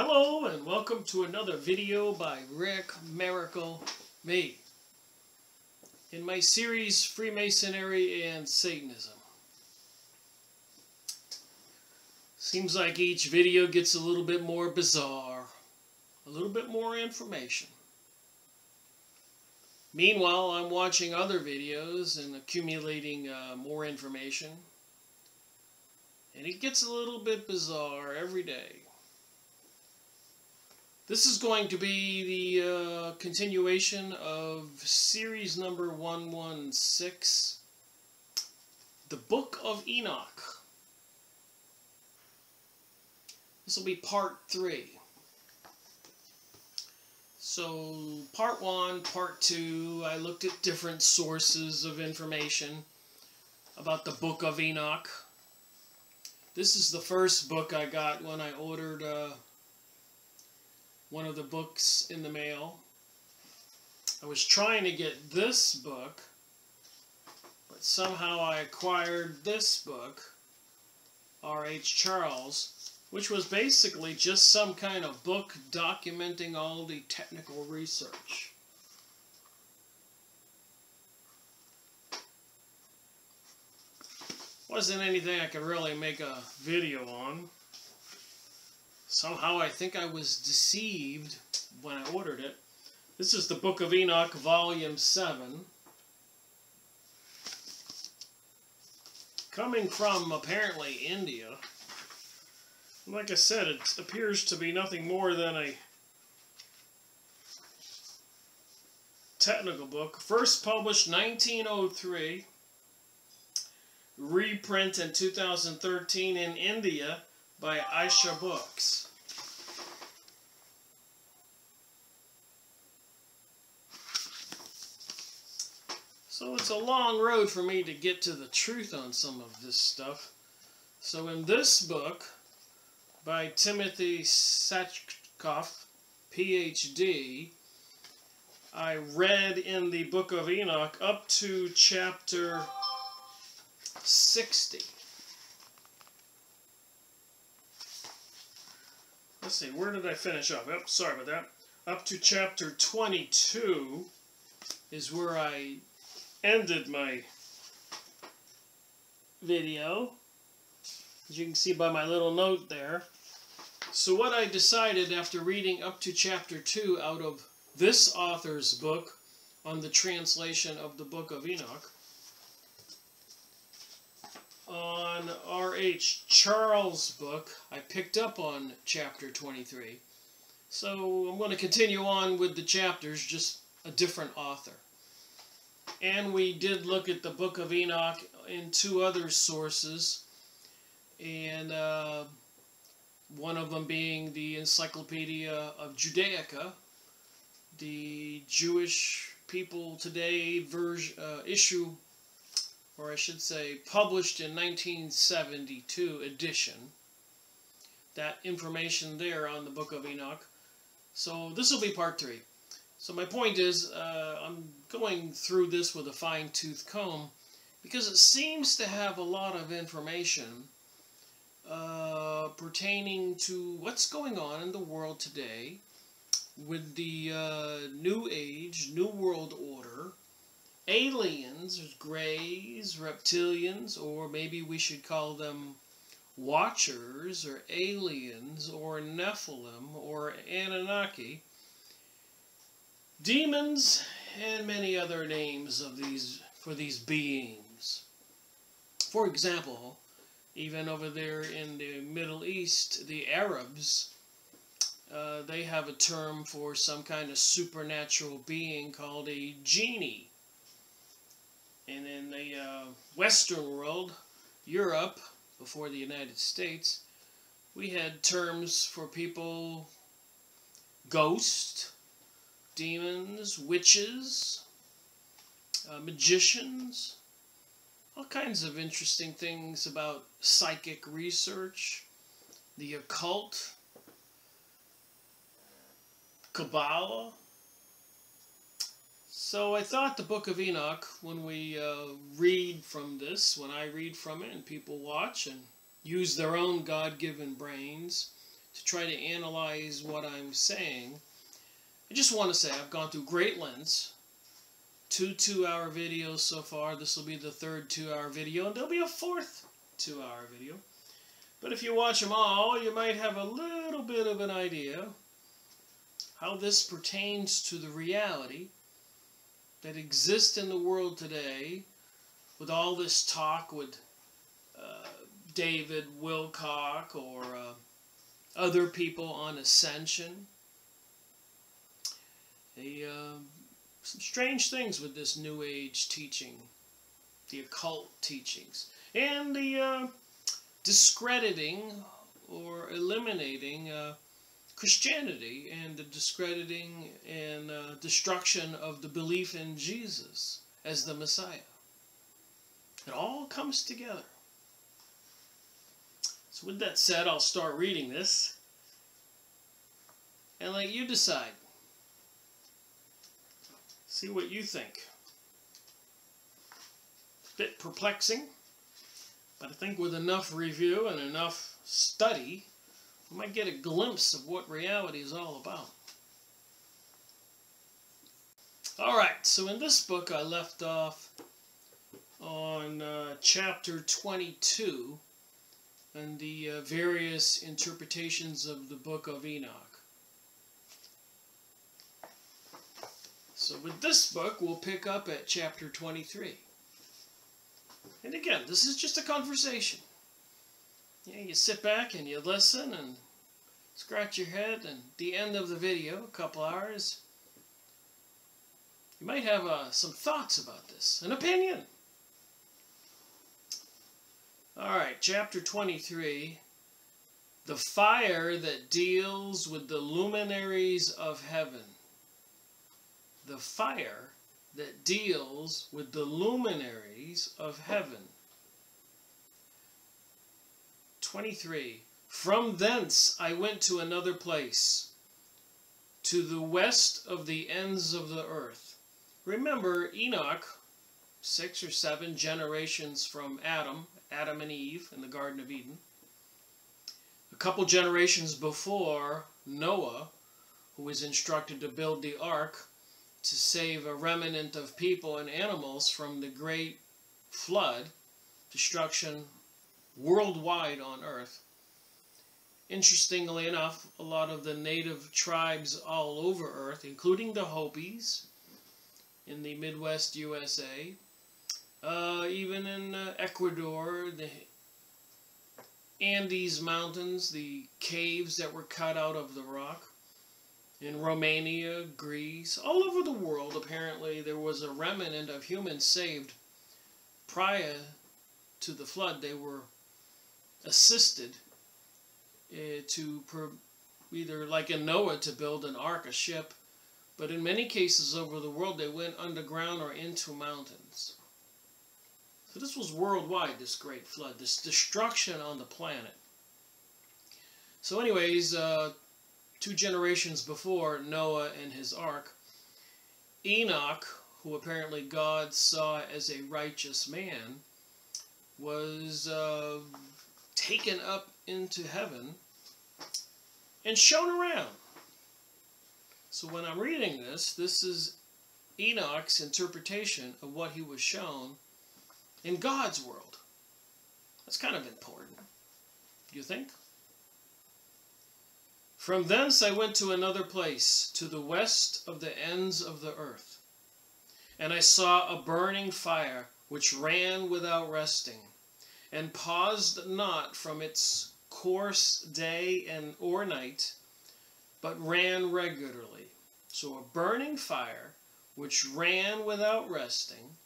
Hello and welcome to another video by Rick Miracle Me in my series Freemasonry and Satanism. Seems like each video gets a little bit more bizarre, a little bit more information. Meanwhile, I'm watching other videos and accumulating more information, and it gets a little bit bizarre every day. This is going to be the continuation of series number 116, the Book of Enoch. This will be part 3. So, part 1, part 2, I looked at different sources of information about the Book of Enoch. This is the first book I got when I ordered one of the books in the mail. I was trying to get this book, but somehow I acquired this book, R.H. Charles, which was basically just some kind of book documenting all the technical research. Wasn't anything I could really make a video on. Somehow I think I was deceived when I ordered it. This is the Book of Enoch, Volume 7. Coming from, apparently, India. Like I said, it appears to be nothing more than a technical book. First published 1903. Reprint in 2013 in India by Aisha Books. So it's a long road for me to get to the truth on some of this stuff. So in this book, by Timothy Satchkoff, PhD, I read in the Book of Enoch up to chapter 60. Let's see, where did I finish up? Oh, sorry about that. Up to chapter 22 is where I ended my video, as you can see by my little note there. So what I decided after reading up to chapter 2 out of this author's book on the translation of the Book of Enoch, on R.H. Charles' book, I picked up on chapter 23. So I'm going to continue on with the chapters, just a different author. And we did look at the Book of Enoch in 2 other sources, and one of them being the Encyclopedia of Judaica, the Jewish People Today issue, or I should say published in 1972 edition. That information there on the Book of Enoch. So this will be part 3. So my point is, I'm going through this with a fine-tooth comb because it seems to have a lot of information pertaining to what's going on in the world today with the New Age, New World Order, aliens, greys, reptilians, or maybe we should call them watchers, or aliens, or Nephilim, or Anunnaki, demons, and many other names of for these beings. For example, even over there in the Middle East, the Arabs, they have a term for some kind of supernatural being called a genie. And in the Western world, Europe, before the United States, we had terms for people: ghosts, demons, witches, magicians, all kinds of interesting things about psychic research, the occult, Kabbalah. So I thought the Book of Enoch, when we read from this, when I read from it and people watch and use their own God-given brains to try to analyze what I'm saying, I just want to say I've gone through great lengths. 2 2-hour videos so far. This will be the 3rd 2-hour video, and there'll be a 4th 2-hour video. But if you watch them all, you might have a little bit of an idea how this pertains to the reality that exists in the world today, with all this talk with David Wilcock or other people on ascension. Some strange things with this New Age teaching, the occult teachings, and the discrediting or eliminating Christianity, and the discrediting and destruction of the belief in Jesus as the Messiah. It all comes together. So with that said, I'll start reading this and let you decide. See what you think. It's a bit perplexing, but I think with enough review and enough study, we might get a glimpse of what reality is all about. Alright, so in this book I left off on chapter 22 and the various interpretations of the Book of Enoch. So with this book, we'll pick up at chapter 23. And again, this is just a conversation. Yeah, you sit back and you listen and scratch your head, and at the end of the video, a couple hours, you might have some thoughts about this, an opinion. Alright, chapter 23, the fire that deals with the luminaries of heaven. The fire that deals with the luminaries of heaven. 23. From thence I went to another place, to the west of the ends of the earth. Remember, Enoch, 6 or 7 generations from Adam and Eve in the Garden of Eden. A couple generations before Noah, who was instructed to build the ark to save a remnant of people and animals from the great flood, destruction worldwide on earth. Interestingly enough, a lot of the native tribes all over earth, including the Hopis in the Midwest USA, even in Ecuador, the Andes Mountains, the caves that were cut out of the rock, in Romania, Greece, all over the world, apparently there was a remnant of humans saved prior to the flood. They were assisted to either, like in Noah, to build an ark, a ship, but in many cases over the world they went underground or into mountains. So this was worldwide, this great flood, this destruction on the planet. So anyways, 2 generations before Noah and his ark, Enoch, who apparently God saw as a righteous man, was taken up into heaven and shown around. So when I'm reading this, this is Enoch's interpretation of what he was shown in God's world. That's kind of important. Do you think? From thence I went to another place, to the west of the ends of the earth. And I saw a burning fire, which ran without resting, and paused not from its course day or night, but ran regularly. So a burning fire, which ran without resting,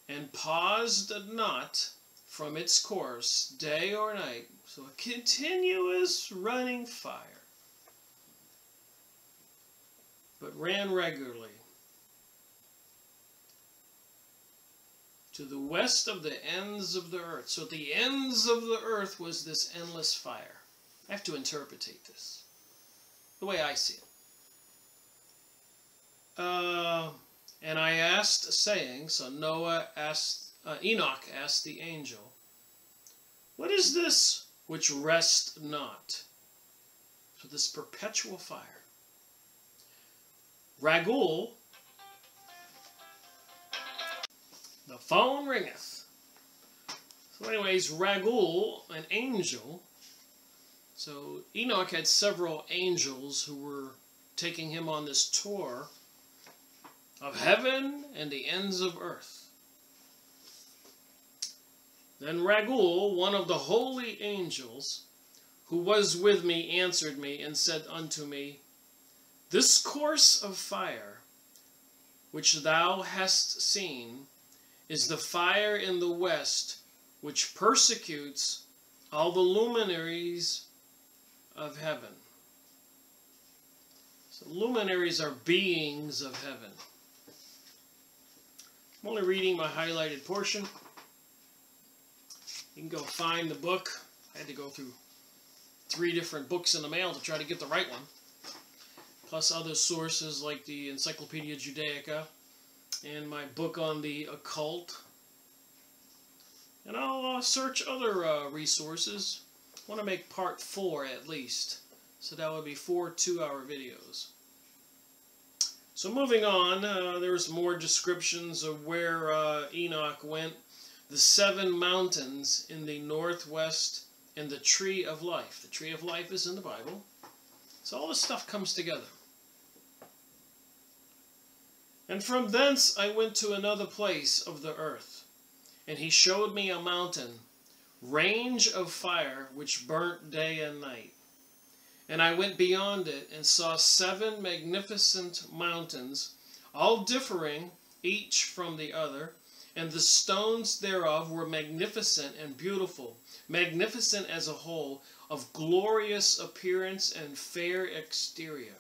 and paused not from its course day or night. So a continuous running fire, but ran regularly. To the west of the ends of the earth. So at the ends of the earth was this endless fire. I have to interpretate this the way I see it. And I asked, saying, so Enoch asked the angel, what is this which rest not? So this perpetual fire. Ragul, the phone ringeth. So anyways, Ragul, an angel. So Enoch had several angels who were taking him on this tour of heaven and the ends of earth. Then Ragul, one of the holy angels, who was with me, answered me and said unto me, This course of fire, which thou hast seen, is the fire in the west, which persecutes all the luminaries of heaven. So luminaries are beings of heaven. I'm only reading my highlighted portion. You can go find the book. I had to go through 3 different books in the mail to try to get the right one. Plus other sources like the Encyclopedia Judaica and my book on the occult. And I'll search other resources. I want to make part 4 at least. So that would be 4 2-hour videos. So moving on, there's more descriptions of where Enoch went. The 7 mountains in the northwest and the tree of life. The tree of life is in the Bible. So all this stuff comes together. And from thence I went to another place of the earth, and he showed me a mountain, range of fire, which burnt day and night. And I went beyond it, and saw 7 magnificent mountains, all differing each from the other, and the stones thereof were magnificent and beautiful, magnificent as a whole, of glorious appearance and fair exterior.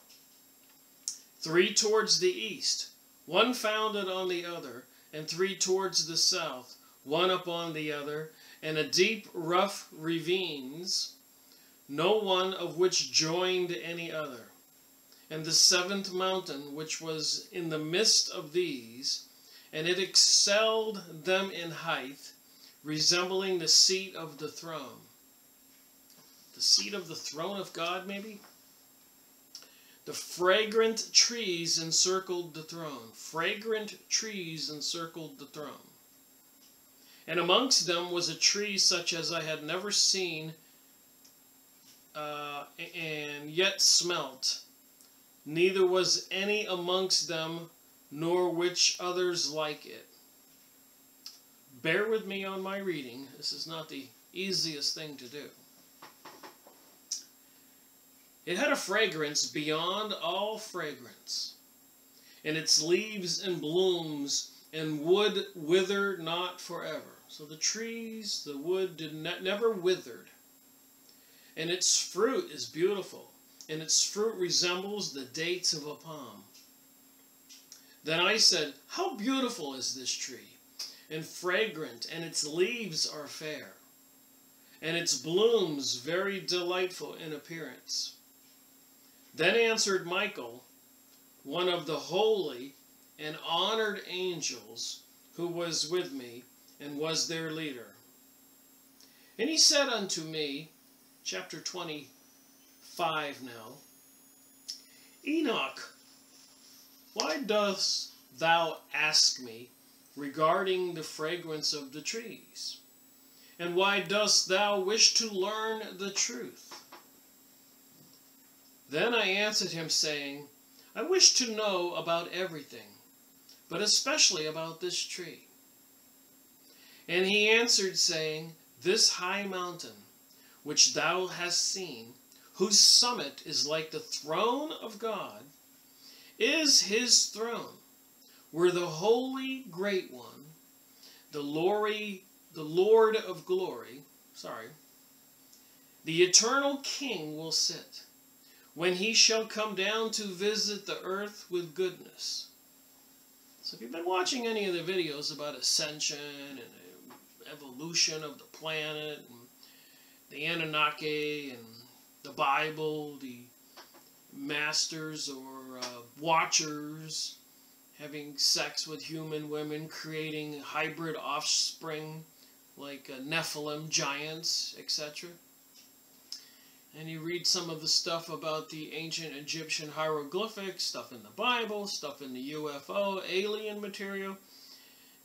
3 towards the east, one founded on the other, and 3 towards the south, one upon the other, and a deep rough ravines, no one of which joined any other. And the 7th mountain, which was in the midst of these, and it excelled them in height, resembling the seat of the throne. The seat of the throne of God, maybe? The fragrant trees encircled the throne. Fragrant trees encircled the throne. And amongst them was a tree such as I had never seen, and yet smelt. Neither was any amongst them, nor which others like it. Bear with me on my reading. This is not the easiest thing to do. It had a fragrance beyond all fragrance, and its leaves and blooms and wood wither not forever. So the trees, the wood never withered. And its fruit is beautiful, and its fruit resembles the dates of a palm. Then I said, How beautiful is this tree, and fragrant, and its leaves are fair, and its blooms very delightful in appearance. Then answered Michael, one of the holy and honored angels, who was with me, and was their leader. And he said unto me, chapter 25 now, Enoch, why dost thou ask me regarding the fragrance of the trees? And why dost thou wish to learn the truth? Then I answered him, saying, I wish to know about everything, but especially about this tree. And he answered, saying, This high mountain, which thou hast seen, whose summit is like the throne of God, is his throne, where the holy great one, the Lord of glory, the eternal King will sit, when he shall come down to visit the earth with goodness. So if you've been watching any of the videos about ascension and evolution of the planet, and the Anunnaki and the Bible, the masters or watchers having sex with human women, creating hybrid offspring like Nephilim, giants, etc. and you read some of the stuff about the ancient Egyptian hieroglyphics, stuff in the Bible, stuff in the UFO, alien material,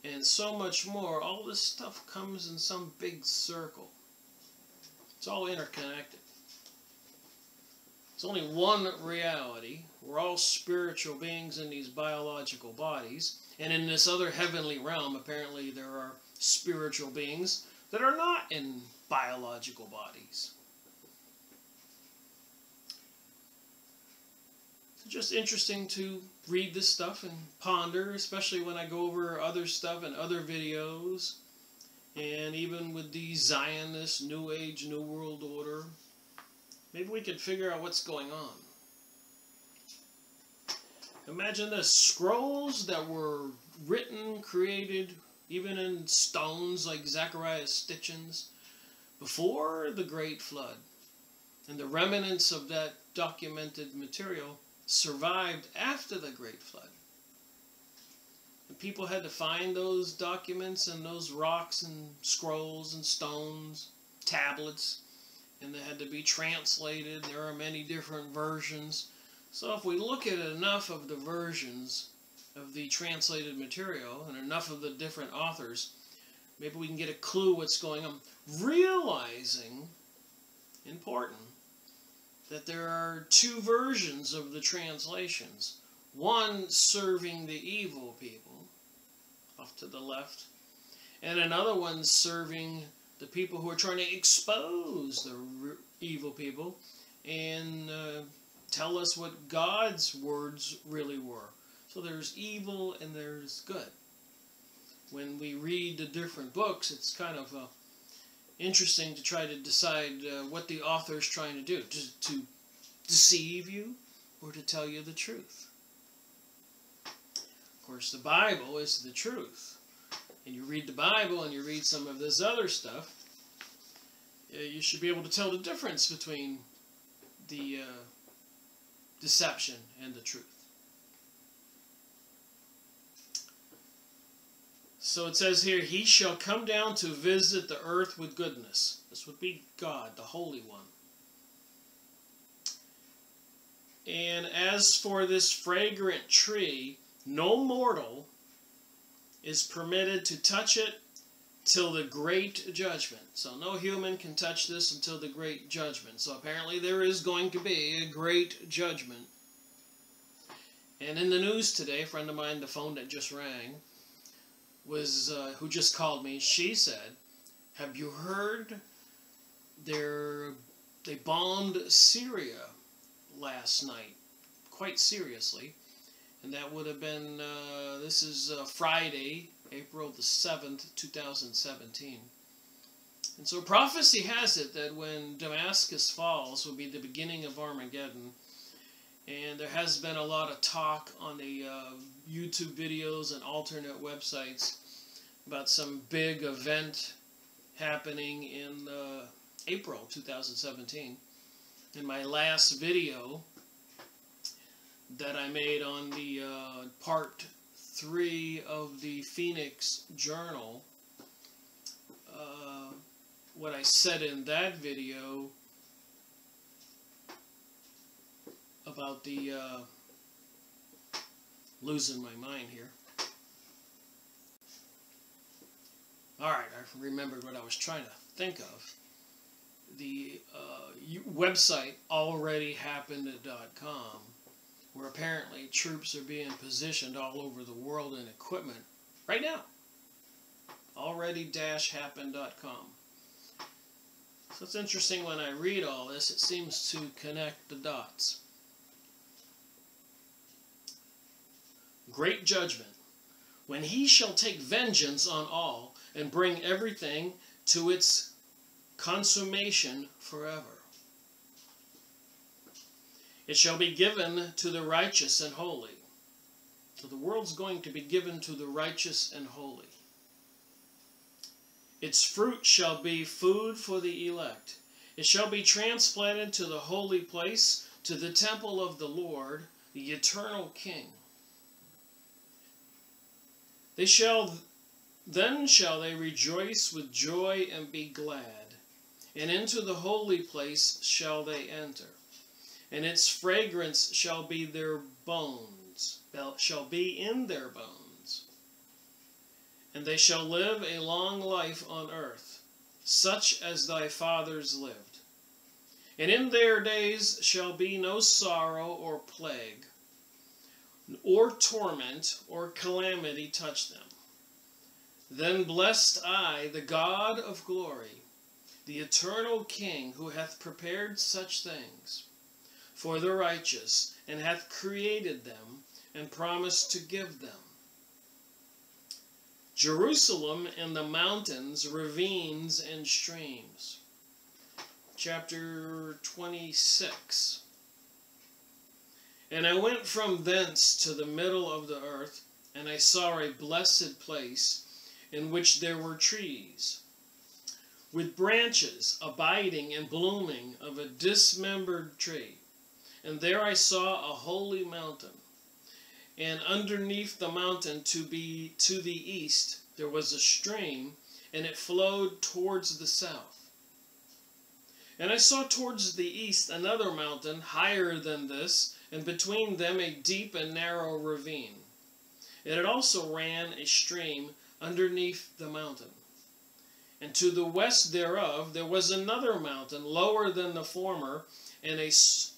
and so much more. All this stuff comes in some big circle. It's all interconnected. It's only one reality. We're all spiritual beings in these biological bodies. And in this other heavenly realm, apparently there are spiritual beings that are not in biological bodies. It's just interesting to read this stuff and ponder, especially when I go over other stuff and other videos. And even with the Zionist, New Age, New World Order, maybe we could figure out what's going on. Imagine this, scrolls that were written, created, even in stones like Zechariah's stitchings, before the Great Flood. And the remnants of that documented material survived after the Great Flood. And people had to find those documents and those rocks and scrolls and stones, tablets, and they had to be translated. There are many different versions. So if we look at enough of the versions of the translated material and enough of the different authors, maybe we can get a clue what's going on. Realizing, important, that there are two versions of the translations. One serving the evil people, off to the left, and another one serving the people who are trying to expose the evil people and tell us what God's words really were. So there's evil and there's good. When we read the different books, it's kind of interesting to try to decide what the author is trying to do. To deceive you or to tell you the truth. Of course, the Bible is the truth. And you read the Bible and you read some of this other stuff, you should be able to tell the difference between the deception and the truth. So it says here, he shall come down to visit the earth with goodness. This would be God, the Holy One. And as for this fragrant tree, no mortal is permitted to touch it till the great judgment. So no human can touch this until the great judgment. So apparently there is going to be a great judgment. And in the news today, a friend of mine, the phone that just rang, was who just called me, she said, have you heard they bombed Syria last night, quite seriously, and that would have been, this is Friday, April the 7th, 2017. And so prophecy has it that when Damascus falls will be the beginning of Armageddon. And there has been a lot of talk on the YouTube videos and alternate websites about some big event happening in April 2017. In my last video that I made on the part 3 of the Phoenix Journal, what I said in that video about the losing my mind here. Alright, I remembered what I was trying to think of. The website alreadyhappened.com, where apparently troops are being positioned all over the world in equipment right now. Already-happened.com. So it's interesting when I read all this, it seems to connect the dots. Great judgment, when he shall take vengeance on all and bring everything to its consummation forever. It shall be given to the righteous and holy. So the world's going to be given to the righteous and holy. Its fruit shall be food for the elect. It shall be transplanted to the holy place, to the temple of the Lord, the eternal King. Then shall they rejoice with joy and be glad, and into the holy place shall they enter. And its fragrance shall be their bones, shall be in their bones. And they shall live a long life on earth, such as thy fathers lived. And in their days shall be no sorrow or plague, or torment, or calamity touch them. Then blessed I the God of glory, the eternal King, who hath prepared such things for the righteous, and hath created them, and promised to give them. Jerusalem and the mountains, ravines, and streams. Chapter 26. And I went from thence to the middle of the earth, and I saw a blessed place, in which there were trees, with branches abiding and blooming of a dismembered tree. And there I saw a holy mountain, and underneath the mountain to the east there was a stream, and it flowed towards the south. And I saw towards the east another mountain higher than this, and between them a deep and narrow ravine. And it also ran a stream underneath the mountain. And to the west thereof there was another mountain, lower than the former, and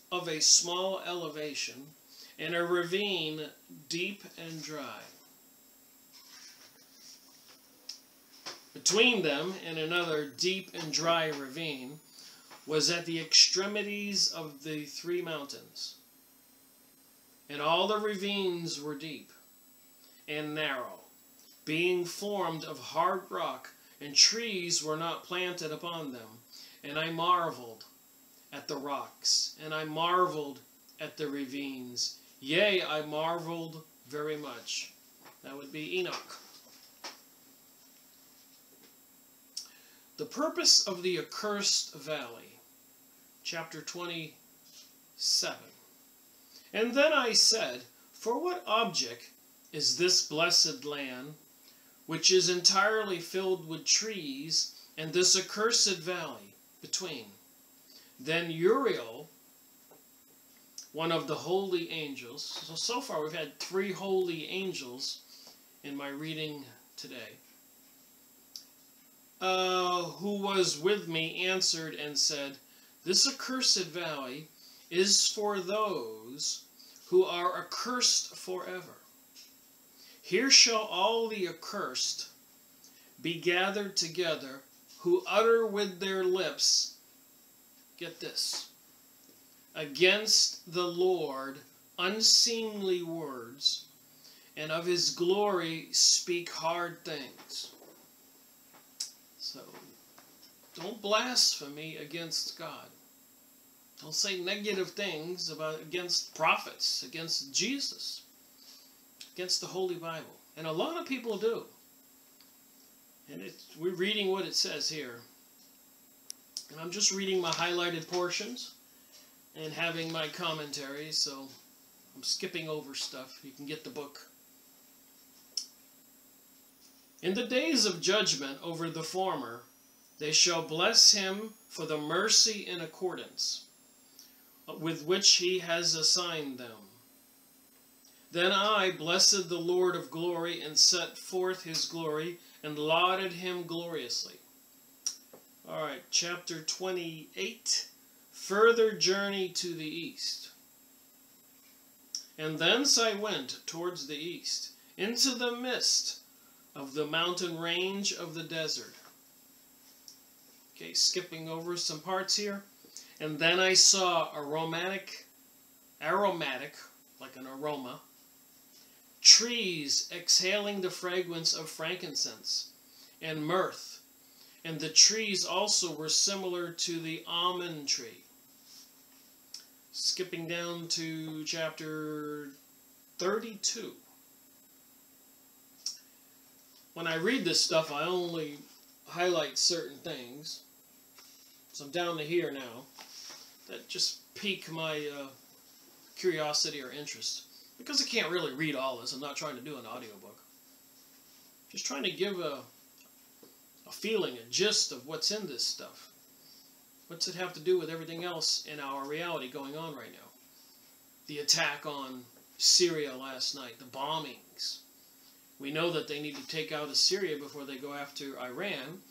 of a small elevation, and a ravine deep and dry. Between them and another deep and dry ravine was at the extremities of the three mountains. And all the ravines were deep and narrow, being formed of hard rock, and trees were not planted upon them. And I marveled at the rocks, and I marveled at the ravines. Yea, I marveled very much. That would be Enoch. The purpose of the accursed valley. Chapter 27. And then I said, for what object is this blessed land, which is entirely filled with trees, and this accursed valley between? Then Uriel, one of the holy angels, so far we've had 3 holy angels in my reading today, who was with me, answered and said, this accursed valley is for those who are accursed forever. Here shall all the accursed be gathered together, who utter with their lips, get this, against the Lord unseemly words, and of his glory speak hard things. So, don't blaspheme against God. Don't say negative things against prophets, against Jesus, against the Holy Bible. And a lot of people do. And we're reading what it says here. And I'm just reading my highlighted portions and having my commentary, so I'm skipping over stuff. You can get the book. In the days of judgment over the former, they shall bless him for the mercy in accordance with which he has assigned them. Then I blessed the Lord of glory, and set forth his glory, and lauded him gloriously. Alright, chapter 28, further journey to the east. And thence I went towards the east, into the midst of the mountain range of the desert. Okay, skipping over some parts here. And then I saw aromatic, like an aroma, trees exhaling the fragrance of frankincense and myrrh, and the trees also were similar to the almond tree. Skipping down to chapter 32. When I read this stuff, I only highlight certain things. So I'm down to here now. That just pique my curiosity or interest. Because I can't really read all this. I'm not trying to do an audiobook. Just trying to give a feeling, a gist of what's in this stuff. What's it have to do with everything else in our reality going on right now? The attack on Syria last night, the bombings. We know that they need to take out Syria before they go after Iran.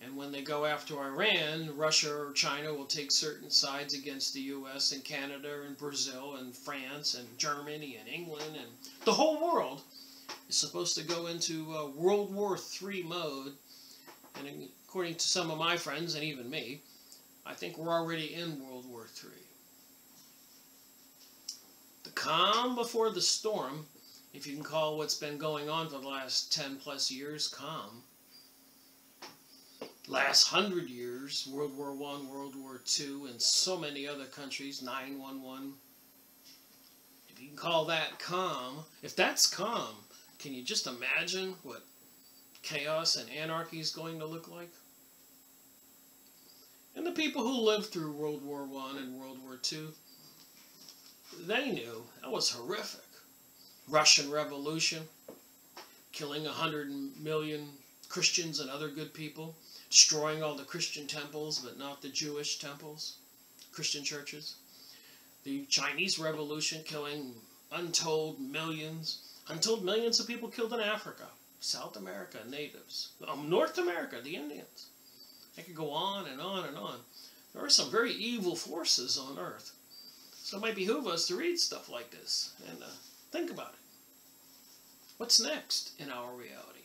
And when they go after Iran, Russia or China will take certain sides against the U.S. and Canada and Brazil and France and Germany and England. And the whole world is supposed to go into World War III mode. And according to some of my friends, and even me, I think we're already in World War III. The calm before the storm, if you can call what's been going on for the last 10 plus years calm. Last 100 years, World War I, World War II, and so many other countries, 9/11. If you can call that calm, if that's calm, can you just imagine what chaos and anarchy is going to look like? And the people who lived through World War I and World War II, they knew that was horrific. Russian Revolution, killing 100 million Christians and other good people, destroying all the Christian temples but not the Jewish temples, Christian churches. The Chinese Revolution, killing untold millions of people killed in Africa, South America, natives, North America, the Indians. I could go on and on and on. There are some very evil forces on earth. So it might behoove us to read stuff like this and think about it. What's next in our reality?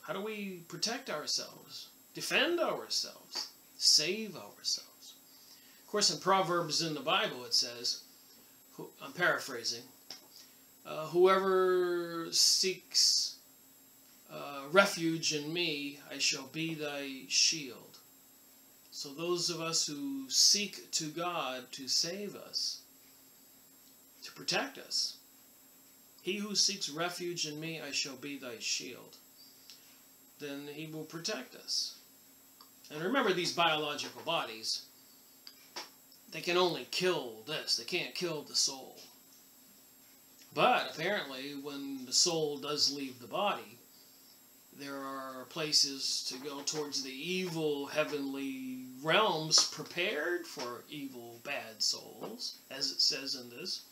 How do we protect ourselves, defend ourselves, save ourselves? Of course, in Proverbs in the Bible it says, I'm paraphrasing, whoever seeks refuge in me, I shall be thy shield. So those of us who seek to God to save us, to protect us, he who seeks refuge in me, I shall be thy shield, then he will protect us. And remember, these biological bodies, they can only kill this. They can't kill the soul. But apparently, when the soul does leave the body, there are places to go towards the evil heavenly realms prepared for evil, bad souls, as it says in this.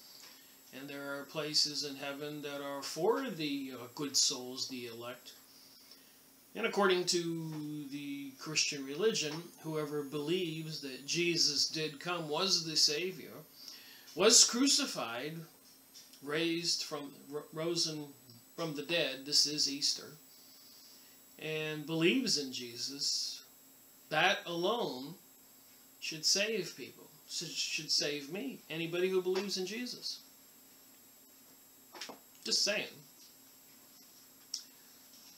And there are places in heaven that are for the good souls, the elect. And according to the Christian religion, whoever believes that Jesus did come, was the Savior, was crucified, rose from the dead, this is Easter, and believes in Jesus, that alone should save people, should save me, anybody who believes in Jesus. Just saying.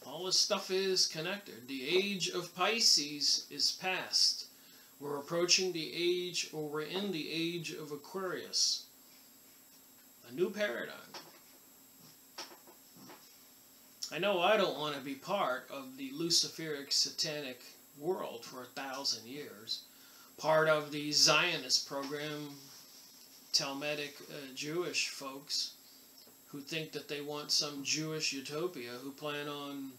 All this stuff is connected. The age of Pisces is past. We're approaching the age, or we're in the age of Aquarius. A new paradigm. I know I don't want to be part of the Luciferic satanic world for 1,000 years. Part of the Zionist program, Talmudic Jewish folks who think that they want some Jewish utopia, who plan on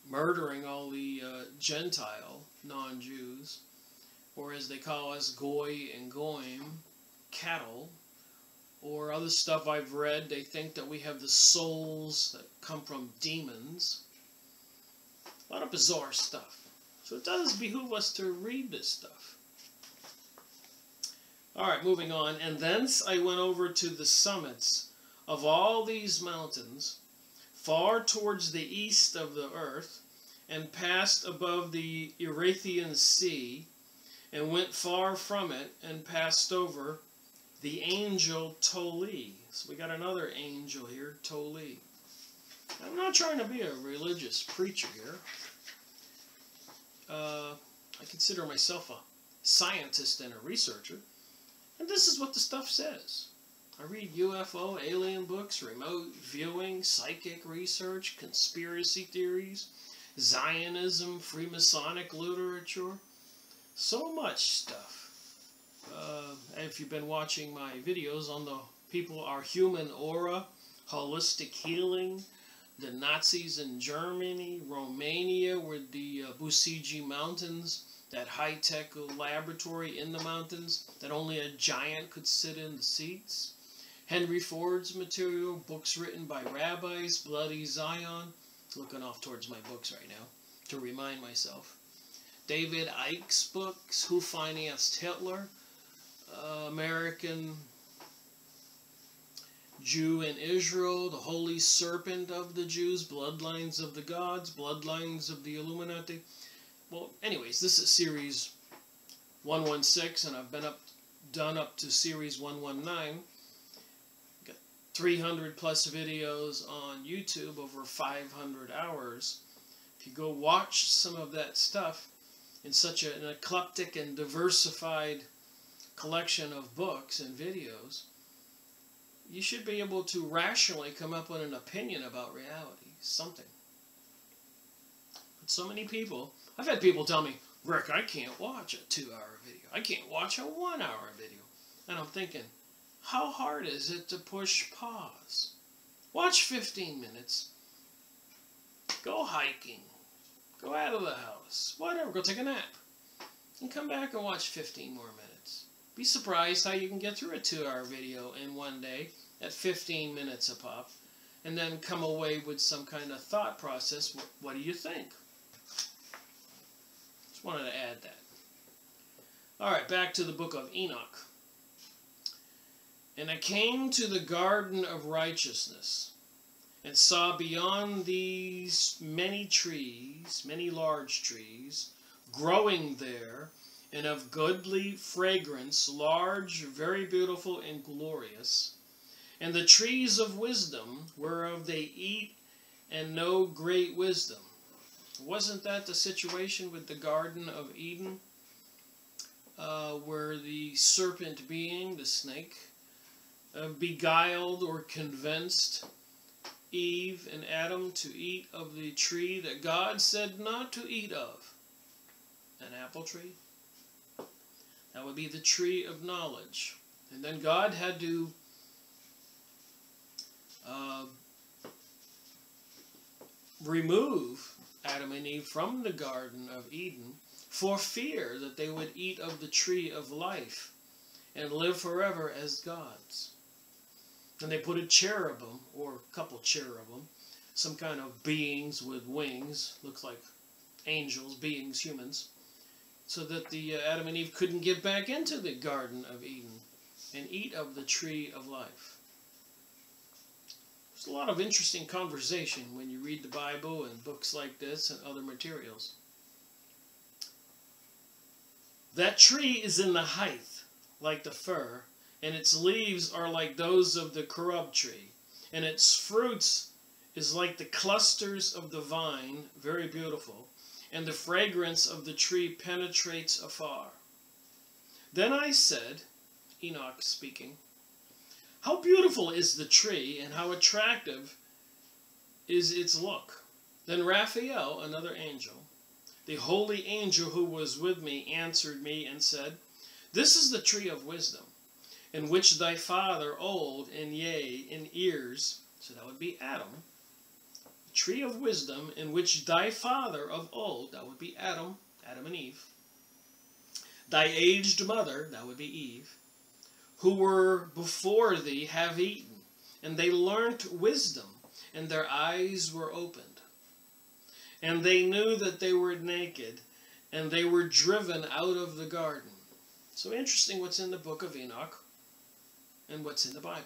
murdering all the Gentile non-Jews, or as they call us, Goy and Goyim, cattle, or other stuff I've read. They think that we have the souls that come from demons. A lot of bizarre stuff. So it does behoove us to read this stuff. Alright, moving on. And thence I went over to the summits of all these mountains, far towards the east of the earth, and passed above the Erythraean Sea, and went far from it, and passed over the angel Toli. So we got another angel here, Toli. I'm not trying to be a religious preacher here. I consider myself a scientist and a researcher, and this is what the stuff says. I read UFO, alien books, remote viewing, psychic research, conspiracy theories, Zionism, Freemasonic literature, so much stuff. If you've been watching my videos on the people, our human aura, holistic healing, the Nazis in Germany, Romania with the Busiji Mountains, that high-tech laboratory in the mountains that only a giant could sit in the seats. Henry Ford's material, books written by rabbis, Bloody Zion, looking off towards my books right now to remind myself. David Icke's books, Who Financed Hitler, American Jew in Israel, The Holy Serpent of the Jews, Bloodlines of the Gods, Bloodlines of the Illuminati. Well, anyways, this is series 116, and I've been done up to series 119. Got 300 plus videos on YouTube, over 500 hours. If you go watch some of that stuff in such an eclectic and diversified collection of books and videos, you should be able to rationally come up with an opinion about reality, something. But so many people, I've had people tell me, Rick, I can't watch a 2-hour video. I can't watch a 1-hour video. And I'm thinking, how hard is it to push pause? Watch 15 minutes. Go hiking. Go out of the house. Whatever. Go take a nap. And come back and watch 15 more minutes. Be surprised how you can get through a 2-hour video in one day at 15 minutes a pop, and then come away with some kind of thought process. What do you think? Just wanted to add that. Alright, back to the Book of Enoch. And I came to the garden of righteousness, and saw beyond these many trees, many large trees, growing there, and of goodly fragrance, large, very beautiful, and glorious. And the trees of wisdom, whereof they eat and know great wisdom. Wasn't that the situation with the Garden of Eden? Where the serpent being, the snake, beguiled or convinced Eve and Adam to eat of the tree that God said not to eat of. An apple tree. That would be the tree of knowledge. And then God had to remove Adam and Eve from the Garden of Eden for fear that they would eat of the tree of life and live forever as gods. And they put a cherubim, or a couple cherubim, some kind of beings with wings, looks like angels, beings, humans, so that the Adam and Eve couldn't get back into the Garden of Eden and eat of the tree of life. There's a lot of interesting conversation when you read the Bible and books like this and other materials. That tree is in the height, like the fir, and its leaves are like those of the carob tree, and its fruits is like the clusters of the vine, very beautiful, and the fragrance of the tree penetrates afar. Then I said, Enoch speaking, how beautiful is the tree, and how attractive is its look. Then Raphael, another angel, the holy angel who was with me, answered me and said, this is the tree of wisdom, in which thy father old, and yea, in ears, so that would be Adam, the tree of wisdom, in which thy father of old, that would be Adam, Adam and Eve, thy aged mother, that would be Eve, who were before thee have eaten, and they learnt wisdom, and their eyes were opened. And they knew that they were naked, and they were driven out of the garden. So interesting what's in the Book of Enoch and what's in the Bible.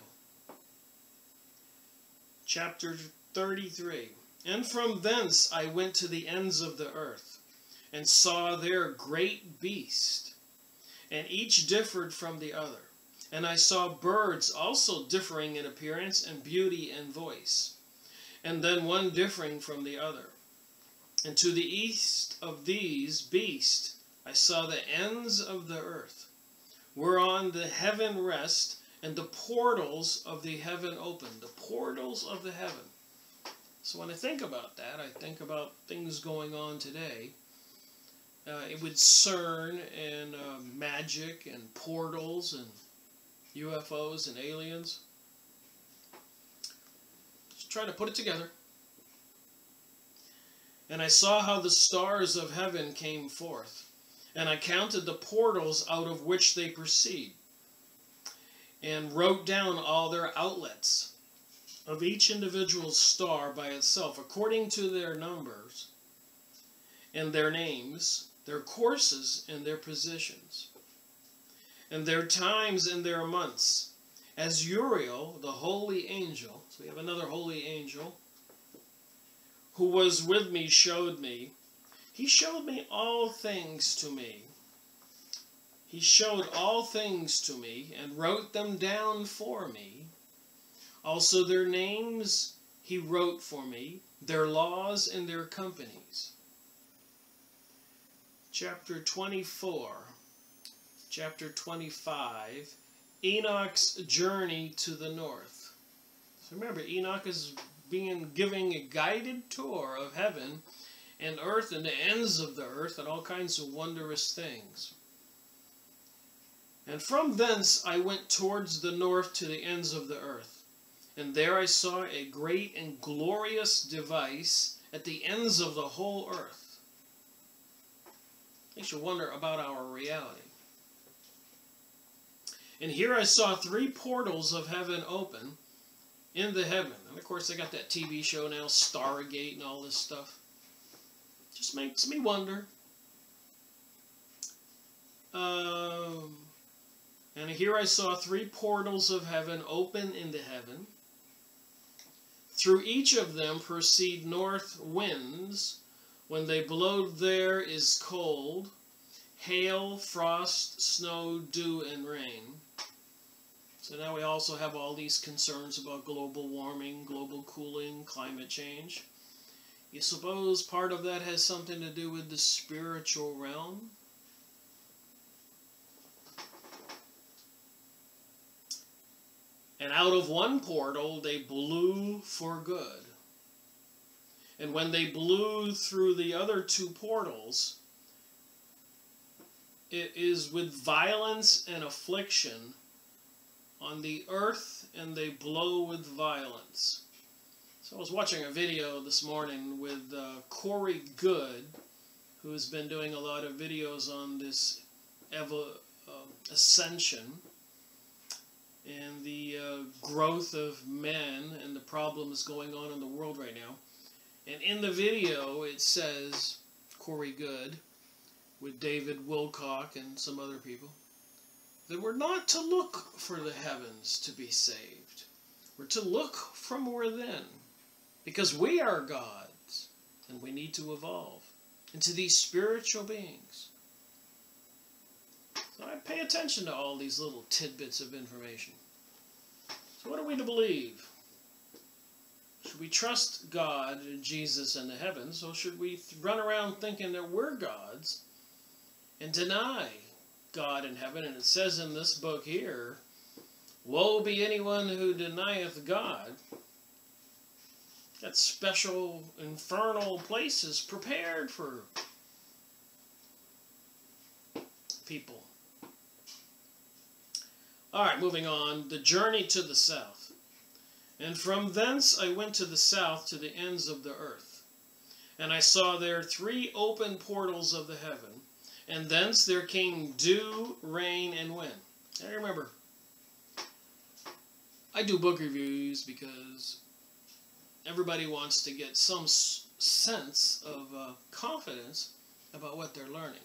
Chapter 33. And from thence I went to the ends of the earth, and saw there great beasts, and each differed from the other. And I saw birds also differing in appearance and beauty and voice, and then one differing from the other. And to the east of these beasts I saw the ends of the earth, whereon the heaven rest, and the portals of the heaven opened. The portals of the heaven. So when I think about that, I think about things going on today. With CERN and magic and portals and UFOs and aliens. Just try to put it together. And I saw how the stars of heaven came forth, And I counted the portals out of which they proceed, and wrote down all their outlets of each individual star by itself, according to their numbers and their names, their courses and their positions, and their times and their months, as Uriel, the holy angel, so we have another holy angel, who was with me, showed me. He showed me all things to me. He showed all things to me and wrote them down for me. Also their names he wrote for me, their laws and their companies. Chapter 24. Chapter 25. Enoch's journey to the north. So remember, Enoch is giving a guided tour of heaven and earth and the ends of the earth and all kinds of wondrous things. And from thence I went towards the north to the ends of the earth. And there I saw a great and glorious device at the ends of the whole earth. Makes you wonder about our reality. And here I saw 3 portals of heaven open in the heaven. And of course they got that TV show now, Stargate and all this stuff. Just makes me wonder. And here I saw 3 portals of heaven open into heaven. Through each of them proceed north winds. When they blow, there is cold, hail, frost, snow, dew, and rain. So now we also have all these concerns about global warming, global cooling, climate change. You suppose part of that has something to do with the spiritual realm? And out of one portal they blew for good. And when they blew through the other 2 portals, it is with violence and affliction on the earth, and they blow with violence. So I was watching a video this morning with Corey Good, who has been doing a lot of videos on this ascension and the growth of men and the problems going on in the world right now. And in the video it says, Corey Good, with David Wilcock and some other people, that we're not to look for the heavens to be saved. We're to look from within, because we are gods, and we need to evolve into these spiritual beings. So I pay attention to all these little tidbits of information. So what are we to believe? Should we trust God, Jesus, and the heavens, or should we run around thinking that we're gods and deny God in heaven? And it says in this book here, woe be anyone who denieth God. Got special infernal places prepared for people. Alright, moving on. The journey to the south. And from thence I went to the south, to the ends of the earth. And I saw there 3 open portals of the heaven. And thence there came dew, rain, and wind. And remember, I do book reviews because everybody wants to get some sense of confidence about what they're learning.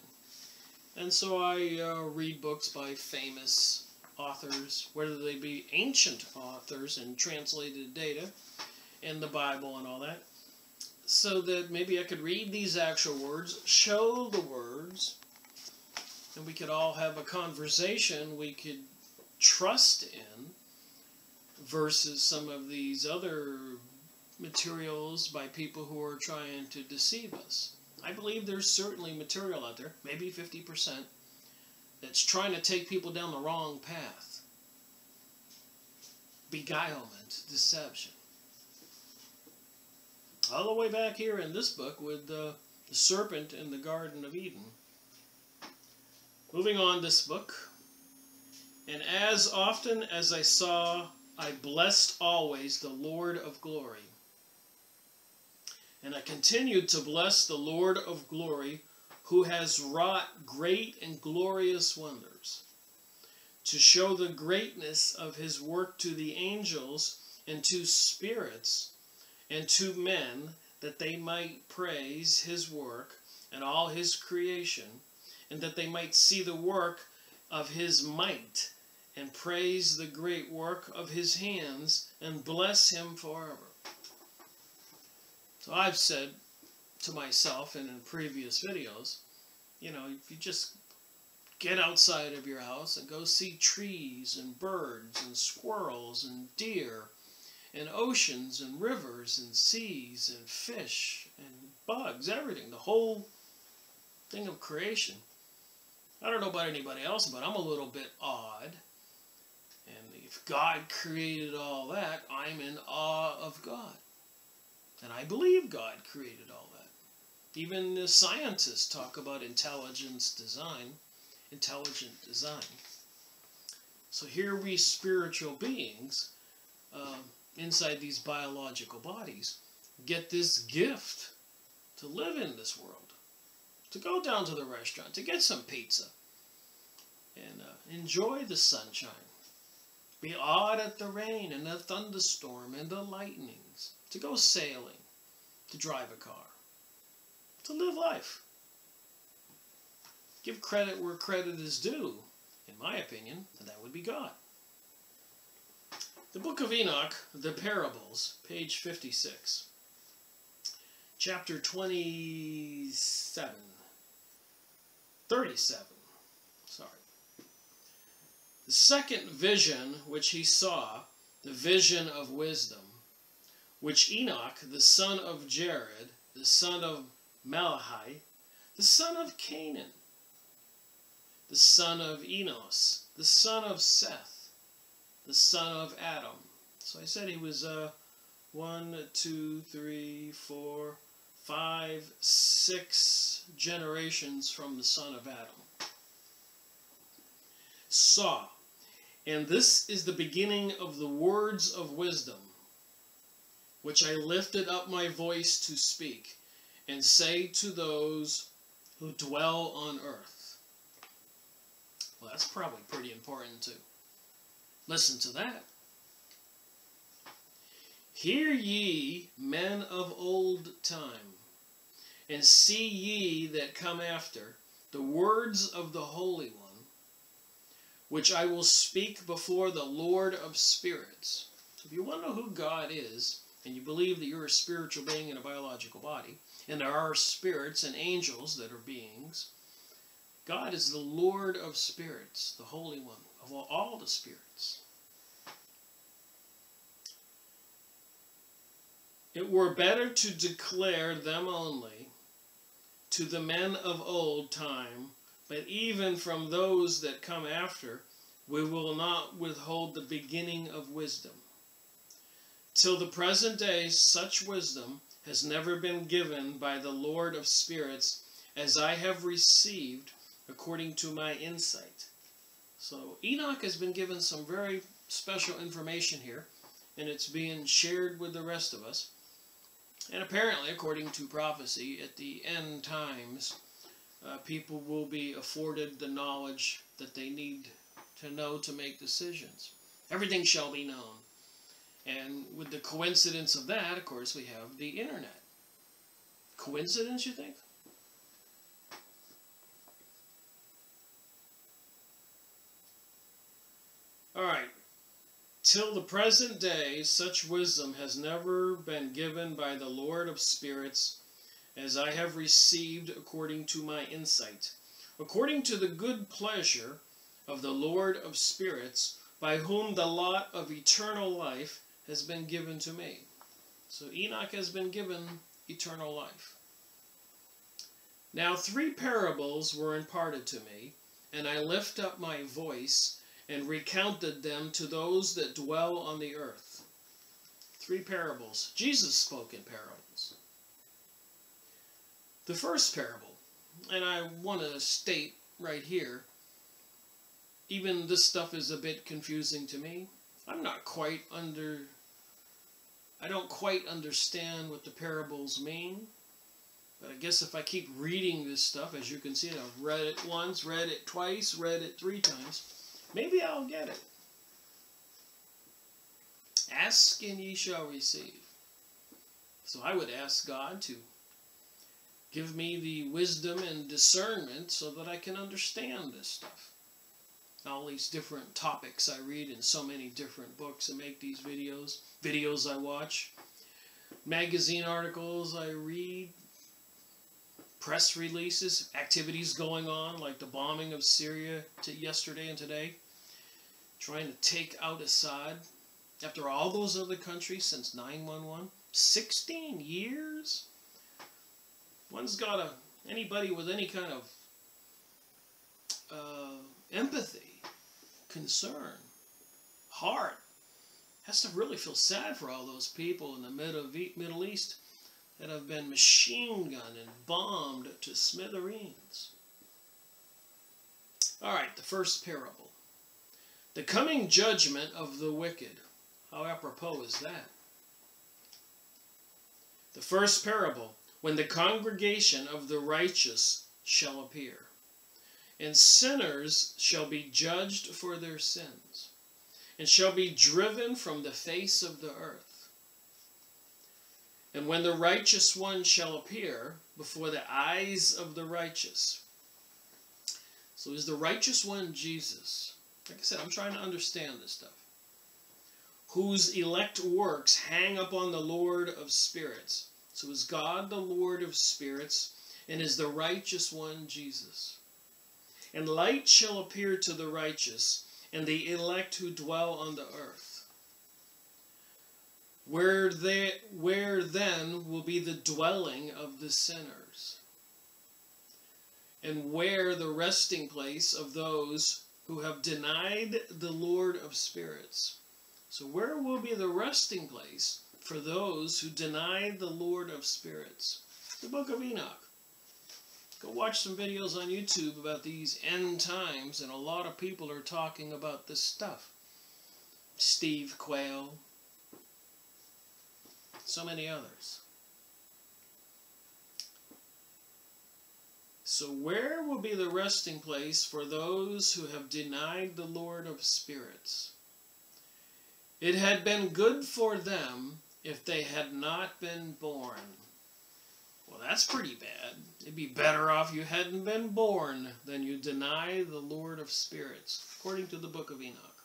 And so I read books by famous authors, whether they be ancient authors and translated data in the Bible and all that, so that maybe I could read these actual words, show the words, and we could all have a conversation we could trust in, versus some of these other materials by people who are trying to deceive us. I believe there's certainly material out there, maybe 50%, that's trying to take people down the wrong path. Beguilement, deception. All the way back here in this book with the serpent in the Garden of Eden. Moving on this book. And as often as I saw, I blessed always the Lord of glory. And I continued to bless the Lord of glory, who has wrought great and glorious wonders, to show the greatness of his work to the angels and to spirits and to men, that they might praise his work and all his creation, and that they might see the work of his might, and praise the great work of his hands, and bless him forever. So I've said to myself and in previous videos, you know, if you just get outside of your house and go see trees and birds and squirrels and deer and oceans and rivers and seas and fish and bugs, everything, the whole thing of creation. I don't know about anybody else, but I'm a little bit awed. And if God created all that, I'm in awe of God. And I believe God created all that. Even the scientists talk about intelligent design. So here we spiritual beings, inside these biological bodies, get this gift to live in this world, to go down to the restaurant, to get some pizza, and enjoy the sunshine, be awed at the rain and the thunderstorm and the lightnings, to go sailing, to drive a car, to live life. Give credit where credit is due, in my opinion, and that would be God. The Book of Enoch, the Parables, page 56, chapter 37, sorry. The second vision which he saw, the vision of wisdom, which Enoch, the son of Jared, the son of Malachi, the son of Canaan, the son of Enos, the son of Seth, the son of Adam. So I said he was 1, 2, 3, 4, 5, 6 generations from the son of Adam. Saw, and this is the beginning of the words of wisdom, which I lifted up my voice to speak, and say to those who dwell on earth. Well, that's probably pretty important too. Listen to that. Hear ye, men of old time, and see ye that come after, the words of the Holy One, which I will speak before the Lord of spirits. So if you want to know who God is, and you believe that you're a spiritual being in a biological body, and there are spirits and angels that are beings, God is the Lord of spirits, the Holy One of all the spirits. It were better to declare them only to the men of old time, but even from those that come after, we will not withhold the beginning of wisdom. Till the present day, such wisdom has never been given by the Lord of spirits, as I have received according to my insight. So Enoch has been given some very special information here, and it's being shared with the rest of us. And apparently, according to prophecy, at the end times, people will be afforded the knowledge that they need to know to make decisions. Everything shall be known. And with the coincidence of that, of course, we have the internet. Coincidence, you think? Alright. Till the present day, such wisdom has never been given by the Lord of spirits, as I have received according to my insight, according to the good pleasure of the Lord of spirits, by whom the lot of eternal life has been given to me. So Enoch has been given eternal life. Now 3 parables were imparted to me, and I lift up my voice and recounted them to those that dwell on the earth. 3 parables. Jesus spoke in parables. The first parable, and I want to state right here, even this stuff is a bit confusing to me. I don't quite understand what the parables mean. But I guess if I keep reading this stuff, as you can see, I've read it once, read it twice, read it 3 times, maybe I'll get it. Ask and ye shall receive. So I would ask God to give me the wisdom and discernment so that I can understand this stuff. All these different topics I read in so many different books and make these videos I watch, magazine articles I read, press releases, activities going on like the bombing of Syria yesterday and today, trying to take out Assad after all those other countries since 9/11. 16 years? One's got anybody with any kind of empathy, concern, heart, has to really feel sad for all those people in the Middle East that have been machine gunned and bombed to smithereens. Alright, the first parable. The coming judgment of the wicked. How apropos is that? The first parable. When the congregation of the righteous shall appear, and sinners shall be judged for their sins, and shall be driven from the face of the earth. And when the righteous one shall appear before the eyes of the righteous. So is the righteous one Jesus? Like I said, I'm trying to understand this stuff. Whose elect works hang upon the Lord of spirits. So is God the Lord of spirits, and is the righteous one Jesus? And light shall appear to the righteous, and the elect who dwell on the earth. Where then will be the dwelling of the sinners, and where the resting place of those who have denied the Lord of spirits. So where will be the resting place for those who deny the Lord of spirits? The Book of Enoch. Go watch some videos on YouTube about these end times, and a lot of people are talking about this stuff. Steve Quayle. So many others. So where will be the resting place for those who have denied the Lord of spirits? It had been good for them if they had not been born. Well, that's pretty bad. It'd be better off you hadn't been born than you deny the Lord of spirits, according to the Book of Enoch.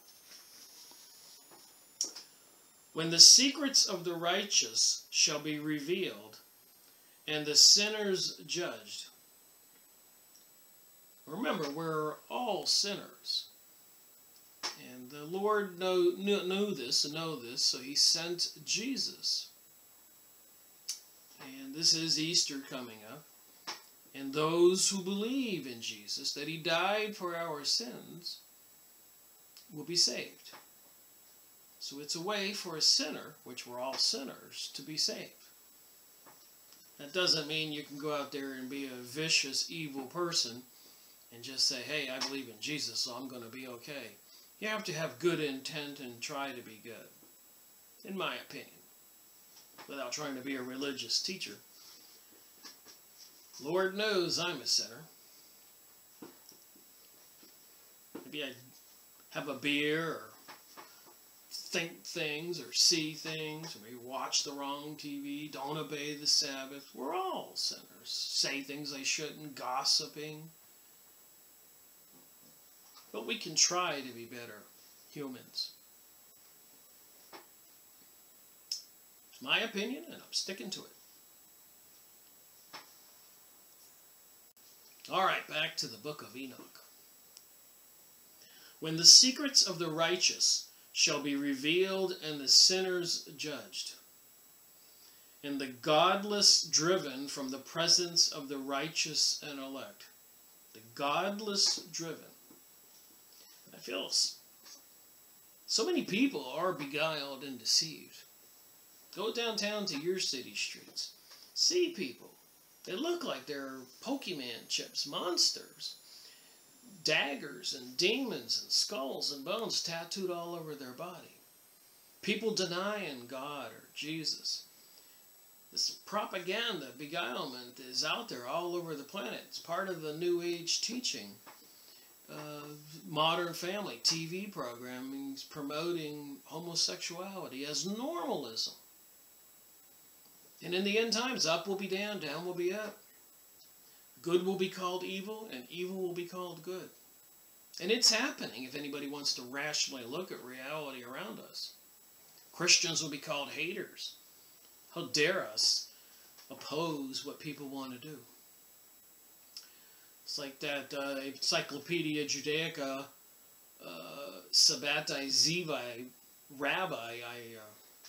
When the secrets of the righteous shall be revealed, and the sinners judged. Remember, we're all sinners. And the Lord knew this, so He sent Jesus. And this is Easter coming up. And those who believe in Jesus, that He died for our sins, will be saved. So it's a way for a sinner, which we're all sinners, to be saved. That doesn't mean you can go out there and be a vicious, evil person and just say, hey, I believe in Jesus, so I'm going to be okay. You have to have good intent and try to be good, in my opinion, without trying to be a religious teacher. Lord knows I'm a sinner. Maybe I have a beer, or think things, or see things, or maybe watch the wrong TV, don't obey the Sabbath. We're all sinners. Say things I shouldn't, gossiping. But we can try to be better humans. It's my opinion, and I'm sticking to it. Alright, back to the Book of Enoch. When the secrets of the righteous shall be revealed, and the sinners judged, and the godless driven from the presence of the righteous and elect. The godless driven. I feel so many people are beguiled and deceived. Go downtown to your city streets. See people. They look like they're Pokemon chips, monsters. Daggers and demons and skulls and bones tattooed all over their body. People denying God or Jesus. This propaganda, beguilement is out there all over the planet. It's part of the New Age teaching. Modern Family, TV programming is promoting homosexuality as normalism. And in the end times, up will be down, down will be up. Good will be called evil, and evil will be called good. And it's happening if anybody wants to rationally look at reality around us. Christians will be called haters. How dare us oppose what people want to do? It's like that Encyclopedia Judaica Sabbatai Zivi rabbi I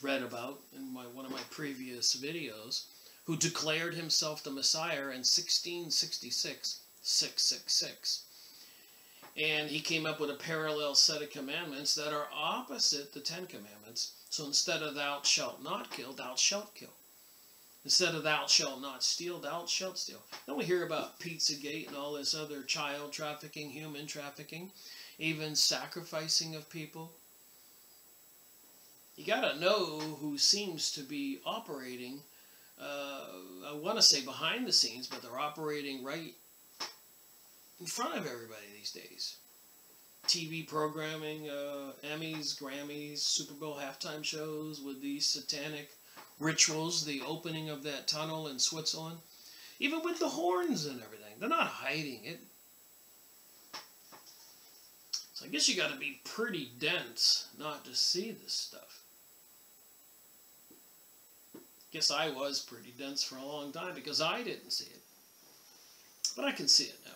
read about in one of my previous videos, who declared himself the Messiah in 1666, 666. And he came up with a parallel set of commandments that are opposite the Ten Commandments. So instead of thou shalt not kill, thou shalt kill. Instead of thou shalt not steal, thou shalt steal. Then we hear about Pizzagate and all this other child trafficking, human trafficking, even sacrificing of people. You got to know who seems to be operating, I want to say behind the scenes, but they're operating right in front of everybody these days. TV programming, Emmys, Grammys, Super Bowl halftime shows with these satanic rituals, the opening of that tunnel in Switzerland, even with the horns and everything. They're not hiding it. So I guess you got to be pretty dense not to see this stuff. Guess I was pretty dense for a long time because I didn't see it. But I can see it now.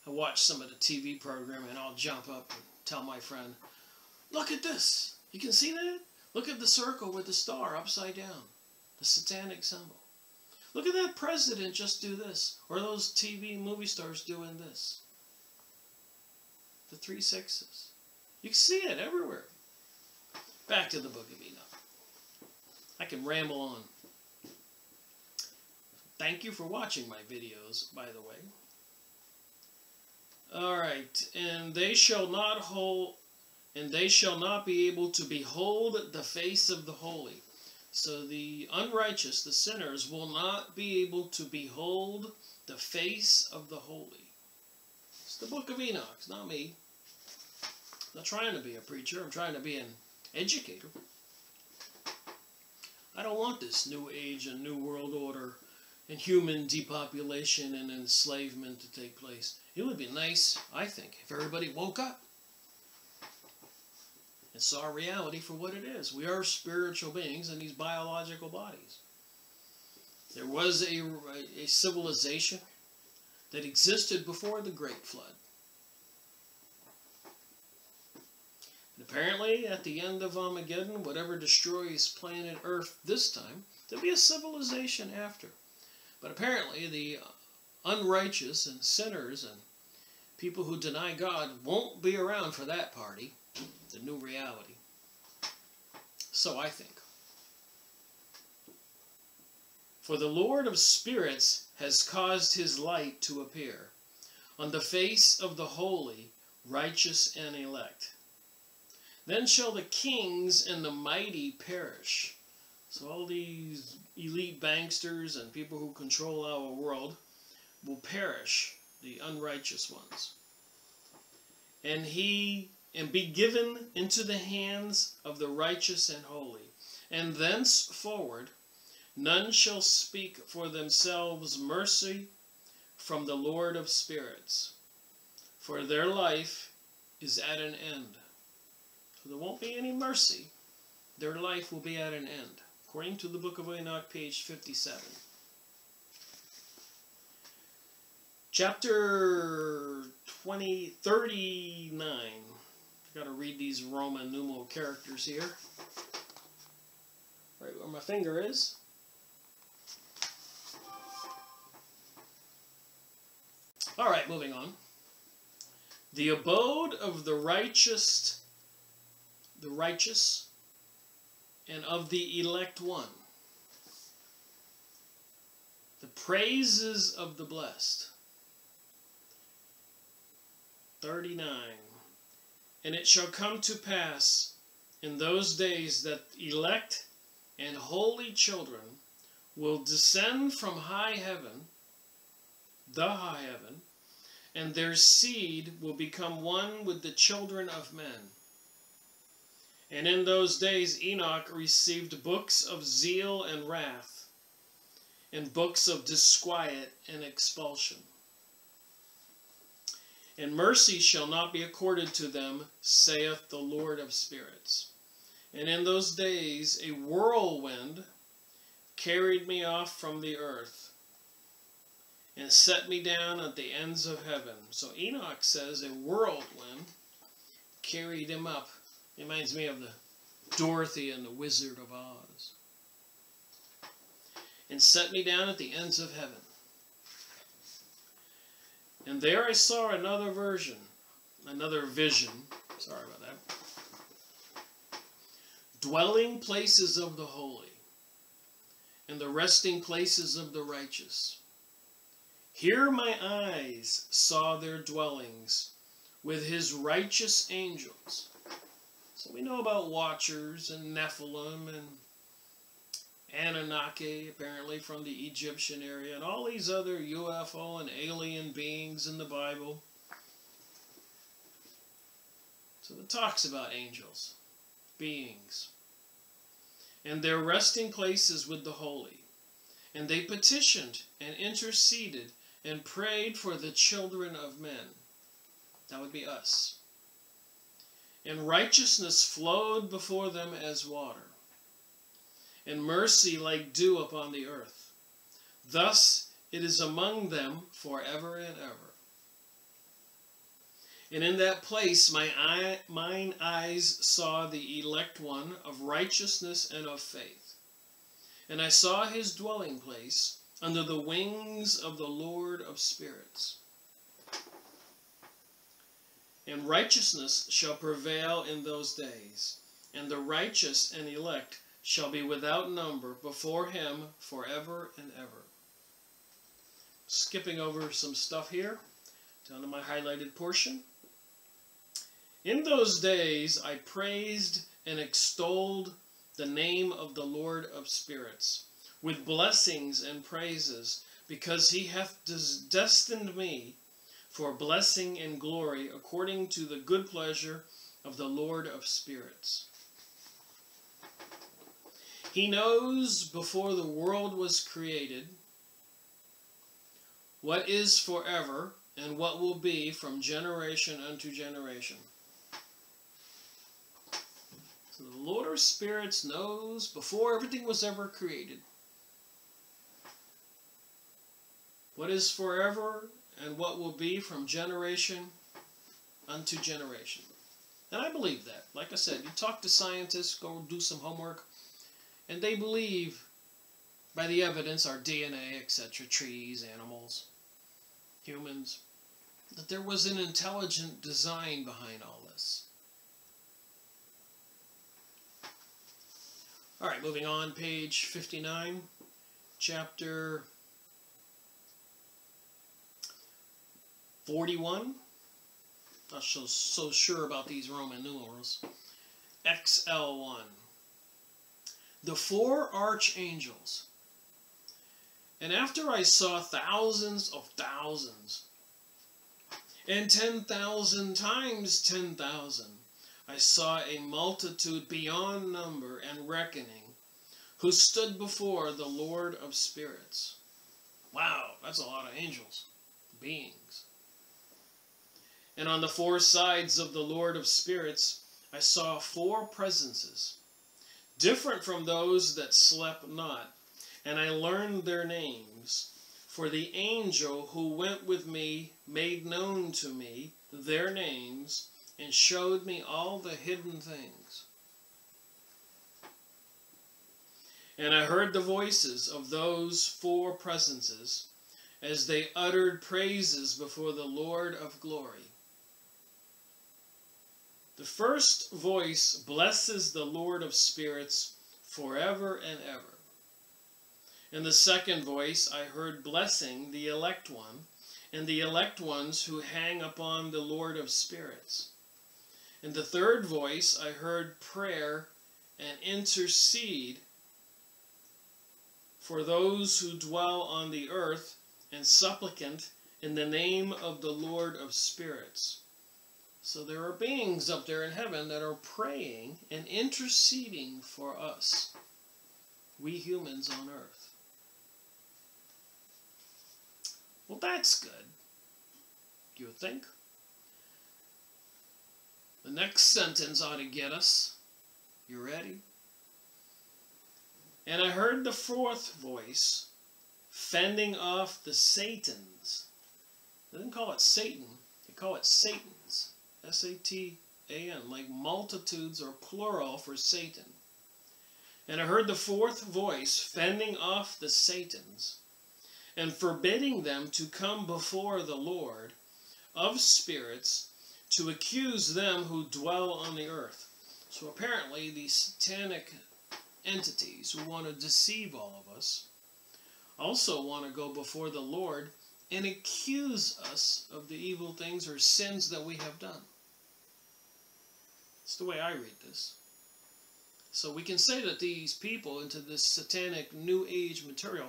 I watch some of the TV program and I'll jump up and tell my friend, look at this. You can see that? Look at the circle with the star upside down. The satanic symbol. Look at that president just do this. Or those TV movie stars doing this. The 3 6s. You can see it everywhere. Back to the Book of Enoch. I can ramble on. Thank you for watching my videos, by the way. Alright, and they shall not be able to behold the face of the holy. So the unrighteous, the sinners, will not be able to behold the face of the holy. It's the Book of Enoch, it's not me. I'm not trying to be a preacher, I'm trying to be an educator. I don't want this new age and new world order and human depopulation and enslavement to take place. It would be nice, I think, if everybody woke up and saw reality for what it is. We are spiritual beings in these biological bodies. There was a civilization that existed before the Great Flood. And apparently, at the end of Armageddon, whatever destroys planet Earth this time, there'll be a civilization after. But apparently, the unrighteous and sinners and people who deny God won't be around for that party, the new reality. So I think. For the Lord of spirits has caused his light to appear on the face of the holy, righteous, and elect. Then shall the kings and the mighty perish. So all these elite banksters and people who control our world will perish, the unrighteous ones. And be given into the hands of the righteous and holy. And thenceforward none shall speak for themselves mercy from the Lord of spirits, for their life is at an end. So there won't be any mercy. Their life will be at an end. According to the Book of Enoch, page 57. Chapter 39. I've got to read these Roman numeral characters here. Right where my finger is. Alright, moving on. The abode of the righteous and of the elect one. The praises of the blessed. 39. And it shall come to pass in those days that elect and holy children will descend from high heaven, the high heaven, and their seed will become one with the children of men. And in those days Enoch received books of zeal and wrath, and books of disquiet and expulsion. And mercy shall not be accorded to them, saith the Lord of spirits. And in those days a whirlwind carried me off from the earth, and set me down at the ends of heaven. So Enoch says a whirlwind carried him up. It reminds me of the Dorothy and the Wizard of Oz. And set me down at the ends of heaven. And there I saw another vision. Sorry about that. Dwelling places of the holy, and the resting places of the righteous. Here my eyes saw their dwellings with his righteous angels. So we know about Watchers and Nephilim and Anunnaki, apparently from the Egyptian area, and all these other UFO and alien beings in the Bible. So it talks about angels, beings, and their resting places with the holy. And they petitioned and interceded and prayed for the children of men. That would be us. And righteousness flowed before them as water, and mercy like dew upon the earth. Thus it is among them forever and ever. And in that place mine eyes saw the elect one of righteousness and of faith. And I saw his dwelling place under the wings of the Lord of spirits. And righteousness shall prevail in those days, and the righteous and elect shall be without number before him forever and ever. Skipping over some stuff here, down to my highlighted portion. In those days I praised and extolled the name of the Lord of spirits, with blessings and praises, because he hath destined me for blessing and glory, according to the good pleasure of the Lord of spirits. He knows before the world was created what is forever and what will be from generation unto generation. So the Lord of spirits knows before everything was ever created what is forever and what will be from generation unto generation. And I believe that. Like I said, you talk to scientists, go do some homework, and they believe by the evidence, our DNA, etc., trees, animals, humans, that there was an intelligent design behind all this. All right, moving on, page 59, chapter 41. Not so sure about these Roman numerals. XL1. The four archangels. And after I saw thousands of thousands, and 10,000 times 10,000, I saw a multitude beyond number and reckoning, who stood before the Lord of spirits. Wow, that's a lot of angels, beings. And on the four sides of the Lord of spirits, I saw four presences, different from those that slept not. And I learned their names, for the angel who went with me made known to me their names, and showed me all the hidden things. And I heard the voices of those four presences, as they uttered praises before the Lord of glory. The first voice blesses the Lord of spirits forever and ever. And the second voice I heard blessing the elect one, and the elect ones who hang upon the Lord of spirits. And the third voice I heard prayer and intercede for those who dwell on the earth, and supplicant in the name of the Lord of spirits. So there are beings up there in heaven that are praying and interceding for us, we humans on earth. Well, that's good, you would think. The next sentence ought to get us. You ready? And I heard the fourth voice fending off the Satans. They didn't call it Satan, they call it Satans. S-A-T-A-N, like multitudes or plural for Satan. And I heard the fourth voice fending off the Satans and forbidding them to come before the Lord of spirits to accuse them who dwell on the earth. So apparently these satanic entities who want to deceive all of us also want to go before the Lord and accuse us of the evil things or sins that we have done. That's the way I read this. So we can say that these people into this satanic New Age material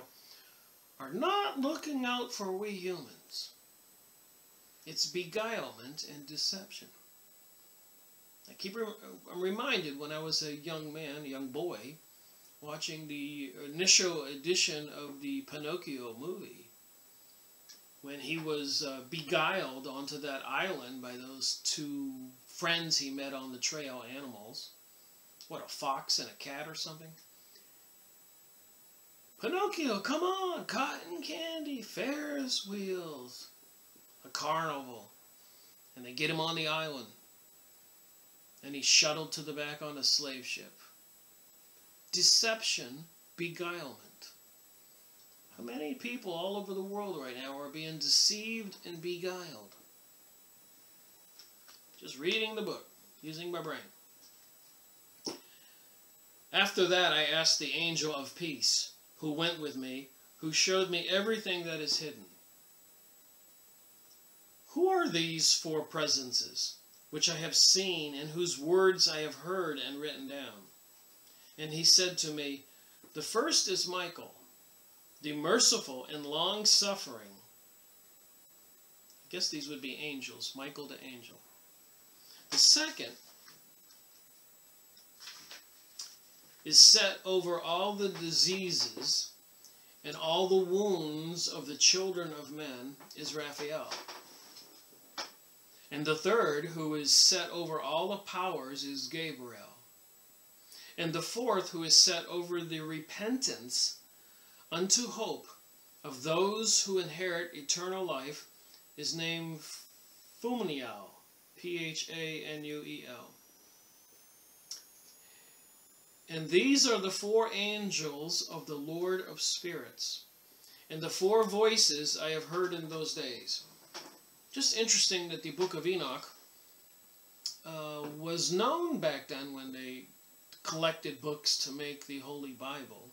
are not looking out for we humans. It's beguilement and deception. I'm reminded when I was a young man, a young boy, watching the initial edition of the Pinocchio movie, when he was beguiled onto that island by those two friends he met on the trail, animals. What, a fox and a cat or something? Pinocchio, come on, cotton candy, Ferris wheels, a carnival. And they get him on the island. And he's shuttled to the back on a slave ship. Deception, beguilement. How many people all over the world right now are being deceived and beguiled? Just reading the book, using my brain. After that, I asked the angel of peace, who went with me, who showed me everything that is hidden. Who are these four presences, which I have seen, and whose words I have heard and written down? And he said to me, the first is Michael, the merciful and long-suffering. I guess these would be angels, Michael the angel. The second is set over all the diseases and all the wounds of the children of men, is Raphael. And the third, who is set over all the powers, is Gabriel. And the fourth, who is set over the repentance unto hope of those who inherit eternal life, is named Phanuel, Phanuel. And these are the four angels of the Lord of spirits, and the four voices I have heard in those days. Just interesting that the Book of Enoch was known back then when they collected books to make the Holy Bible.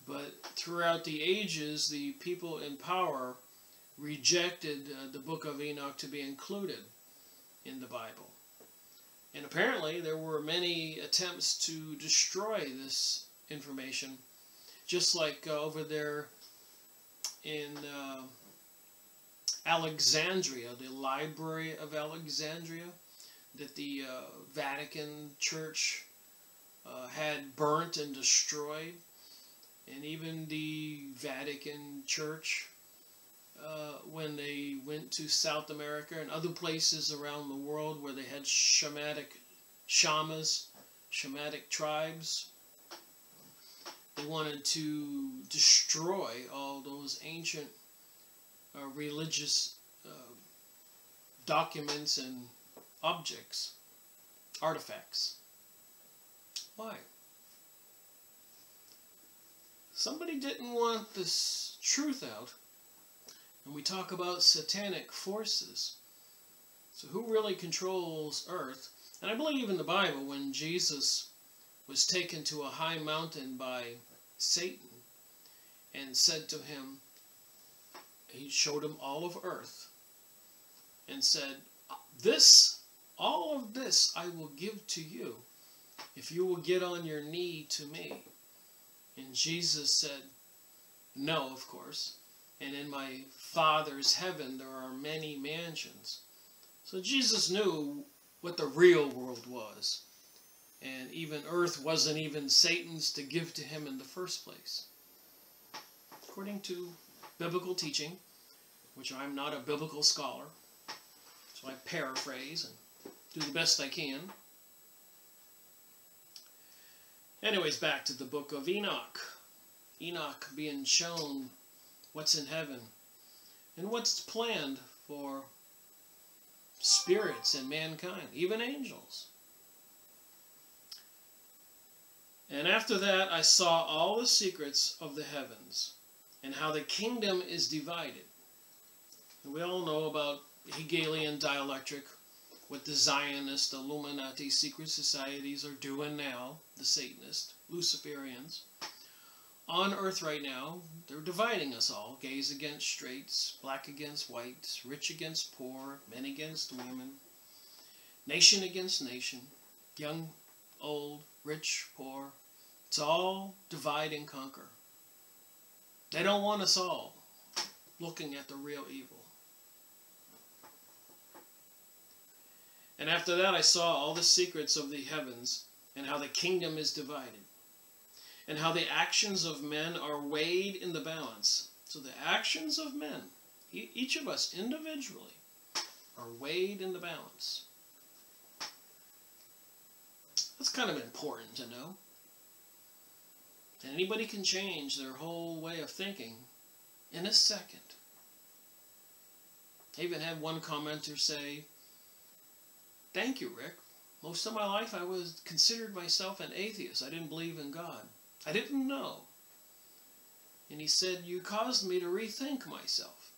But throughout the ages, the people in power rejected the Book of Enoch to be included in the Bible. And apparently there were many attempts to destroy this information, just like over there in Alexandria, the Library of Alexandria, that the Vatican Church had burnt and destroyed. And even the Vatican Church, when they went to South America and other places around the world where they had shamanic tribes, they wanted to destroy all those ancient religious documents and objects, artifacts. Why? Somebody didn't want this truth out. And we talk about satanic forces. So who really controls earth? And I believe in the Bible when Jesus was taken to a high mountain by Satan and said to him, he showed him all of earth and said, all of this I will give to you if you will get on your knee to me. And Jesus said, No, of course. And in my Father's heaven there are many mansions. So Jesus knew what the real world was. And even earth wasn't even Satan's to give to him in the first place. According to biblical teaching, which I'm not a biblical scholar, so I paraphrase and do the best I can. Anyways, back to the Book of Enoch. Enoch being shown what's in heaven and what's planned for spirits and mankind, even angels. And after that I saw all the secrets of the heavens and how the kingdom is divided. And we all know about Hegelian dialectic, what the Zionist, Illuminati, secret societies are doing now, the Satanists, Luciferians. On earth right now, they're dividing us all. Gays against straights, black against whites, rich against poor, men against women, nation against nation, young, old, rich, poor. It's all divide and conquer. They don't want us all looking at the real evil. And after that I saw all the secrets of the heavens and how the kingdom is divided. And how the actions of men are weighed in the balance. So the actions of men, each of us individually, are weighed in the balance. That's kind of important to know. And anybody can change their whole way of thinking in a second. I even had one commenter say, "Thank you, Rick. Most of my life I was considered myself an atheist. I didn't believe in God. I didn't know." And he said, "You caused me to rethink myself."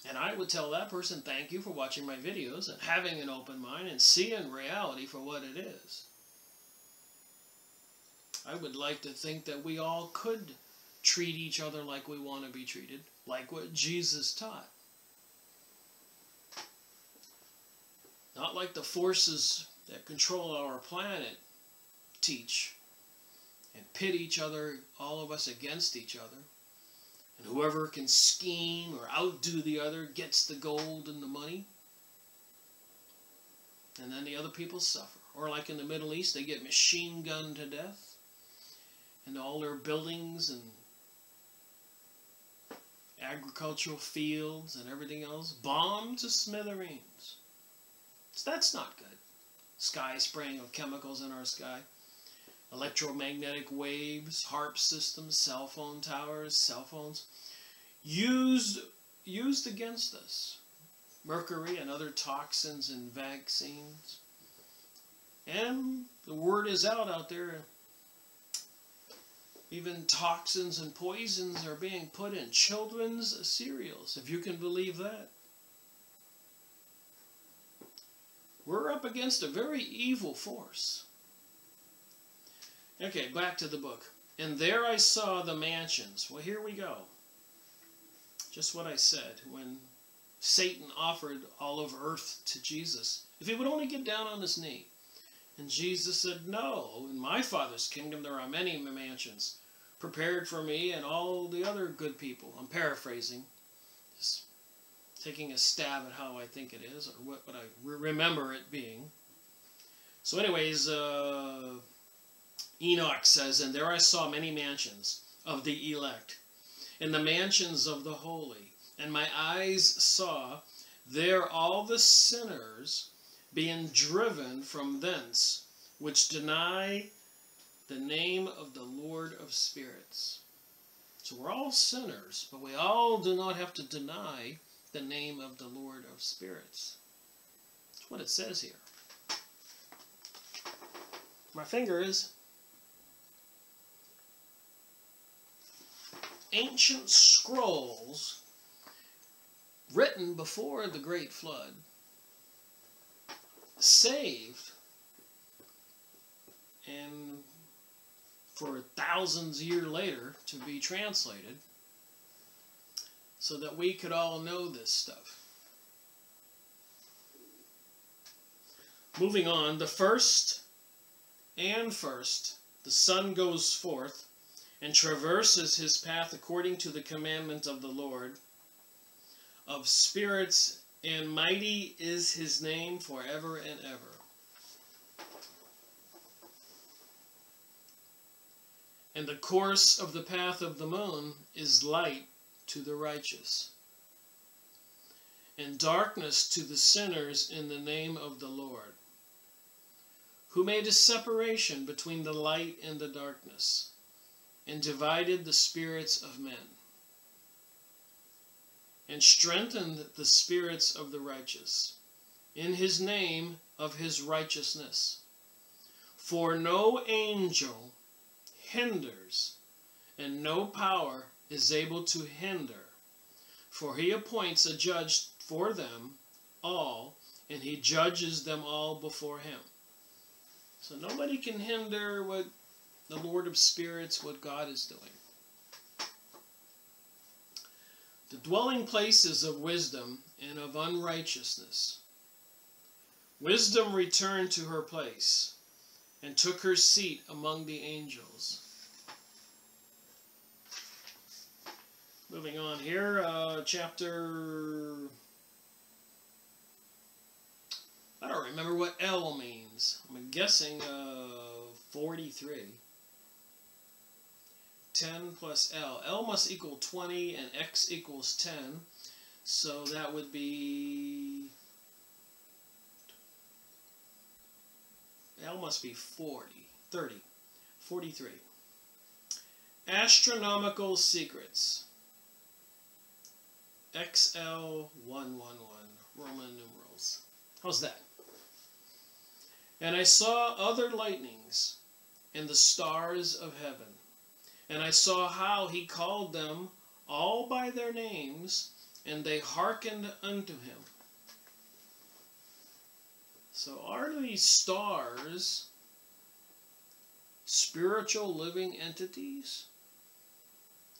And I would tell that person, thank you for watching my videos and having an open mind and seeing reality for what it is. I would like to think that we all could treat each other like we want to be treated, like what Jesus taught. Not like the forces that control our planet teach and pit each other, all of us against each other. And whoever can scheme or outdo the other gets the gold and the money. And then the other people suffer. Or like in the Middle East, they get machine gunned to death. And all their buildings and agricultural fields and everything else bombed to smithereens. So that's not good. Sky spraying of chemicals in our sky. Electromagnetic waves, HARP systems, cell phone towers, cell phones, used against us. Mercury and other toxins in vaccines. And the word is out there. Even toxins and poisons are being put in children's cereals, if you can believe that. We're up against a very evil force. Okay, back to the book. And there I saw the mansions. Well, here we go. Just what I said when Satan offered all of earth to Jesus. If he would only get down on his knee. And Jesus said, "No, in my Father's kingdom there are many mansions prepared for me and all the other good people." I'm paraphrasing. Just taking a stab at how I think it is, or what I remember it being. So anyways, Enoch says, "And there I saw many mansions of the elect, and the mansions of the holy. And my eyes saw there all the sinners being driven from thence, which deny the name of the Lord of spirits." So we're all sinners, but we all do not have to deny the name of the Lord of spirits. That's what it says here. My finger is ancient scrolls written before the Great Flood, saved, and for thousands of years later to be translated so that we could all know this stuff. Moving on, the first, the sun goes forth, and traverses his path according to the commandment of the Lord of spirits, and mighty is his name forever and ever. And the course of the path of the moon is light to the righteous, and darkness to the sinners in the name of the Lord, who made a separation between the light and the darkness, and divided the spirits of men, and strengthened the spirits of the righteous in his name of his righteousness. For no angel hinders, and no power is able to hinder, for he appoints a judge for them all, and he judges them all before him. So nobody can hinder what the Lord of Spirits, what God is doing. The dwelling places of wisdom and of unrighteousness. Wisdom returned to her place, and took her seat among the angels. Moving on here, chapter... I don't remember what L means. I'm guessing 43. 10 plus L. L must equal 20 and X equals 10. So that would be... L must be 30. 43. Astronomical secrets. XL111. Roman numerals. How's that? And I saw other lightnings and the stars of heaven. And I saw how he called them all by their names, and they hearkened unto him. So are these stars spiritual living entities?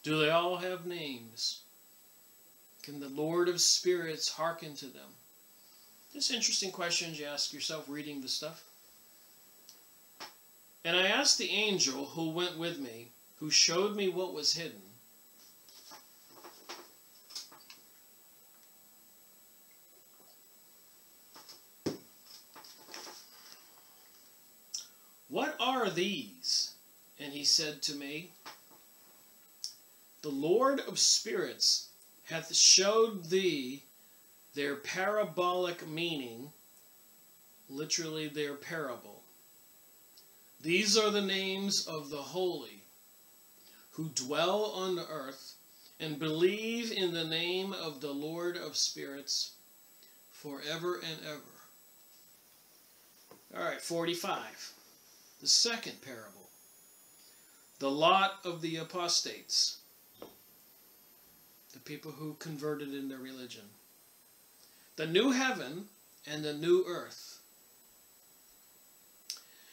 Do they all have names? Can the Lord of Spirits hearken to them? Just interesting questions you ask yourself reading the stuff. And I asked the angel who went with me, who showed me what was hidden, what are these? And he said to me, the Lord of Spirits hath showed thee their parabolic meaning, literally their parable. These are the names of the holy, who dwell on the earth, and believe in the name of the Lord of Spirits, forever and ever. All right, 45. The second parable. The lot of the apostates. The people who converted in their religion. The new heaven and the new earth.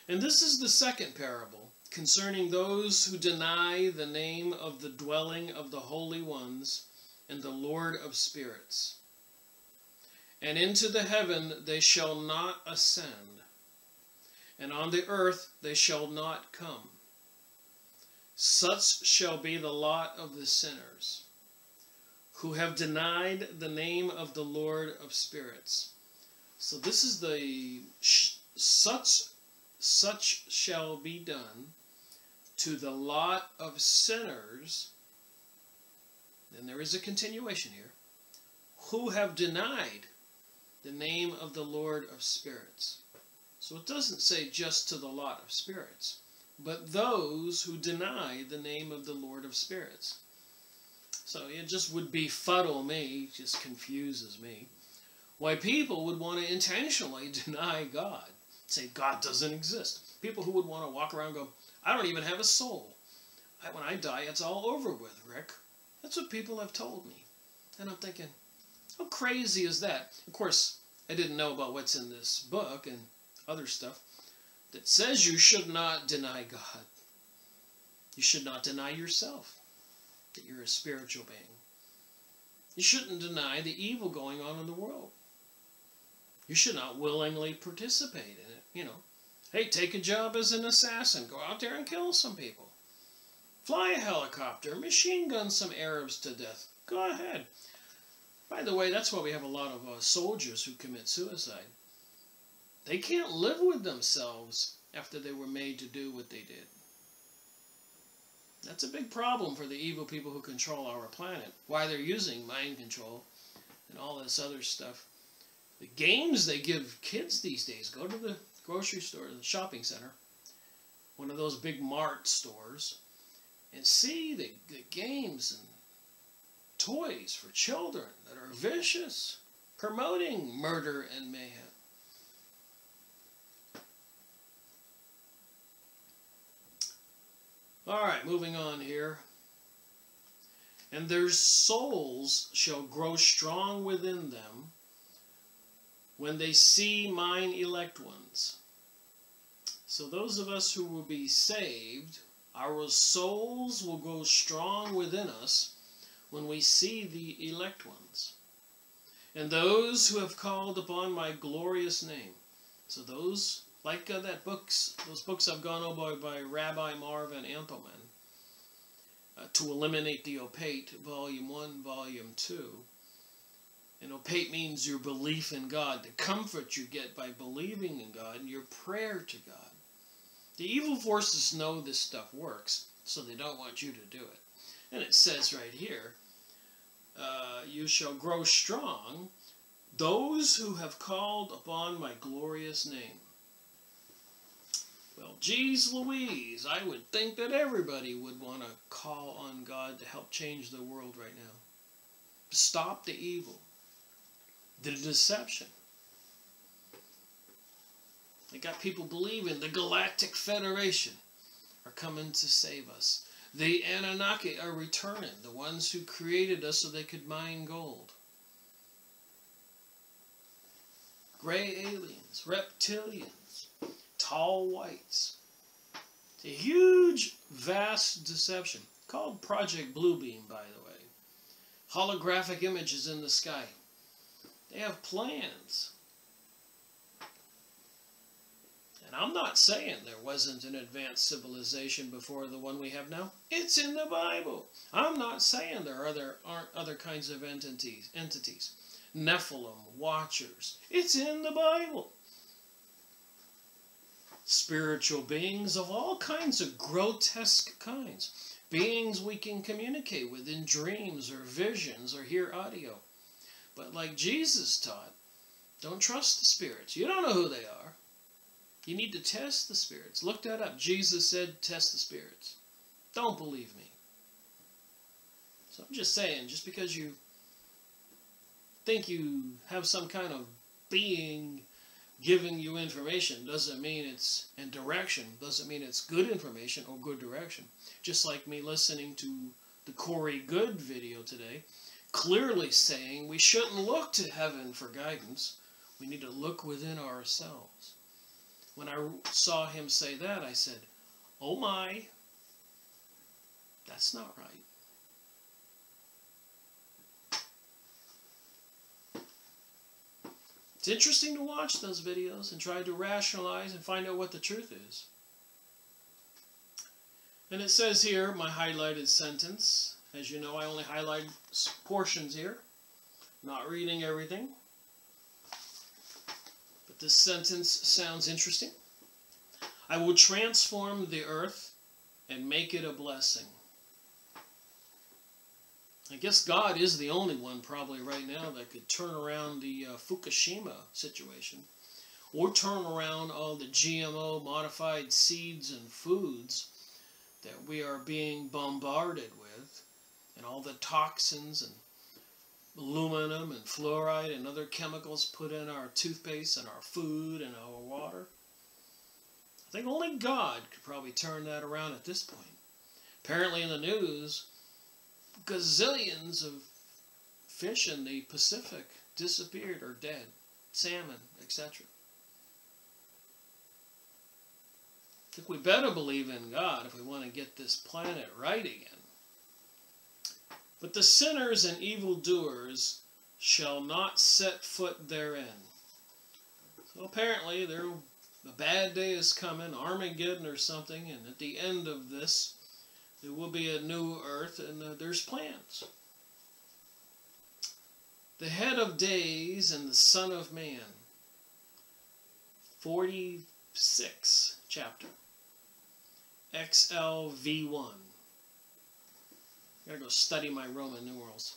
And this is the second parable concerning those who deny the name of the dwelling of the holy ones and the Lord of Spirits. And into the heaven they shall not ascend, and on the earth they shall not come. Such shall be the lot of the sinners, who have denied the name of the Lord of Spirits. So this is the such shall be done to the lot of sinners. Then there is a continuation here. Who have denied the name of the Lord of Spirits. So it doesn't say just to the lot of spirits, but those who deny the name of the Lord of Spirits. So it just would befuddle me, just confuses me, why people would want to intentionally deny God. Say God doesn't exist. People who would want to walk around and go, I don't even have a soul. When I die, it's all over with, Rick. That's what people have told me. And I'm thinking, how crazy is that? Of course, I didn't know about what's in this book and other stuff that says you should not deny God. You should not deny yourself, that you're a spiritual being. You shouldn't deny the evil going on in the world. You should not willingly participate in it. You know, hey, take a job as an assassin. Go out there and kill some people. Fly a helicopter, machine gun some Arabs to death. Go ahead. By the way, that's why we have a lot of soldiers who commit suicide. They can't live with themselves after they were made to do what they did. That's a big problem for the evil people who control our planet. Why they're using mind control and all this other stuff. The games they give kids these days, go to the grocery store, the shopping center, one of those big mart stores, and see the games and toys for children that are vicious, promoting murder and mayhem. Alright, moving on here. And their souls shall grow strong within them when they see mine elect ones. So those of us who will be saved, our souls will grow strong within us when we see the elect ones. And those who have called upon my glorious name. So those, like those books I've gone over by Rabbi Marvin Ampelman, To Eliminate the Opate, Volume 1, Volume 2. And opate means your belief in God, the comfort you get by believing in God, and your prayer to God. The evil forces know this stuff works, so they don't want you to do it. And it says right here, you shall grow strong, those who have called upon my glorious name. Well, geez Louise, I would think that everybody would want to call on God to help change the world right now. To stop the evil, the deception. They got people believing the Galactic Federation are coming to save us. The Anunnaki are returning, the ones who created us so they could mine gold. Gray aliens, reptilians, tall whites. It's a huge, vast deception, called Project Bluebeam, by the way. Holographic images in the sky. They have plans. And I'm not saying there wasn't an advanced civilization before the one we have now. It's in the Bible. I'm not saying there aren't other kinds of entities. Nephilim, Watchers. It's in the Bible. Spiritual beings of all kinds of grotesque kinds. Beings we can communicate with in dreams or visions or hear audio. But like Jesus taught, don't trust the spirits. You don't know who they are. You need to test the spirits. Look that up. Jesus said, test the spirits. Don't believe me. So I'm just saying, just because you think you have some kind of being giving you information doesn't mean it's in direction, doesn't mean it's good information or good direction. Just like me listening to the Corey Good video today, clearly saying we shouldn't look to heaven for guidance. We need to look within ourselves. When I saw him say that, I said, oh my, that's not right. It's interesting to watch those videos and try to rationalize and find out what the truth is. And it says here, my highlighted sentence. As you know, I only highlight portions here, not reading everything. But this sentence sounds interesting. I will transform the earth and make it a blessing. I guess God is the only one probably right now that could turn around the Fukushima situation, or turn around all the GMO modified seeds and foods that we are being bombarded with, and all the toxins and aluminum and fluoride and other chemicals put in our toothpaste and our food and our water. I think only God could probably turn that around at this point. Apparently in the news, gazillions of fish in the Pacific disappeared or dead, salmon, etc. I think we better believe in God if we want to get this planet right again. But the sinners and evildoers shall not set foot therein. So apparently a bad day is coming, Armageddon or something, and at the end of this, There will be a new earth, and there's plans. The head of days and the Son of Man. 46 chapter. XLV1. Gotta go study my Roman numerals.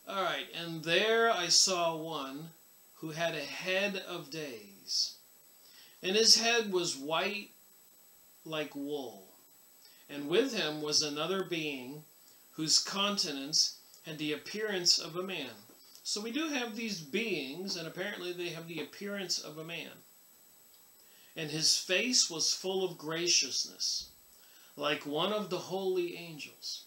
Alright, and there I saw one who had a head of days. And his head was white like wool. And with him was another being whose countenance had the appearance of a man. So we do have these beings, and apparently they have the appearance of a man. And his face was full of graciousness, like one of the holy angels.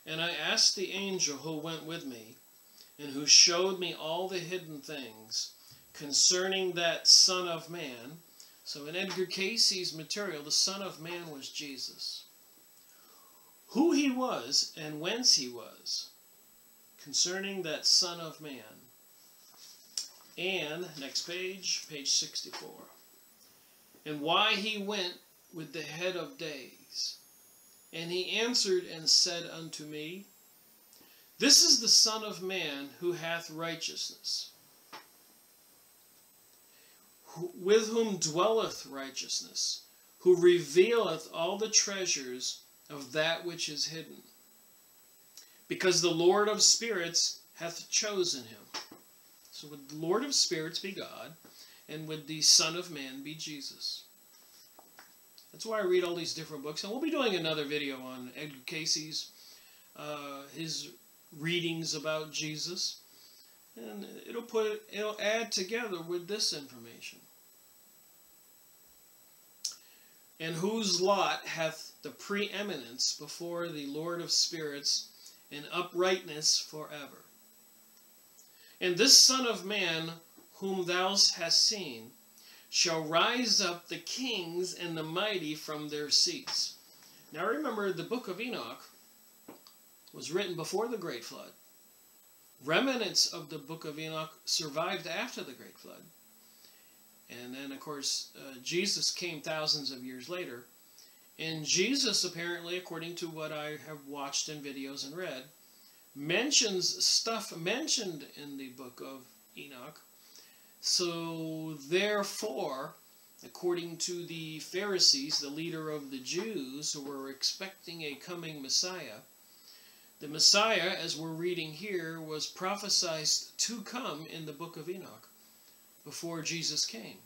And I asked the angel who went with me, and who showed me all the hidden things concerning that Son of Man. So in Edgar Casey's material, the Son of Man was Jesus. Who he was and whence he was, concerning that Son of Man. And, next page, page 64. And why he went with the head of days. And he answered and said unto me, This is the Son of Man who hath righteousness, with whom dwelleth righteousness, who revealeth all the treasures of that which is hidden. Because the Lord of spirits hath chosen him. So would the Lord of spirits be God, and would the Son of Man be Jesus? That's why I read all these different books. And we'll be doing another video on Edgar Casey's, his readings about Jesus. And it'll add together with this information. And whose lot hath the preeminence before the Lord of spirits in uprightness forever. And this Son of Man, whom thou hast seen, shall rise up the kings and the mighty from their seats. Now remember, the Book of Enoch was written before the Great Flood. Remnants of the Book of Enoch survived after the Great Flood. And then, of course, Jesus came thousands of years later. And Jesus, apparently, according to what I have watched in videos and read, mentions stuff mentioned in the Book of Enoch. So, therefore, according to the Pharisees, the leader of the Jews, who were expecting a coming Messiah, the Messiah, as we're reading here, was prophesied to come in the Book of Enoch before Jesus came.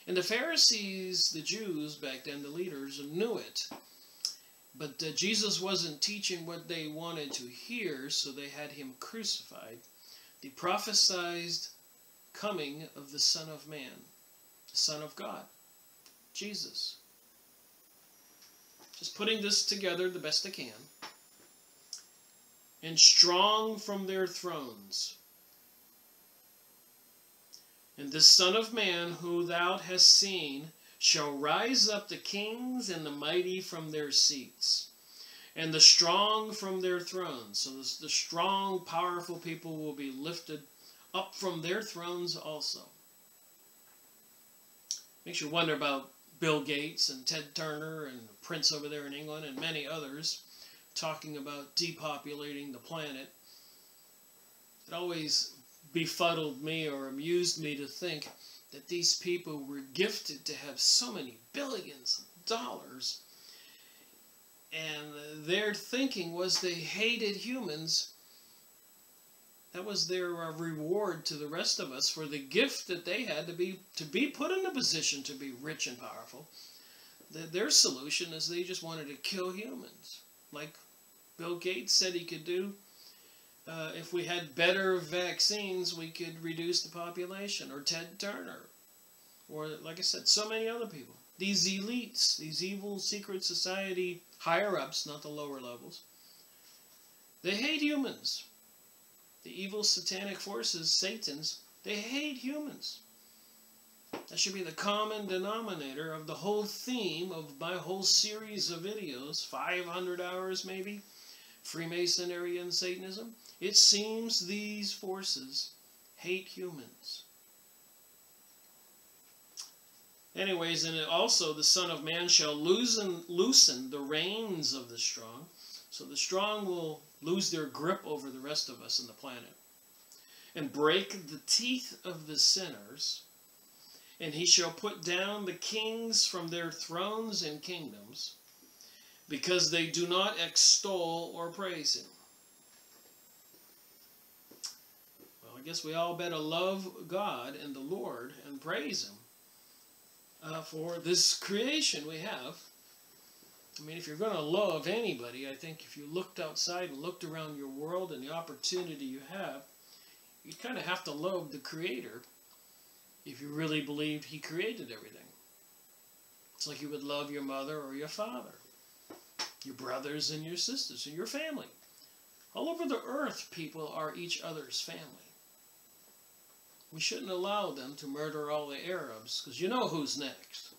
And the Pharisees, the Jews back then, the leaders, knew it. But Jesus wasn't teaching what they wanted to hear, so they had him crucified. The prophesied coming of the Son of Man, the Son of God, Jesus. Just putting this together the best I can. And strong from their thrones. And this Son of Man, who thou hast seen, shall rise up the kings and the mighty from their seats, and the strong from their thrones. So the strong, powerful people will be lifted up from their thrones also. Makes you wonder about Bill Gates and Ted Turner and the Prince over there in England and many others talking about depopulating the planet. It always befuddled me or amused me to think that these people were gifted to have so many billions of dollars, and their thinking was they hated humans. That was their reward to the rest of us for the gift that they had to be put in a position to be rich and powerful. Their solution is they just wanted to kill humans, like Bill Gates said he could do. If we had better vaccines, we could reduce the population. Or Ted Turner. Or, like I said, so many other people. These elites, these evil secret society higher-ups, not the lower levels, they hate humans. The evil satanic forces, Satans, they hate humans. That should be the common denominator of the whole theme of my whole series of videos, 500 hours maybe, Freemasonry and Satanism. It seems these forces hate humans. Anyways, and also the Son of Man shall loosen the reins of the strong. So the strong will lose their grip over the rest of us in the planet. And break the teeth of the sinners. And he shall put down the kings from their thrones and kingdoms, because they do not extol or praise him. Well, I guess we all better love God and the Lord and praise him for this creation we have. I mean, if you're going to love anybody, I think if you looked outside and looked around your world and the opportunity you have, you kind of have to love the Creator if you really believe he created everything. It's like you would love your mother or your father, your brothers and your sisters, and your family. All over the earth, people are each other's family. We shouldn't allow them to murder all the Arabs, because you know who's next.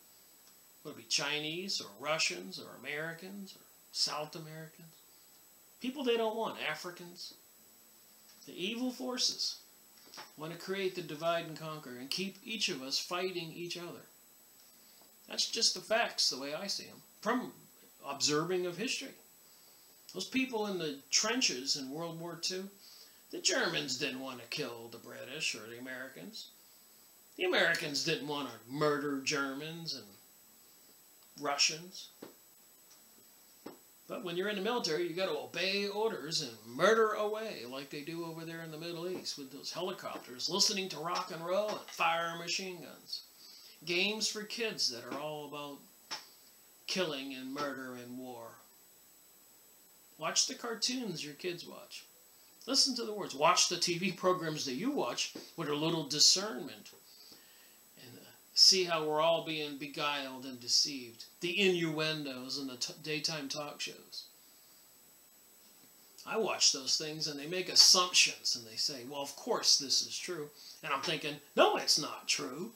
Will it be Chinese or Russians or Americans or South Americans? People they don't want, Africans. The evil forces want to create the divide and conquer and keep each of us fighting each other. That's just the facts, the way I see them, from observing of history. Those people in the trenches in World War II, the Germans didn't want to kill the British or the Americans. The Americans didn't want to murder Germans and Russians. But when you're in the military, you got to obey orders and murder away like they do over there in the Middle East with those helicopters, listening to rock and roll and fire machine guns. Games for kids that are all about killing and murder and war. Watch the cartoons your kids watch. Listen to the words. Watch the TV programs that you watch with a little discernment. And see how we're all being beguiled and deceived. The innuendos in the daytime talk shows. I watch those things and they make assumptions and they say, well, of course this is true. And I'm thinking, no, it's not true.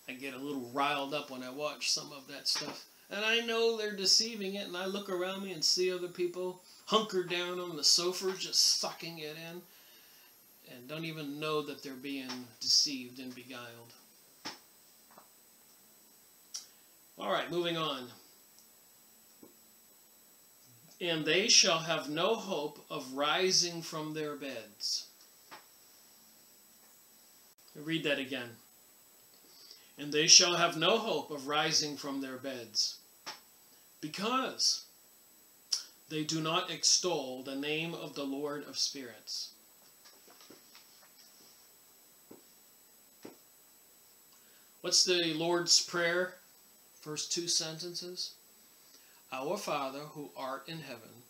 I get a little riled up when I watch some of that stuff. And I know they're deceiving it, and I look around me and see other people hunkered down on the sofa just sucking it in and don't even know that they're being deceived and beguiled. All right, moving on. And they shall have no hope of rising from their beds. I'll read that again. And they shall have no hope of rising from their beds, because they do not extol the name of the Lord of spirits. What's the Lord's Prayer? First two sentences. Our Father, who art in heaven,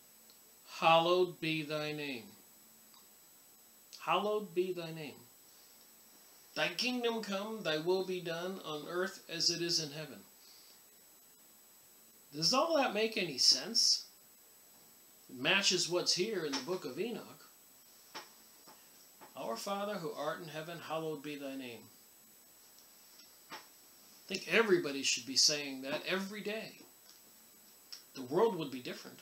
hallowed be thy name. Hallowed be thy name. Thy kingdom come, thy will be done on earth as it is in heaven. Does all that make any sense? It matches what's here in the Book of Enoch. Our Father who art in heaven, hallowed be thy name. I think everybody should be saying that every day. The world would be different.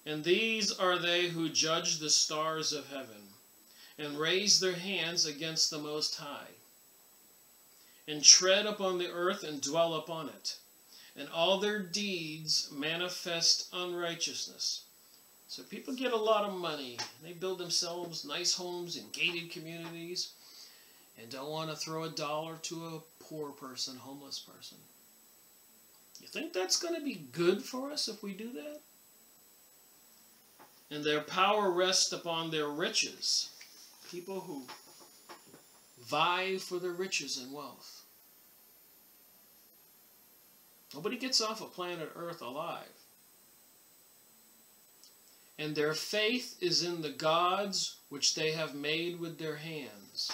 And these are they who judge the stars of heaven, and raise their hands against the Most High, and tread upon the earth and dwell upon it, and all their deeds manifest unrighteousness. So people get a lot of money, and they build themselves nice homes in gated communities, and don't want to throw $1 to a poor person, homeless person. You think that's going to be good for us if we do that? And their power rests upon their riches. People who vie for their riches and wealth. Nobody gets off of planet Earth alive. And their faith is in the gods which they have made with their hands.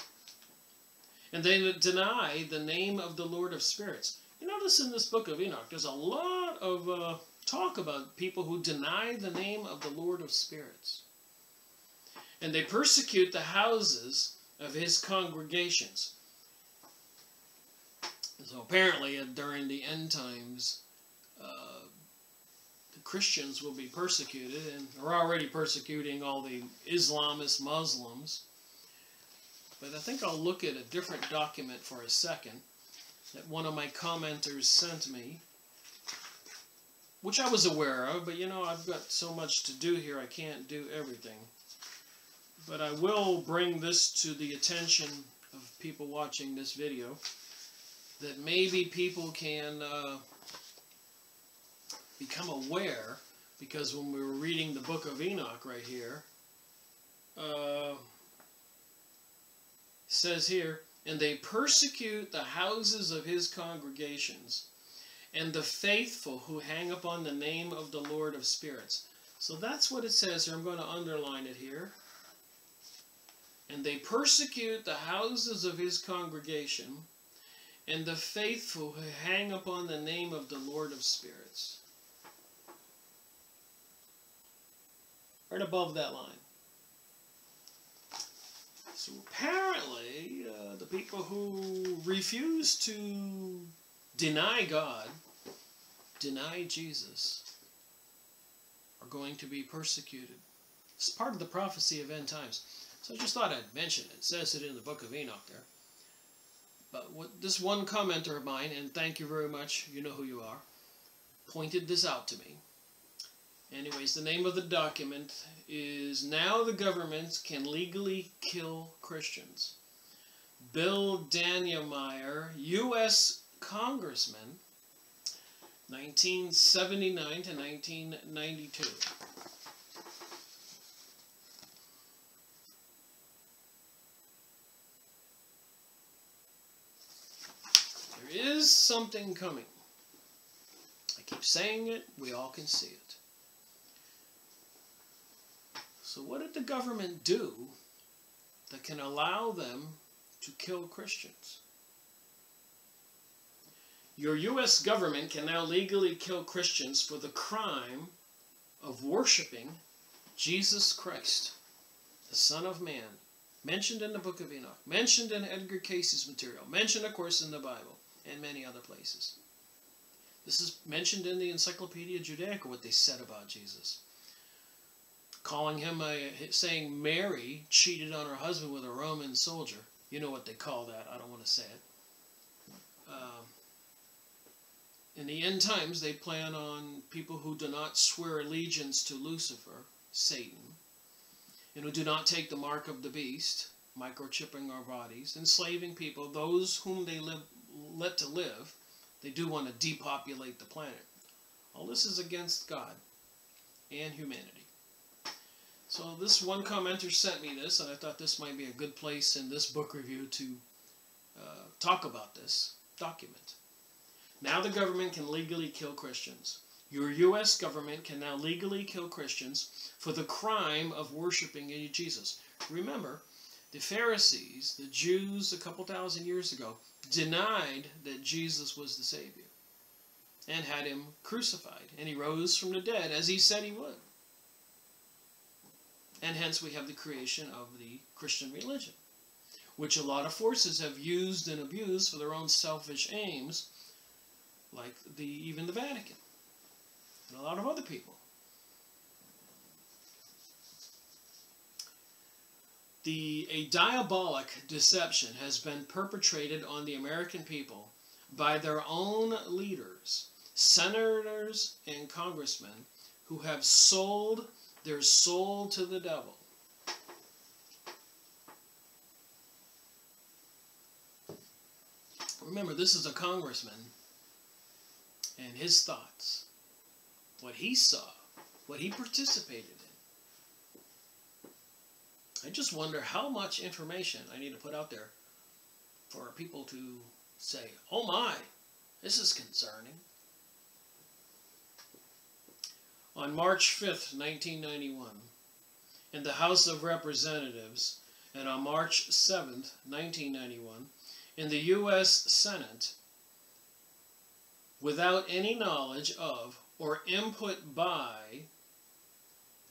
And they deny the name of the Lord of spirits. You notice in this Book of Enoch, there's a lot of talk about people who deny the name of the Lord of spirits. And they persecute the houses of his congregations. So apparently during the end times, the Christians will be persecuted, and are already persecuting all the Islamist Muslims. But I think I'll look at a different document for a second that one of my commenters sent me, which I was aware of, but you know, I've got so much to do here, I can't do everything. But I will bring this to the attention of people watching this video, that maybe people can become aware, because when we were reading the Book of Enoch right here, it says here, and they persecute the houses of his congregations, and the faithful who hang upon the name of the Lord of spirits. So that's what it says here. I'm going to underline it here. And they persecute the houses of his congregation, and the faithful who hang upon the name of the Lord of spirits. Right above that line. So apparently, the people who refuse to deny God, deny Jesus, are going to be persecuted. It's part of the prophecy of end times. So I just thought I'd mention it. It says it in the Book of Enoch there. But this one commenter of mine, and thank you very much, you know who you are, pointed this out to me. Anyways, the name of the document is Now the Government Can Legally Kill Christians. Bill Danielmeyer, U.S. Congressman, 1979 to 1992. There is something coming. I keep saying it, we all can see it. So what did the government do that can allow them to kill Christians? Your U.S. government can now legally kill Christians for the crime of worshiping Jesus Christ, the Son of Man, mentioned in the Book of Enoch, mentioned in Edgar Cayce's material, mentioned, of course, in the Bible, and many other places. This is mentioned in the Encyclopedia Judaica, what they said about Jesus. Calling him, saying Mary cheated on her husband with a Roman soldier. You know what they call that. I don't want to say it. In the end times, they plan on people who do not swear allegiance to Lucifer, Satan, and who do not take the mark of the beast, microchipping our bodies, enslaving people, those whom they let to live. They do want to depopulate the planet. All this is against God and humanity. So this one commenter sent me this, and I thought this might be a good place in this book review to talk about this document. Now the government can legally kill Christians. Your U.S. government can now legally kill Christians for the crime of worshiping Jesus. Remember, the Pharisees, the Jews a couple thousand years ago, denied that Jesus was the Savior and had him crucified. And he rose from the dead as he said he would. And hence we have the creation of the Christian religion, which a lot of forces have used and abused for their own selfish aims, like even the Vatican and a lot of other people. A diabolic deception has been perpetrated on the American people by their own leaders, senators and congressmen, who have sold their soul to the devil. Remember, this is a congressman and his thoughts, what he saw, what he participated in. I just wonder how much information I need to put out there for people to say, oh my, this is concerning. On March 5th, 1991, in the House of Representatives, and on March 7th, 1991, in the U.S. Senate, without any knowledge of or input by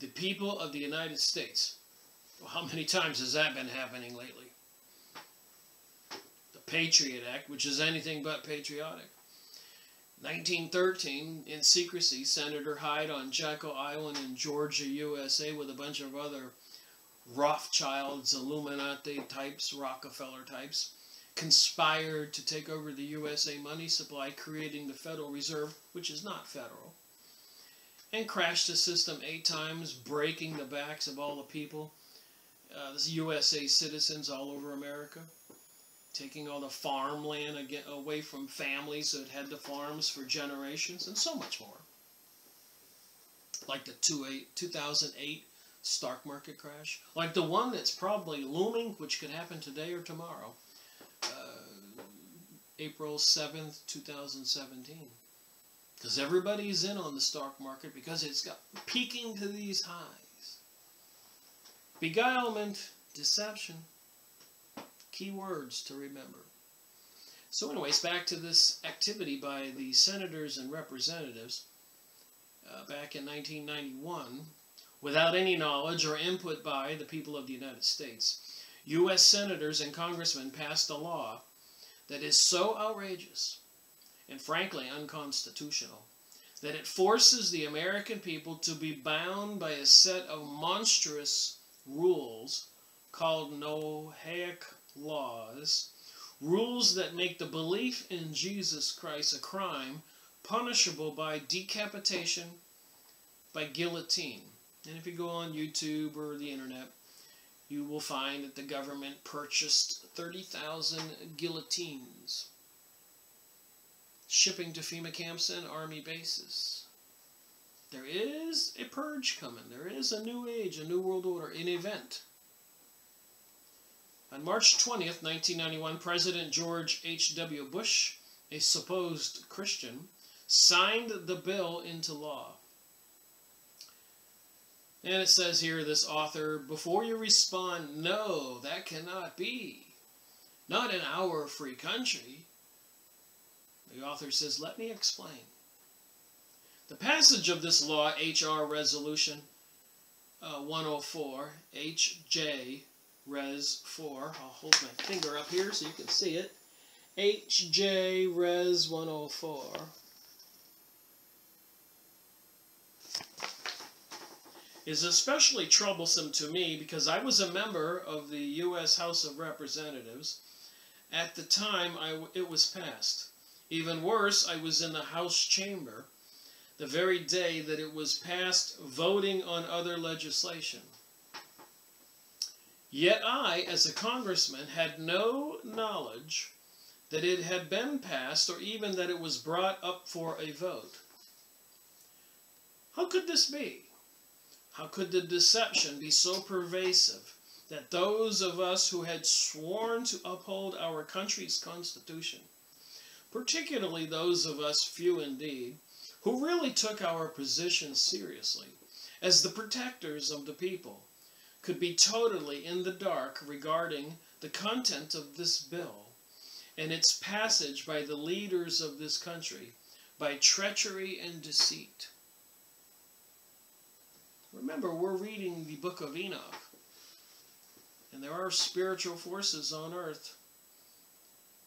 the people of the United States. Well, how many times has that been happening lately? The Patriot Act, which is anything but patriotic. 1913, in secrecy, Senator Hyde on Jekyll Island in Georgia, USA, with a bunch of other Rothschilds, Illuminati types, Rockefeller types, conspired to take over the USA money supply, creating the Federal Reserve, which is not federal, and crashed the system 8 times, breaking the backs of all the people, USA citizens all over America, taking all the farmland away from families that had the farms for generations, and so much more. Like the 2008 stock market crash, like the one that's probably looming, which could happen today or tomorrow, April 7th, 2017. Because everybody's in on the stock market because it's got peaking to these highs. Beguilement, deception, key words to remember. So anyways, back to this activity by the senators and representatives back in 1991, without any knowledge or input by the people of the United States. U.S. senators and congressmen passed a law that is so outrageous and frankly unconstitutional that it forces the American people to be bound by a set of monstrous rules called Noahic laws, rules that make the belief in Jesus Christ a crime punishable by decapitation, by guillotine. And if you go on YouTube or the internet, you will find that the government purchased 30,000 guillotines, shipping to FEMA camps and army bases. There is a purge coming. There is a new age, a new world order, an event. On March 20th, 1991, President George H.W. Bush, a supposed Christian, signed the bill into law. And it says here, this author, before you respond, no, that cannot be. Not in our free country. The author says, let me explain. The passage of this law, H.R. Resolution 104, H.J. Res 4, I'll hold my finger up here so you can see it, H.J. Res 104, is especially troublesome to me because I was a member of the U.S. House of Representatives at the time it was passed. Even worse, I was in the House chamber the very day that it was passed, voting on other legislation. Yet I, as a congressman, had no knowledge that it had been passed or even that it was brought up for a vote. How could this be? How could the deception be so pervasive that those of us who had sworn to uphold our country's Constitution, particularly those of us, few indeed, who really took our position seriously as the protectors of the people, could be totally in the dark regarding the content of this bill and its passage by the leaders of this country by treachery and deceit? Remember, we're reading the Book of Enoch, and there are spiritual forces on earth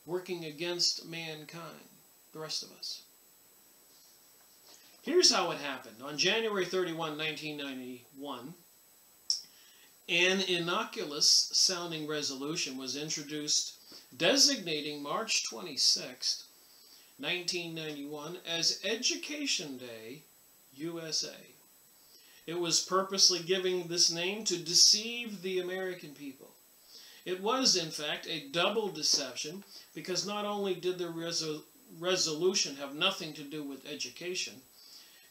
working against mankind, the rest of us. Here's how it happened. On January 31, 1991, an innocuous-sounding resolution was introduced designating March 26, 1991 as Education Day, USA. It was purposely giving this name to deceive the American people. It was, in fact, a double deception because not only did the resolution have nothing to do with education,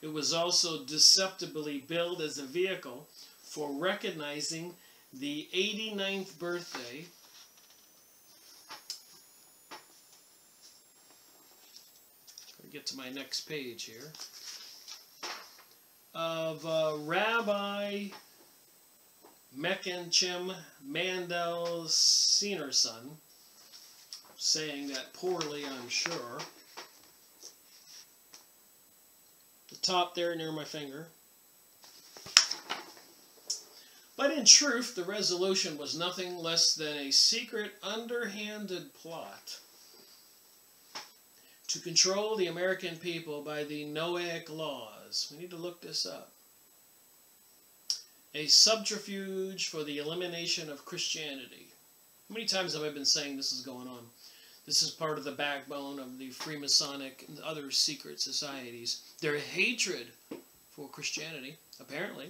it was also deceptively billed as a vehicle for recognizing the 89th birthday I'll get to my next page here, of Rabbi Mechanchem Mandel Seniorson, saying that poorly, I'm sure. The top there near my finger. But in truth, the resolution was nothing less than a secret, underhanded plot to control the American people by the Noahic laws. We need to look this up. a subterfuge for the elimination of Christianity. How many times have I been saying this is going on? This is part of the backbone of the Freemasonic and other secret societies. Their hatred for Christianity, apparently,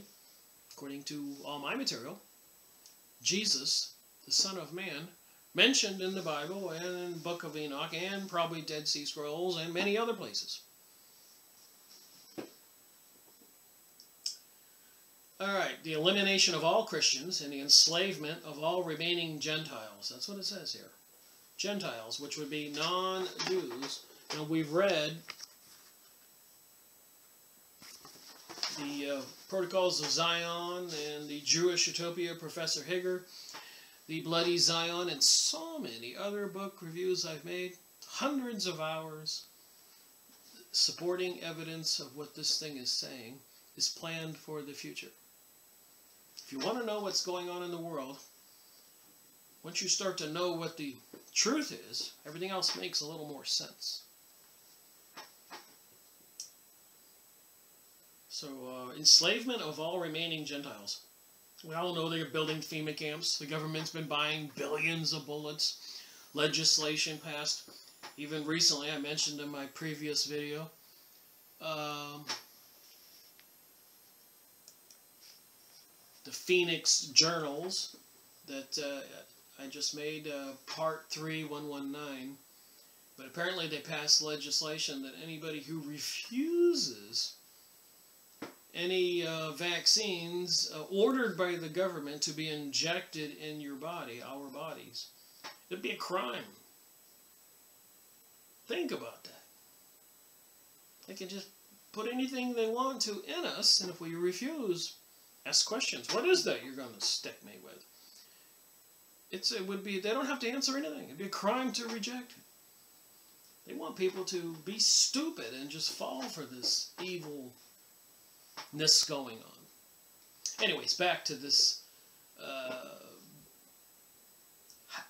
according to all my material, Jesus, the Son of Man, mentioned in the Bible and in the Book of Enoch and probably Dead Sea Scrolls and many other places. Alright, the elimination of all Christians and the enslavement of all remaining Gentiles. That's what it says here. Gentiles, which would be non-Jews. And we've read the Protocols of Zion and the Jewish Utopia, Professor Higger, the Bloody Zion, and so many other book reviews I've made. Hundreds of hours supporting evidence of what this thing is saying is planned for the future. If you want to know what's going on in the world, once you start to know what the truth is, everything else makes a little more sense. So, enslavement of all remaining Gentiles. We all know they're building FEMA camps. The government's been buying billions of bullets. Legislation passed. Even recently, I mentioned in my previous video, the Phoenix Journals that I just made Part 3, 119. But apparently they passed legislation that anybody who refuses any vaccines ordered by the government to be injected in your body, our bodies, it'd be a crime. Think about that. They can just put anything they want to in us, and if we refuse, ask questions. What is that you're going to stick me with? It would be, they don't have to answer anything. It'd be a crime to reject it. They want people to be stupid and just fall for this evilness going on. Anyways, back to this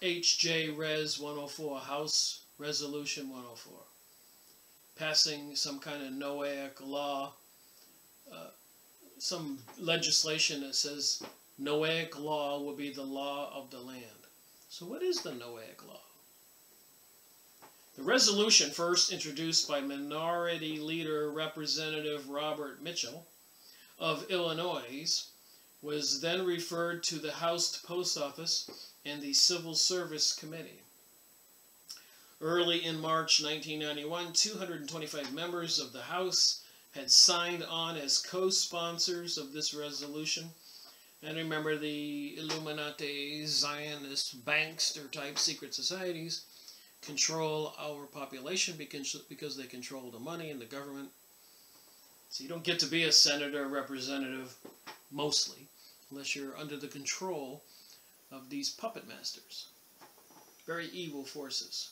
HJ Res 104, House Resolution 104. Passing some kind of Noahic law, some legislation that says Noahic law will be the law of the land. So what is the Noahic law? The resolution, first introduced by Minority Leader Representative Robert Mitchell of Illinois, was then referred to the House Post Office and the Civil Service Committee. Early in March 1991, 225 members of the House had signed on as co-sponsors of this resolution. And remember, the Illuminati, Zionist, bankster-type secret societies control our population because they control the money and the government. So you don't get to be a senator or representative, mostly, unless you're under the control of these puppet masters. Very evil forces.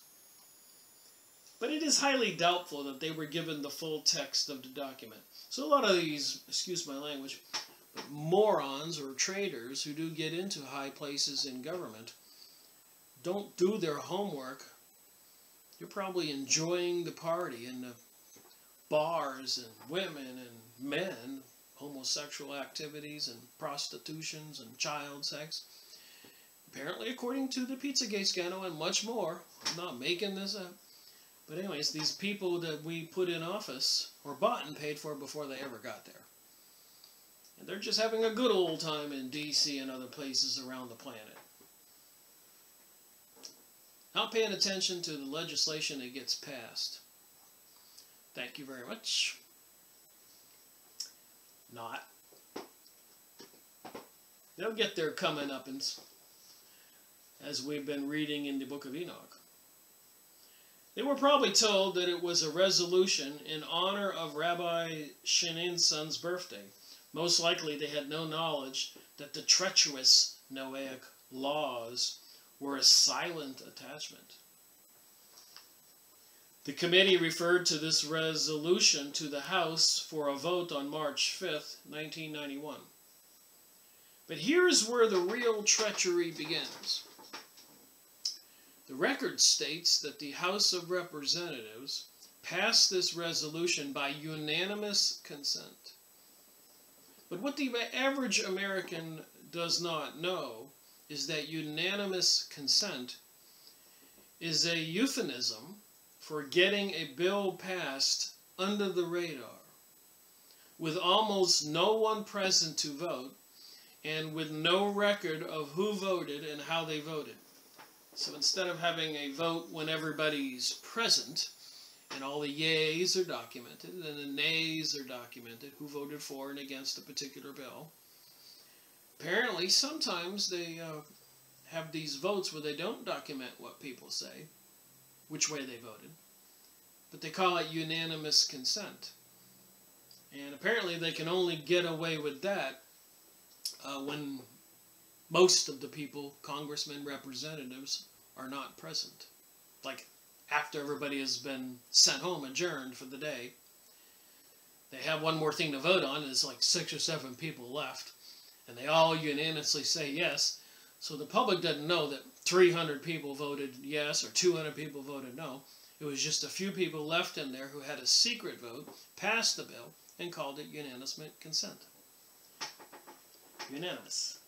But it is highly doubtful that they were given the full text of the document. So a lot of these, excuse my language, but morons or traitors who do get into high places in government don't do their homework. You're probably enjoying the party and the bars and women and men, homosexual activities and prostitutions and child sex. Apparently, according to the Pizzagate scandal and much more, I'm not making this up. But anyways, these people that we put in office were bought and paid for before they ever got there. And they're just having a good old time in D.C. and other places around the planet. Not paying attention to the legislation that gets passed. Thank you very much. Not. They'll get their comeuppance, as we've been reading in the Book of Enoch. They were probably told that it was a resolution in honor of Rabbi Shinin's son's birthday. Most likely they had no knowledge that the treacherous Noahic laws were a silent attachment. The committee referred to this resolution to the House for a vote on March 5th, 1991. But here's where the real treachery begins. The record states that the House of Representatives passed this resolution by unanimous consent. But what the average American does not know is that unanimous consent is a euphemism for getting a bill passed under the radar, with almost no one present to vote, and with no record of who voted and how they voted. So instead of having a vote when everybody's present, and all the yays are documented, and the nays are documented, who voted for and against a particular bill, apparently sometimes they have these votes where they don't document what people say, which way they voted, but they call it unanimous consent. And apparently they can only get away with that when most of the people, congressmen, representatives, are not present. Like after everybody has been sent home, adjourned for the day, they have one more thing to vote on, and there's like 6 or 7 people left, and they all unanimously say yes. So the public doesn't know that 300 people voted yes or 200 people voted no. It was just a few people left in there who had a secret vote, passed the bill, and called it unanimous consent. Unanimous.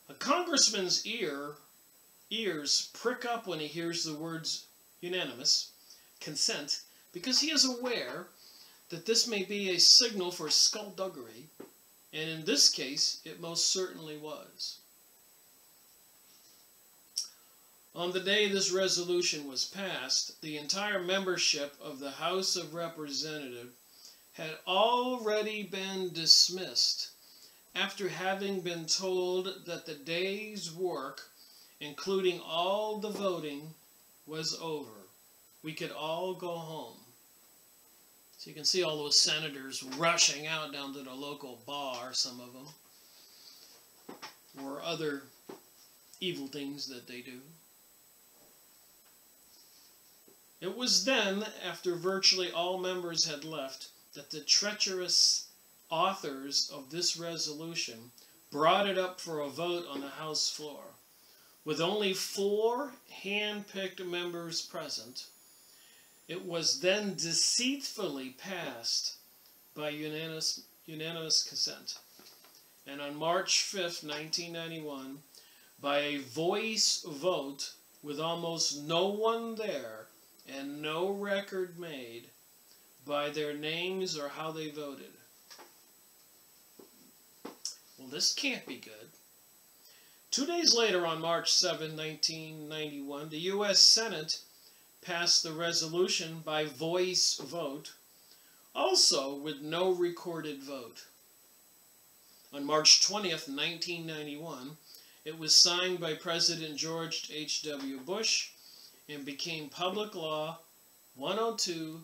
A congressman's ears prick up when he hears the words unanimous consent, because he is aware that this may be a signal for skullduggery, and in this case it most certainly was. On the day this resolution was passed, the entire membership of the House of Representatives had already been dismissed after having been told that the day's work, including all the voting, was over. We could all go home. So you can see all those senators rushing out down to the local bar, some of them, or other evil things that they do. It was then, after virtually all members had left, that the treacherous authors of this resolution brought it up for a vote on the House floor. With only 4 hand-picked members present, it was then deceitfully passed by unanimous consent. And on March 5th, 1991, by a voice vote with almost no one there and no record made by their names or how they voted. Well, this can't be good. 2 days later, on March 7, 1991, the U.S. Senate passed the resolution by voice vote, also with no recorded vote. On March 20th, 1991, it was signed by President George H.W. Bush and became Public Law 102-14.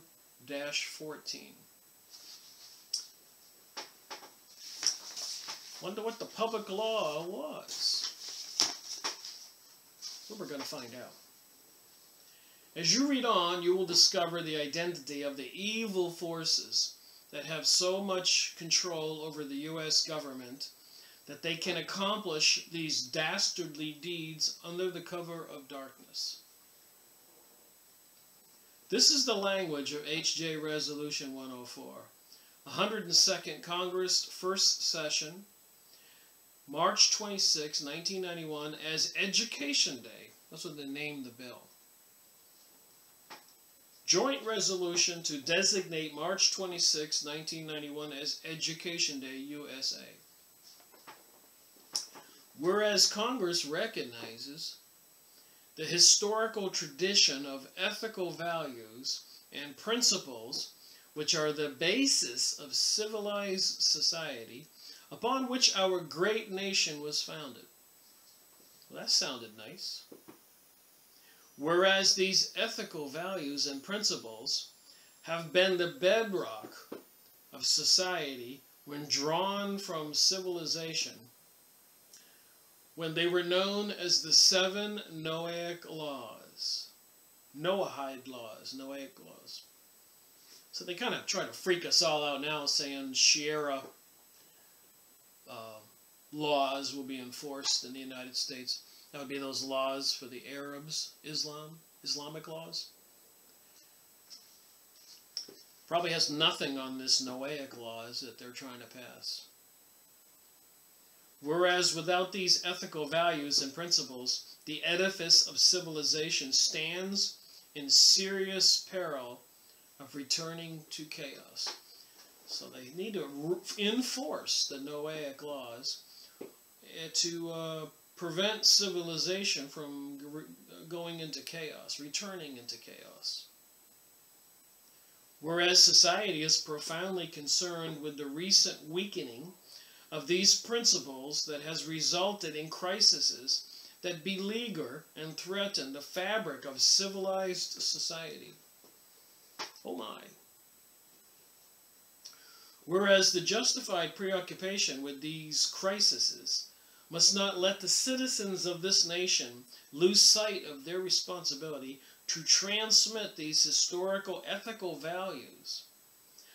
Wonder what the public law was. Well, we're going to find out. As you read on, you will discover the identity of the evil forces that have so much control over the U.S. government that they can accomplish these dastardly deeds under the cover of darkness. This is the language of H.J. Resolution 104, 102nd Congress, First Session, March 26, 1991, as Education Day. That's what they named the bill. Joint resolution to designate March 26, 1991 as Education Day, USA. Whereas Congress recognizes the historical tradition of ethical values and principles which are the basis of civilized society upon which our great nation was founded. Well, that sounded nice. Whereas these ethical values and principles have been the bedrock of society when drawn from civilization, when they were known as the 7 Noahic laws. Noahide laws, Noahic laws. So they kind of try to freak us all out now, saying Sharia laws will be enforced in the United States. That would be those laws for the Arabs, Islamic laws. Probably has nothing on this Noahic laws that they're trying to pass. Whereas without these ethical values and principles, the edifice of civilization stands in serious peril of returning to chaos. So they need to enforce the Noahic laws to prevent civilization from going into chaos, returning into chaos. Whereas society is profoundly concerned with the recent weakening of these principles that has resulted in crises that beleaguer and threaten the fabric of civilized society. Oh my. Whereas the justified preoccupation with these crises must not let the citizens of this nation lose sight of their responsibility to transmit these historical ethical values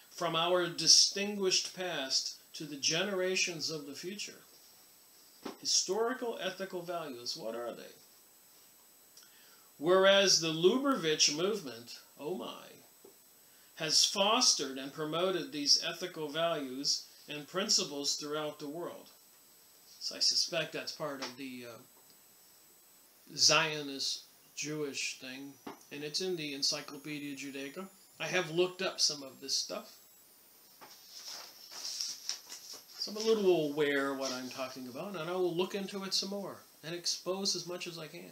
from our distinguished past to the generations of the future. Historical ethical values, what are they? Whereas the Lubavitch movement, oh my, has fostered and promoted these ethical values and principles throughout the world. So I suspect that's part of the Zionist Jewish thing, and it's in the Encyclopedia Judaica. I have looked up some of this stuff, so I'm a little aware of what I'm talking about, and I will look into it some more and expose as much as I can.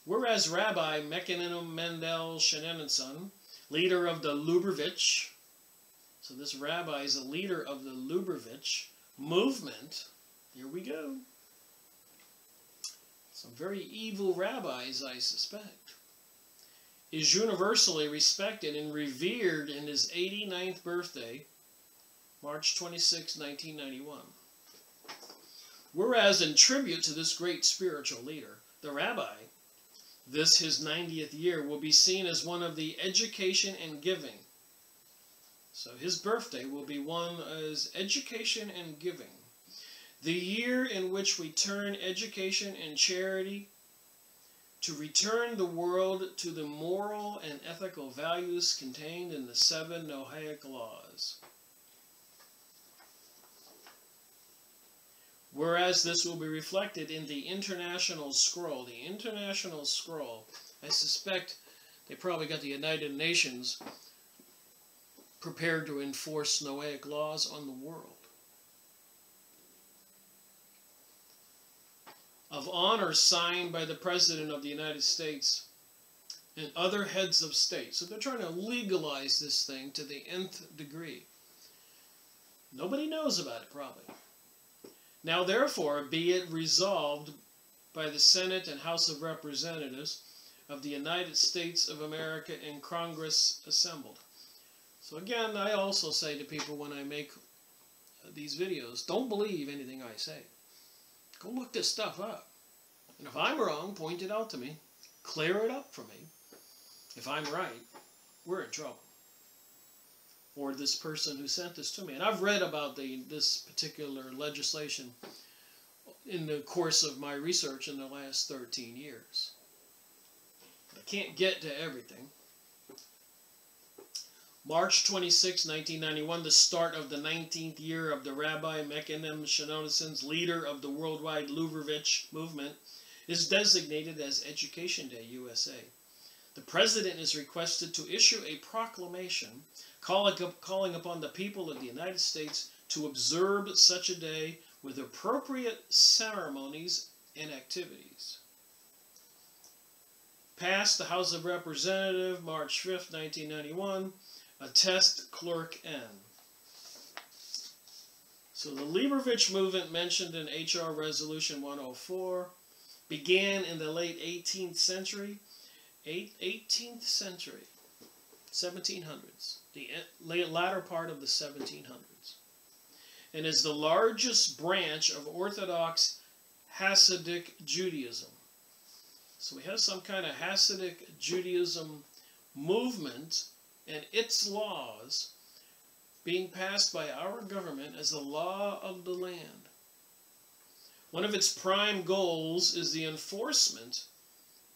Whereas Rabbi Mechanim Mendel Shenenson, leader of the Lubavitch, so this rabbi is a leader of the Lubavitch movement, here we go. Some very evil rabbis, I suspect, is universally respected and revered in his 89th birthday, March 26, 1991. Whereas in tribute to this great spiritual leader, the rabbi, this his 90th year, will be seen as one of the education and giving. So his birthday will be one as education and giving. The year in which we turn education and charity to return the world to the moral and ethical values contained in the 7 Noahic laws. Whereas this will be reflected in the International Scroll. The International Scroll, I suspect they probably got the United Nations prepared to enforce Noahic laws on the world. Of honor signed by the President of the United States and other heads of state. So they're trying to legalize this thing to the nth degree. Nobody knows about it, probably. Now, therefore, be it resolved by the Senate and House of Representatives of the United States of America and Congress assembled. So again, I also say to people when I make these videos, don't believe anything I say. Go look this stuff up. And if I'm wrong, point it out to me. Clear it up for me. If I'm right, we're in trouble. Or this person who sent this to me. And I've read about this particular legislation in the course of my research in the last 13 years. I can't get to everything. March 26, 1991, the start of the 19th year of the Rabbi Mechanim Shenenon's leader of the worldwide Lubavitch movement, is designated as Education Day USA. The President is requested to issue a proclamation calling upon the people of the United States to observe such a day with appropriate ceremonies and activities. Passed the House of Representatives, March 5, 1991, attest Clerk N. So the Lubavitch movement mentioned in H.R. Resolution 104 began in the late 18th century, 1700s, the latter part of the 1700s, and is the largest branch of Orthodox Hasidic Judaism. So we have some kind of Hasidic Judaism movement and its laws being passed by our government as the law of the land. One of its prime goals is the enforcement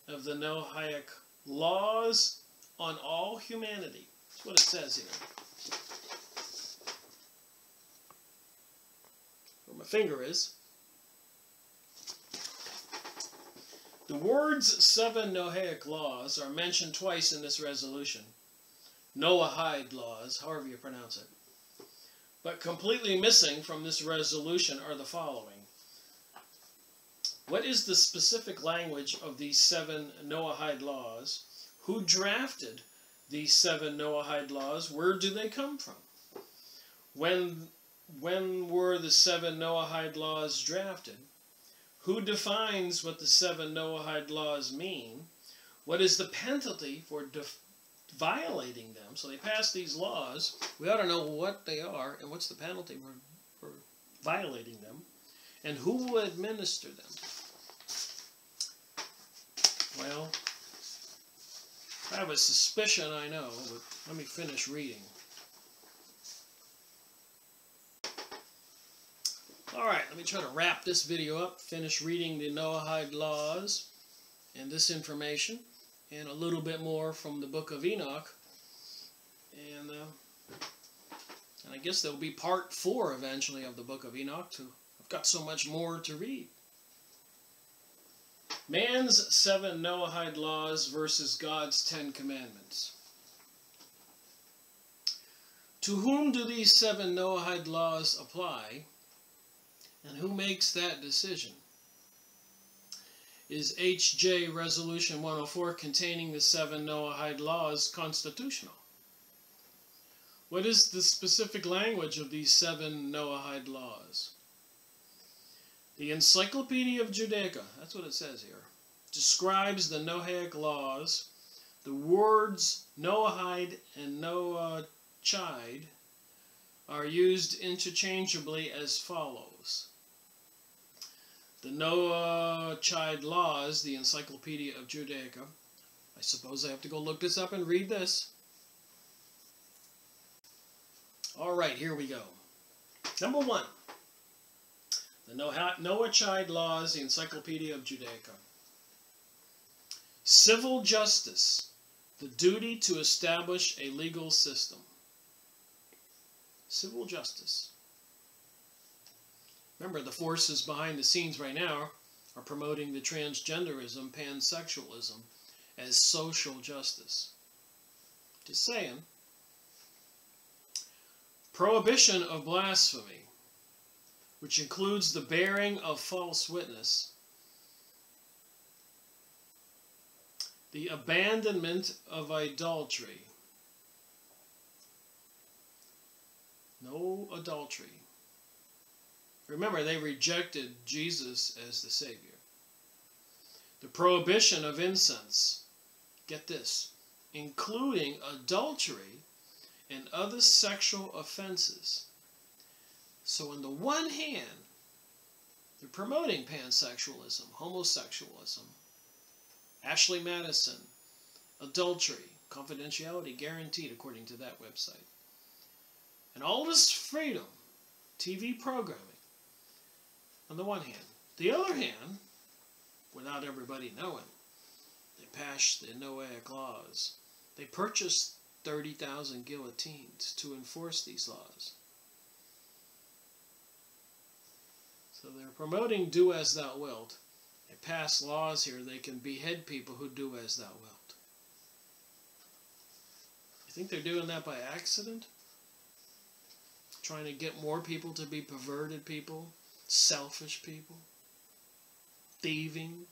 of the Noahic laws on all humanity. That's what it says here. Where my finger is. The words 7 Noahic laws are mentioned twice in this resolution. Noahide laws, however you pronounce it. But completely missing from this resolution are the following. What is the specific language of these 7 Noahide laws? Who drafted these 7 Noahide laws? Where do they come from? When were the 7 Noahide laws drafted? Who defines what the 7 Noahide laws mean? What is the penalty for violating them? So they passed these laws. We ought to know what they are and what's the penalty for violating them. And who will administer them? Well, I have a suspicion I know, but let me finish reading. Alright, let me try to wrap this video up, finish reading the Noahide laws and this information, and a little bit more from the Book of Enoch. And I guess there will be part 4 eventually of the Book of Enoch. I've got so much more to read. Man's 7 Noahide laws versus God's 10 commandments. To whom do these 7 Noahide laws apply? And who makes that decision? Is H.J. Resolution 104 containing the 7 Noahide laws constitutional? What is the specific language of these 7 Noahide laws? The Encyclopedia of Judaica, that's what it says here, describes the Noahic laws. The words Noahide and Noachide are used interchangeably as follows. The Noachide laws, the Encyclopedia of Judaica. I suppose I have to go look this up and read this. Alright, here we go. Number 1. The Noachide laws, the Encyclopedia of Judaica. Civil justice, the duty to establish a legal system. Civil justice. Remember, the forces behind the scenes right now are promoting the transgenderism, pansexualism as social justice. Just saying. Prohibition of blasphemy, which includes the bearing of false witness, the abandonment of idolatry. No adultery. Remember, they rejected Jesus as the Savior. The prohibition of incense. Get this. Including adultery and other sexual offenses. So on the one hand, they're promoting pansexualism, homosexualism, Ashley Madison, adultery, confidentiality guaranteed according to that website. And all this freedom, TV programming, on the one hand. The other hand, without everybody knowing, they passed the Noahic laws. They purchased 30,000 guillotines to enforce these laws. So they're promoting do as thou wilt. They pass laws here. They can behead people who do as thou wilt. You think they're doing that by accident? Trying to get more people to be perverted people? Selfish people? Thieving?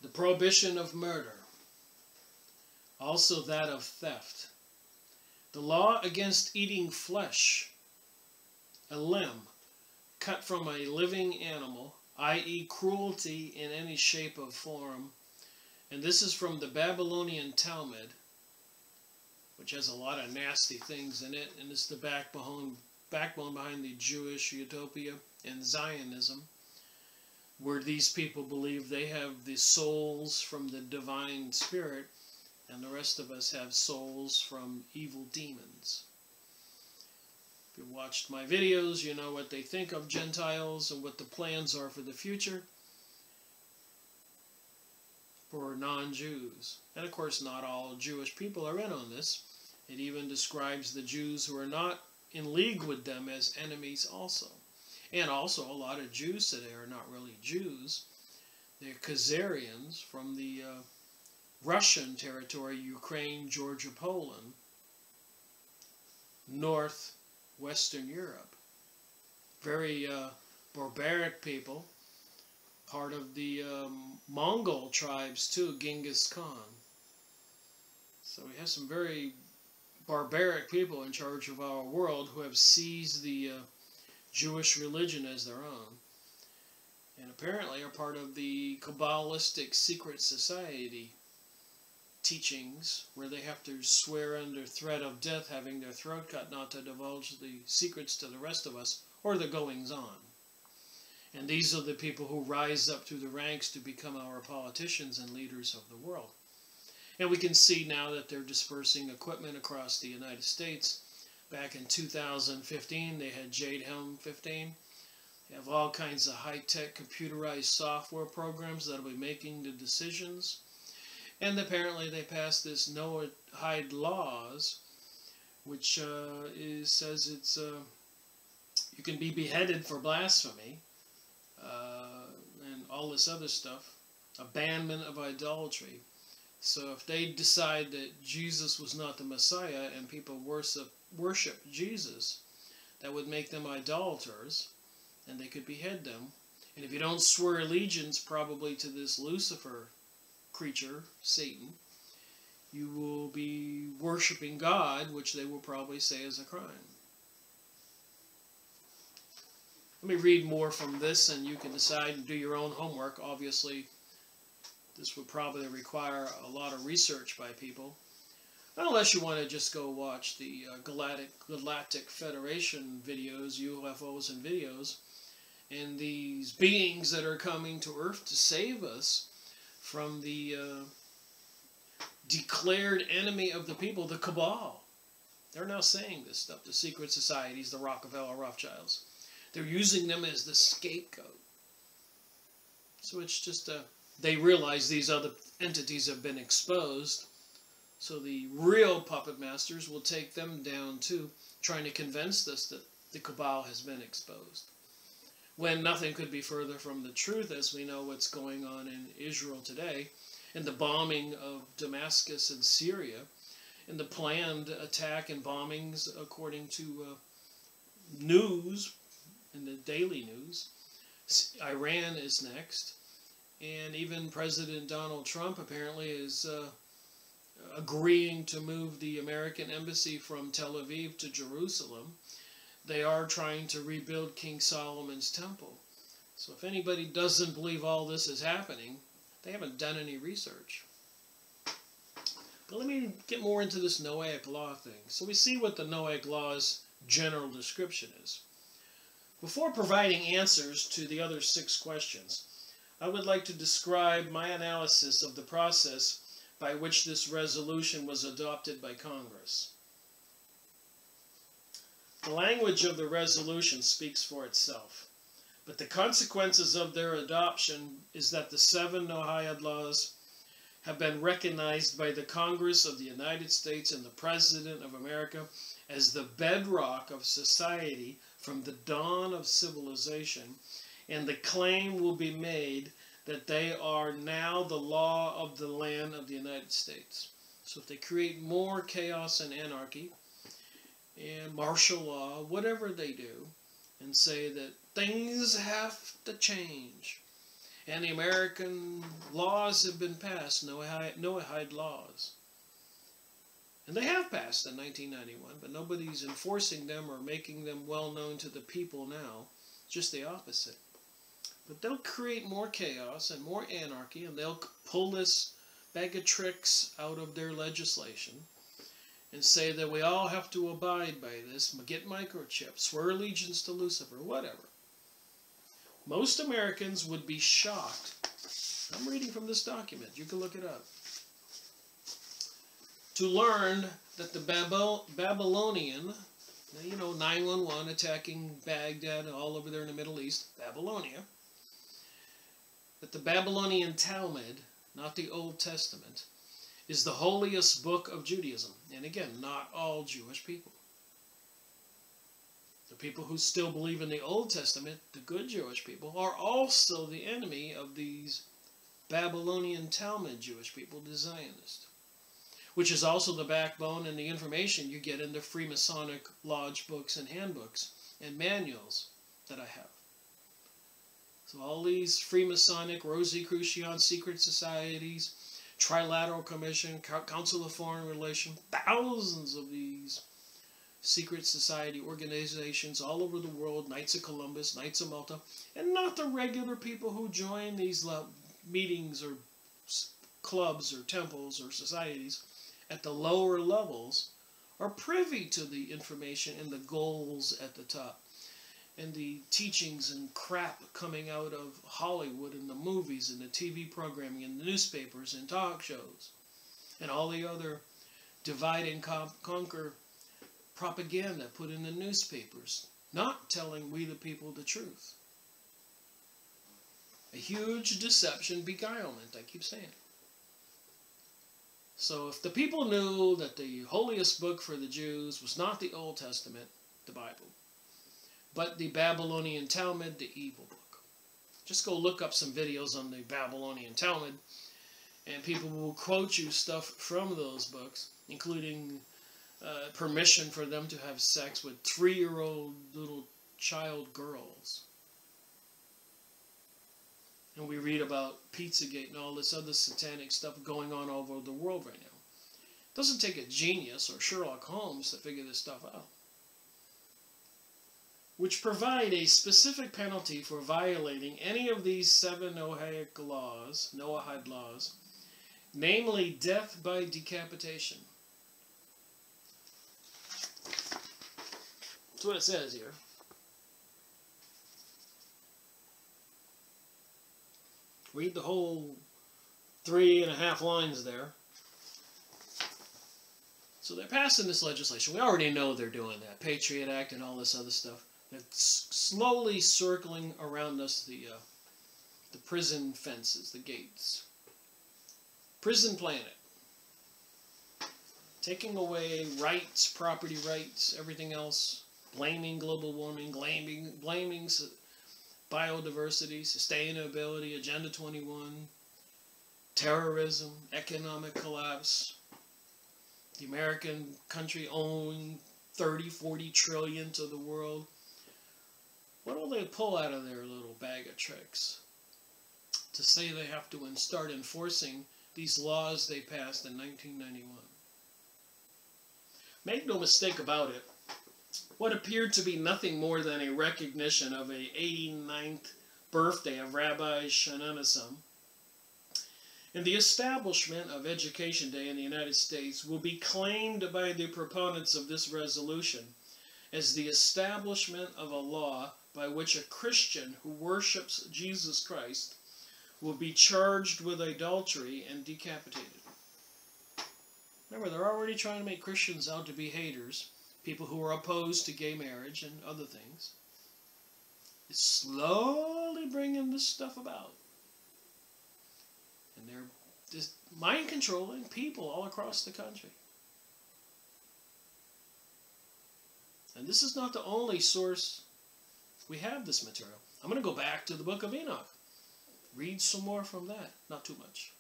The prohibition of murder. Also that of theft. The law against eating flesh, a limb cut from a living animal, i.e. cruelty in any shape or form. And this is from the Babylonian Talmud, which has a lot of nasty things in it, and it's the backbone behind the Jewish utopia and Zionism, where these people believe they have the souls from the divine spirit, and the rest of us have souls from evil demons. If you watched my videos, you know what they think of Gentiles and what the plans are for the future. for non-Jews. And of course, not all Jewish people are in on this. It even describes the Jews who are not in league with them as enemies also. And also, a lot of Jews today are not really Jews. They're Khazarians from the Russian territory, Ukraine, Georgia, Poland, northwestern Europe. Very barbaric people. Part of the Mongol tribes too, Genghis Khan. So we have some very barbaric people in charge of our world who have seized the Jewish religion as their own. And apparently are part of the Kabbalistic secret society teachings, where they have to swear under threat of death, having their throat cut, not to divulge the secrets to the rest of us, or the goings-on. And these are the people who rise up through the ranks to become our politicians and leaders of the world. And we can see now that they're dispersing equipment across the United States. Back in 2015, they had Jade Helm 15. They have all kinds of high-tech computerized software programs that will be making the decisions. And apparently they passed this Noahide laws, which says it's you can be beheaded for blasphemy and all this other stuff, abandonment of idolatry. So if they decide that Jesus was not the Messiah and people worship Jesus, that would make them idolaters, and they could behead them. And if you don't swear allegiance probably to this Lucifer creature, Satan, you will be worshiping God, which they will probably say is a crime. Let me read more from this, and you can decide and do your own homework. Obviously, this would probably require a lot of research by people, unless you want to just go watch the Galactic Federation videos, UFOs and videos, and these beings that are coming to Earth to save us from the declared enemy of the people, the Cabal. They're now saying this stuff, the secret societies, the Rockefeller Rothschilds. They're using them as the scapegoat. So it's just, they realize these other entities have been exposed, so the real puppet masters will take them down too, trying to convince us that the Cabal has been exposed. When nothing could be further from the truth, as we know what's going on in Israel today, and the bombing of Damascus and Syria, and the planned attack and bombings according to news, in the daily news. Iran is next, and even President Donald Trump apparently is agreeing to move the American embassy from Tel Aviv to Jerusalem. They are trying to rebuild King Solomon's temple. So if anybody doesn't believe all this is happening, they haven't done any research. But let me get more into this Noahic law thing. So we see what the Noahic law's general description is. Before providing answers to the other 6 questions, I would like to describe my analysis of the process by which this resolution was adopted by Congress. The language of the resolution speaks for itself, but the consequences of their adoption is that the 7 Noahide laws have been recognized by the Congress of the United States and the President of America as the bedrock of society from the dawn of civilization, and the claim will be made that they are now the law of the land of the United States. So if they create more chaos and anarchy, and martial law, whatever they do, and say that things have to change, and the American laws have been passed, Noahide laws. And they have passed in 1991, but nobody's enforcing them or making them well known to the people now, just the opposite. But they'll create more chaos and more anarchy, and they'll pull this bag of tricks out of their legislation and say that we all have to abide by this, get microchips, swear allegiance to Lucifer, whatever. Most Americans would be shocked. I'm reading from this document. You can look it up. To learn that the Babylonian, you know, 911 attacking Baghdad and all over there in the Middle East, Babylonia, that the Babylonian Talmud not the Old Testament, is the holiest book of Judaism. And again, not all Jewish people. The people who still believe in the Old Testament, the good Jewish people, are also the enemy of these Babylonian Talmud Jewish people, the Zionists, which is also the backbone and the information you get in the Freemasonic lodge books and handbooks and manuals that I have. So all these Freemasonic, Rosicrucian secret societies, Trilateral Commission, Council of Foreign Relations, thousands of these secret society organizations all over the world, Knights of Columbus, Knights of Malta, and not the regular people who join these meetings or clubs or temples or societies at the lower levels are privy to the information and the goals at the top, and the teachings and crap coming out of Hollywood and the movies and the TV programming and the newspapers and talk shows and all the other divide and conquer propaganda put in the newspapers, not telling we the people the truth. A huge deception, beguilement, I keep saying. So if the people knew that the holiest book for the Jews was not the Old Testament, the Bible, but the Babylonian Talmud, the evil book. Just go look up some videos on the Babylonian Talmud, and people will quote you stuff from those books, including permission for them to have sex with 3-year-old little child girls. And we read about Pizzagate and all this other satanic stuff going on all over the world right now. It doesn't take a genius or Sherlock Holmes to figure this stuff out, which provide a specific penalty for violating any of these 7 Noahide laws, namely death by decapitation. That's what it says here. Read the whole 3.5 lines there. So they're passing this legislation. We already know they're doing that. Patriot Act and all this other stuff. They're slowly circling around us the prison fences, the gates. Prison planet. Taking away rights, property rights, everything else. Blaming global warming, blaming biodiversity, sustainability, Agenda 21, terrorism, economic collapse, the American country owing 30, 40 trillion to the world. What will they pull out of their little bag of tricks to say they have to start enforcing these laws they passed in 1991? Make no mistake about it. What appeared to be nothing more than a recognition of a 89th birthday of Rabbi Shananism and the establishment of Education Day in the United States will be claimed by the proponents of this resolution as the establishment of a law by which a Christian who worships Jesus Christ will be charged with adultery and decapitated. Remember, they're already trying to make Christians out to be haters, people who are opposed to gay marriage and other things. It's slowly bringing this stuff about. And they're just mind-controlling people all across the country. And this is not the only source we have this material. I'm going to go back to the Book of Enoch. Read some more from that. Not too much.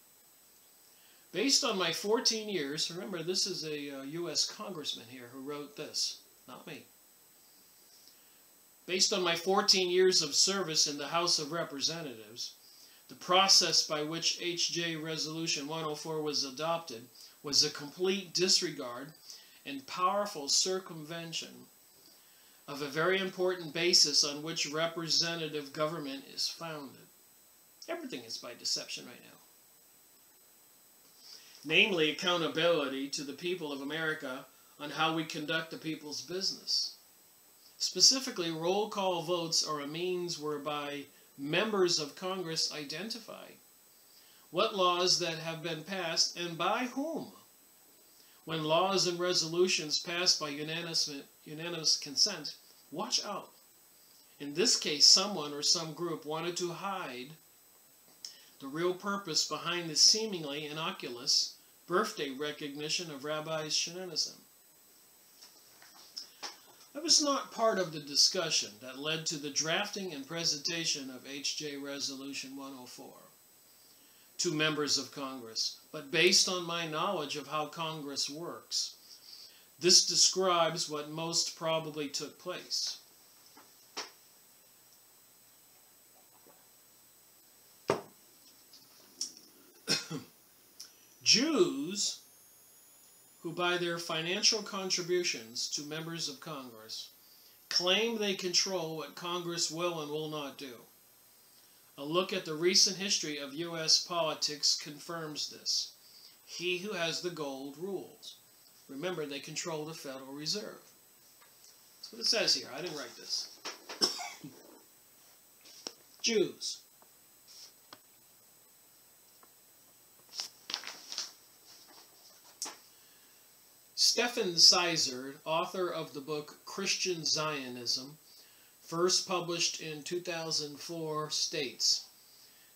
Based on my 14 years, remember this is a U.S. congressman here who wrote this, not me. Based on my 14 years of service in the House of Representatives, the process by which H.J. Resolution 104 was adopted was a complete disregard and powerful circumvention of a very important basis on which representative government is founded. Everything is by deception right now. Namely, accountability to the people of America on how we conduct the people's business. Specifically, roll call votes are a means whereby members of Congress identify what laws that have been passed and by whom. When laws and resolutions passed by unanimous consent, watch out. In this case, someone or some group wanted to hide the real purpose behind the seemingly innocuous birthday recognition of Rabbi Shnenism. I was not part of the discussion that led to the drafting and presentation of H.J. Resolution 104 to members of Congress, but based on my knowledge of how Congress works, this describes what most probably took place. Jews who by their financial contributions to members of Congress claim they control what Congress will and will not do. A look at the recent history of U.S. politics confirms this. He who has the gold rules. Remember, they control the Federal Reserve. That's what it says here. I didn't write this. Jews. Stefan Sizer, author of the book Christian Zionism, first published in 2004, states,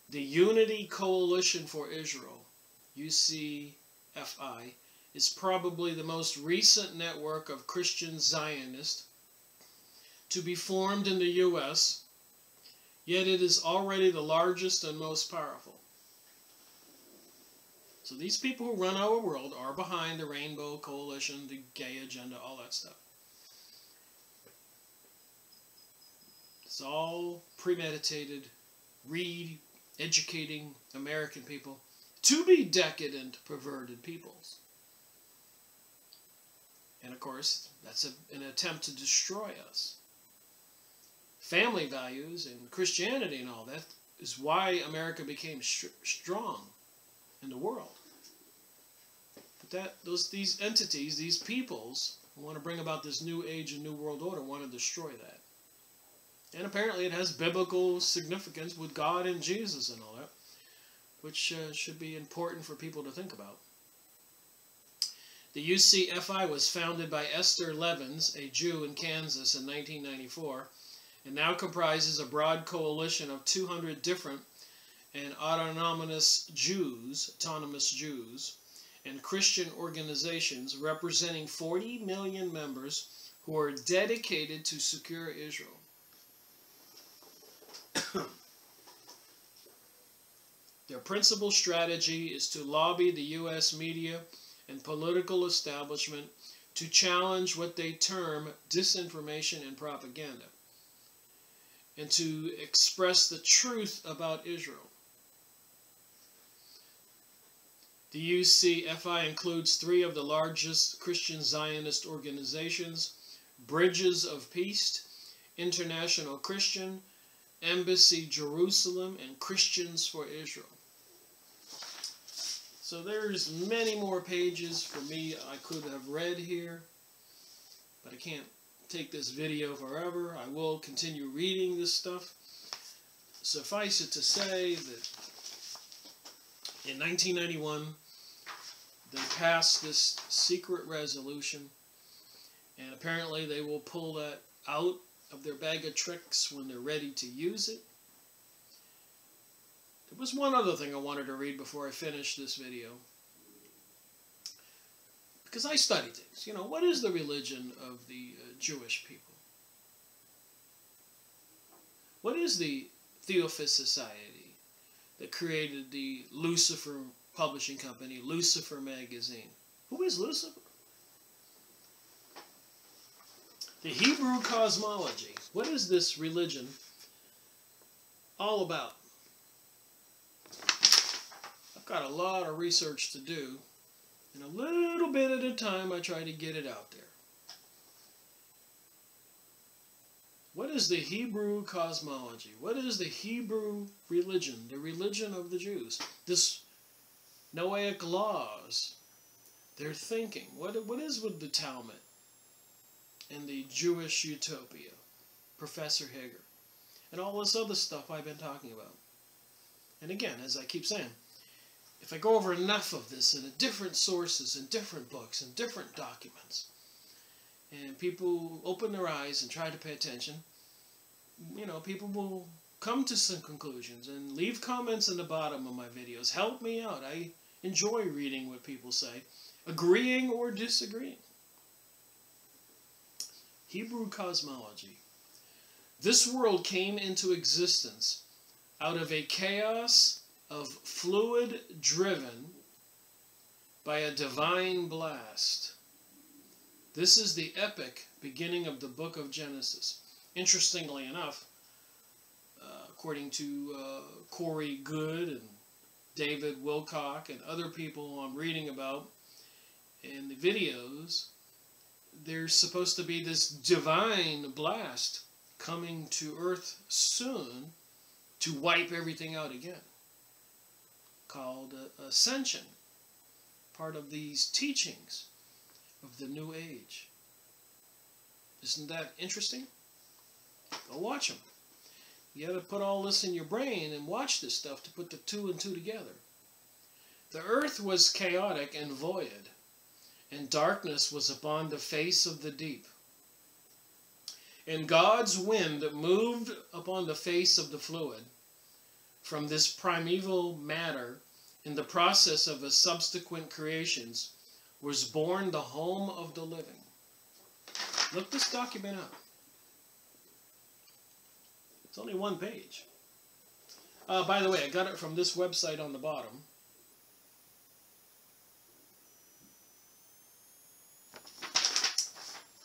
"The Unity Coalition for Israel, UCFI, is probably the most recent network of Christian Zionists to be formed in the U.S., yet it is already the largest and most powerful." So these people who run our world are behind the Rainbow Coalition, the gay agenda, all that stuff. It's all premeditated, re-educating American people to be decadent, perverted peoples. And of course, that's an attempt to destroy us. Family values and Christianity and all that is why America became strong in the world. But these entities, these peoples who want to bring about this new age and new world order want to destroy that. And apparently it has biblical significance with God and Jesus and all that, which should be important for people to think about. The UCFI was founded by Esther Levins, a Jew in Kansas, in 1994, and now comprises a broad coalition of 200 different and autonomous Jews, and Christian organizations representing 40 million members who are dedicated to secure Israel. Their principal strategy is to lobby the U.S. media and political establishment to challenge what they term disinformation and propaganda, and to express the truth about Israel. The UCFI includes 3 of the largest Christian Zionist organizations: Bridges of Peace, International Christian, Embassy Jerusalem, and Christians for Israel. So there's many more pages for me I could have read here, but I can't take this video forever. I will continue reading this stuff. Suffice it to say that in 1991, they passed this secret resolution, and apparently they will pull that out of their bag of tricks when they're ready to use it. There was one other thing I wanted to read before I finish this video, because I study things. You know, what is the religion of the Jewish people? What is the Theophist Society that created the Lucifer publishing company, Lucifer magazine? Who is Lucifer? The Hebrew cosmology. What is this religion all about? I've got a lot of research to do, and a little bit at a time I try to get it out there. What is the Hebrew cosmology? What is the Hebrew religion, the religion of the Jews? This Noahic laws, their thinking. What is with the Talmud and the Jewish utopia, Professor Hager, and all this other stuff I've been talking about? And again, as I keep saying, if I go over enough of this in different sources and different books and different documents, and people open their eyes and try to pay attention, you know, people will come to some conclusions and leave comments in the bottom of my videos. Help me out. I enjoy reading what people say, agreeing or disagreeing. Hebrew cosmology. This world came into existence out of a chaos of fluid driven by a divine blast. This is the epic beginning of the book of Genesis. Interestingly enough, according to Corey Good and David Wilcock and other people I'm reading about in the videos, there's supposed to be this divine blast coming to Earth soon to wipe everything out again, called ascension, part of these teachings of the New Age. Isn't that interesting? Go watch them. You got to put all this in your brain and watch this stuff to put the two and two together. The earth was chaotic and void, and darkness was upon the face of the deep. And God's wind moved upon the face of the fluid. From this primeval matter, in the process of his subsequent creations, was born the home of the living. Look this document up. It's only one page. By the way, I got it from this website on the bottom.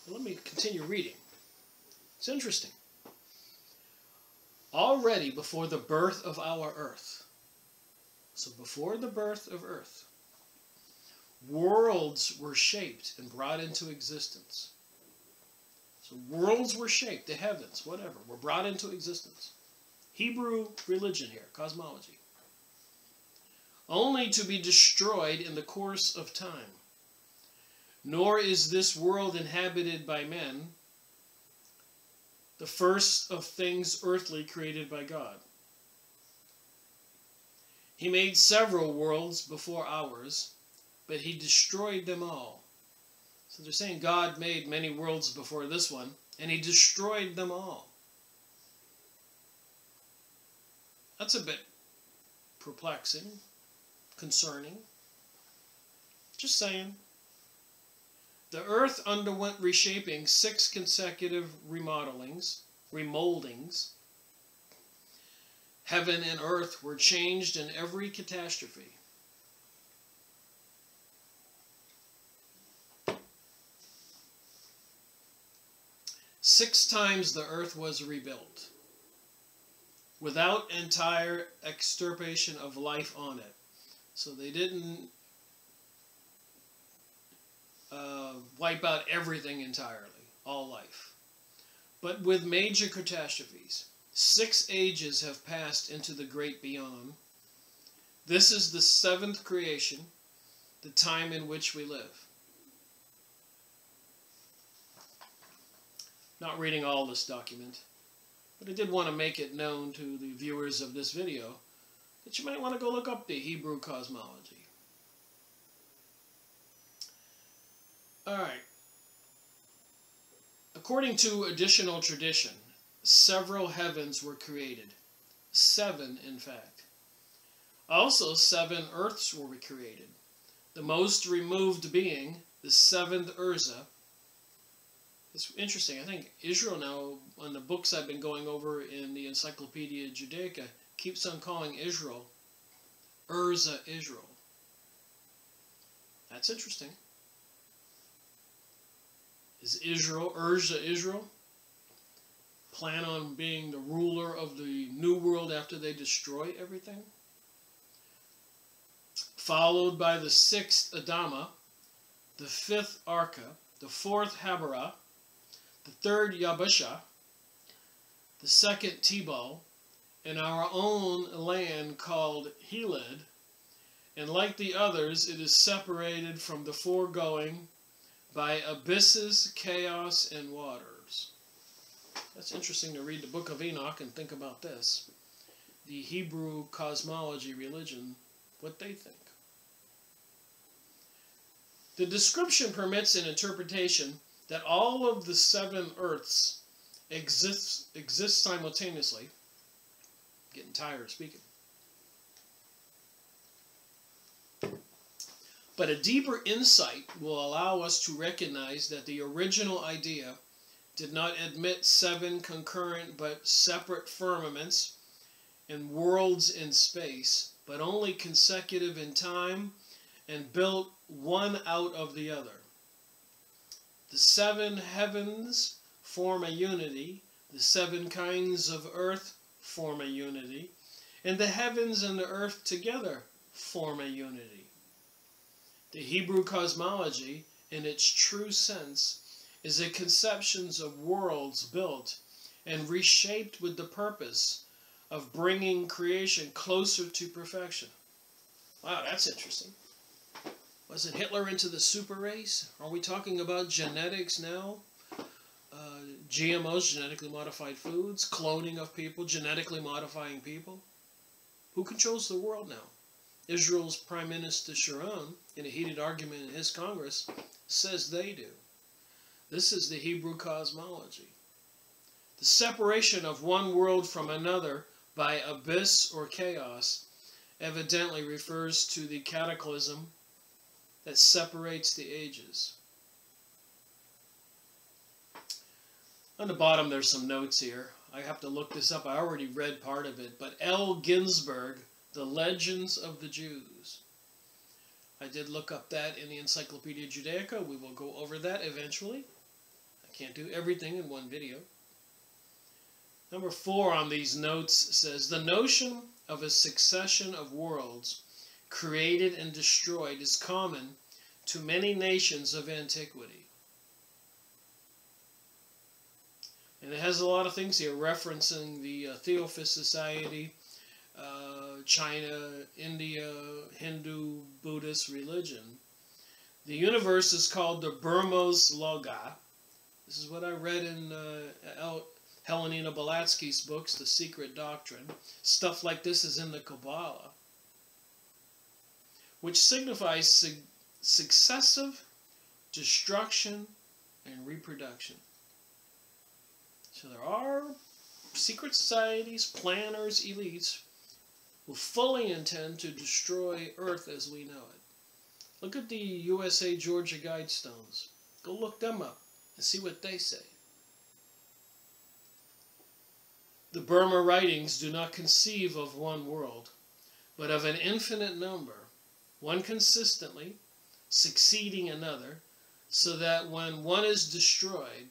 Let me continue reading. It's interesting. Already before the birth of our earth, so before the birth of earth, worlds were shaped and brought into existence. So worlds were shaped, the heavens, whatever, were brought into existence. Hebrew religion here, cosmology. Only to be destroyed in the course of time. Nor is this world inhabited by men, the first of things earthly created by God. He made several worlds before ours, but he destroyed them all. So they're saying God made many worlds before this one, and he destroyed them all. That's a bit perplexing, concerning. Just saying. The earth underwent reshaping 6 consecutive remoldings. Heaven and earth were changed in every catastrophe. Six times the earth was rebuilt, without entire extirpation of life on it. So they didn't wipe out everything entirely, all life. But with major catastrophes, 6 ages have passed into the great beyond. This is the 7th creation, the time in which we live. Not reading all this document, but I did want to make it known to the viewers of this video that you might want to go look up the Hebrew cosmology. Alright. According to additional tradition, several heavens were created. 7, in fact. Also, 7 earths were created. The most removed being the 7th Urza. It's interesting. I think Israel now, on the books I've been going over in the Encyclopedia Judaica, keeps on calling Israel Urza Israel. That's interesting. Is Israel, Urza Israel, plan on being the ruler of the new world after they destroy everything? Followed by the 6th Adama, the 5th Arka, the 4th Habarah, the 3rd Yabusha, the 2nd Tibal, and our own land called Heled, and like the others, it is separated from the foregoing by abysses, chaos, and waters. That's interesting to read the Book of Enoch and think about this. The Hebrew cosmology religion, what they think. The description permits an interpretation that all of the 7 earths exist simultaneously, getting tired of speaking. But a deeper insight will allow us to recognize that the original idea did not admit 7 concurrent but separate firmaments and worlds in space, but only consecutive in time and built one out of the other. The 7 heavens form a unity, the 7 kinds of earth form a unity, and the heavens and the earth together form a unity. The Hebrew cosmology, in its true sense, is a conception of worlds built and reshaped with the purpose of bringing creation closer to perfection. Wow, that's interesting. Wasn't Hitler into the super race? Are we talking about genetics now? GMOs, genetically modified foods, cloning of people, genetically modifying people? Who controls the world now? Israel's Prime Minister Sharon, in a heated argument in his Congress, says they do. This is the Hebrew cosmology. The separation of one world from another by abyss or chaos evidently refers to the cataclysm that separates the ages. On the bottom there's some notes here. I have to look this up. I already read part of it. But L. Ginsberg, The Legends of the Jews. I did look up that in the Encyclopedia Judaica. We will go over that eventually. I can't do everything in one video. Number 4 on these notes says, the notion of a succession of worlds created and destroyed is common to many nations of antiquity. And it has a lot of things here referencing the Theophist Society, China, India, Hindu, Buddhist religion. The universe is called the Burmos Loga. This is what I read in Helena Blavatsky's books, The Secret Doctrine. Stuff like this is in the Kabbalah, which signifies successive destruction and reproduction. So there are secret societies, planners, elites who fully intend to destroy Earth as we know it. Look at the USA Georgia Guidestones. Go look them up and see what they say. The Burma writings do not conceive of one world, but of an infinite number, one consistently succeeding another, so that when one is destroyed,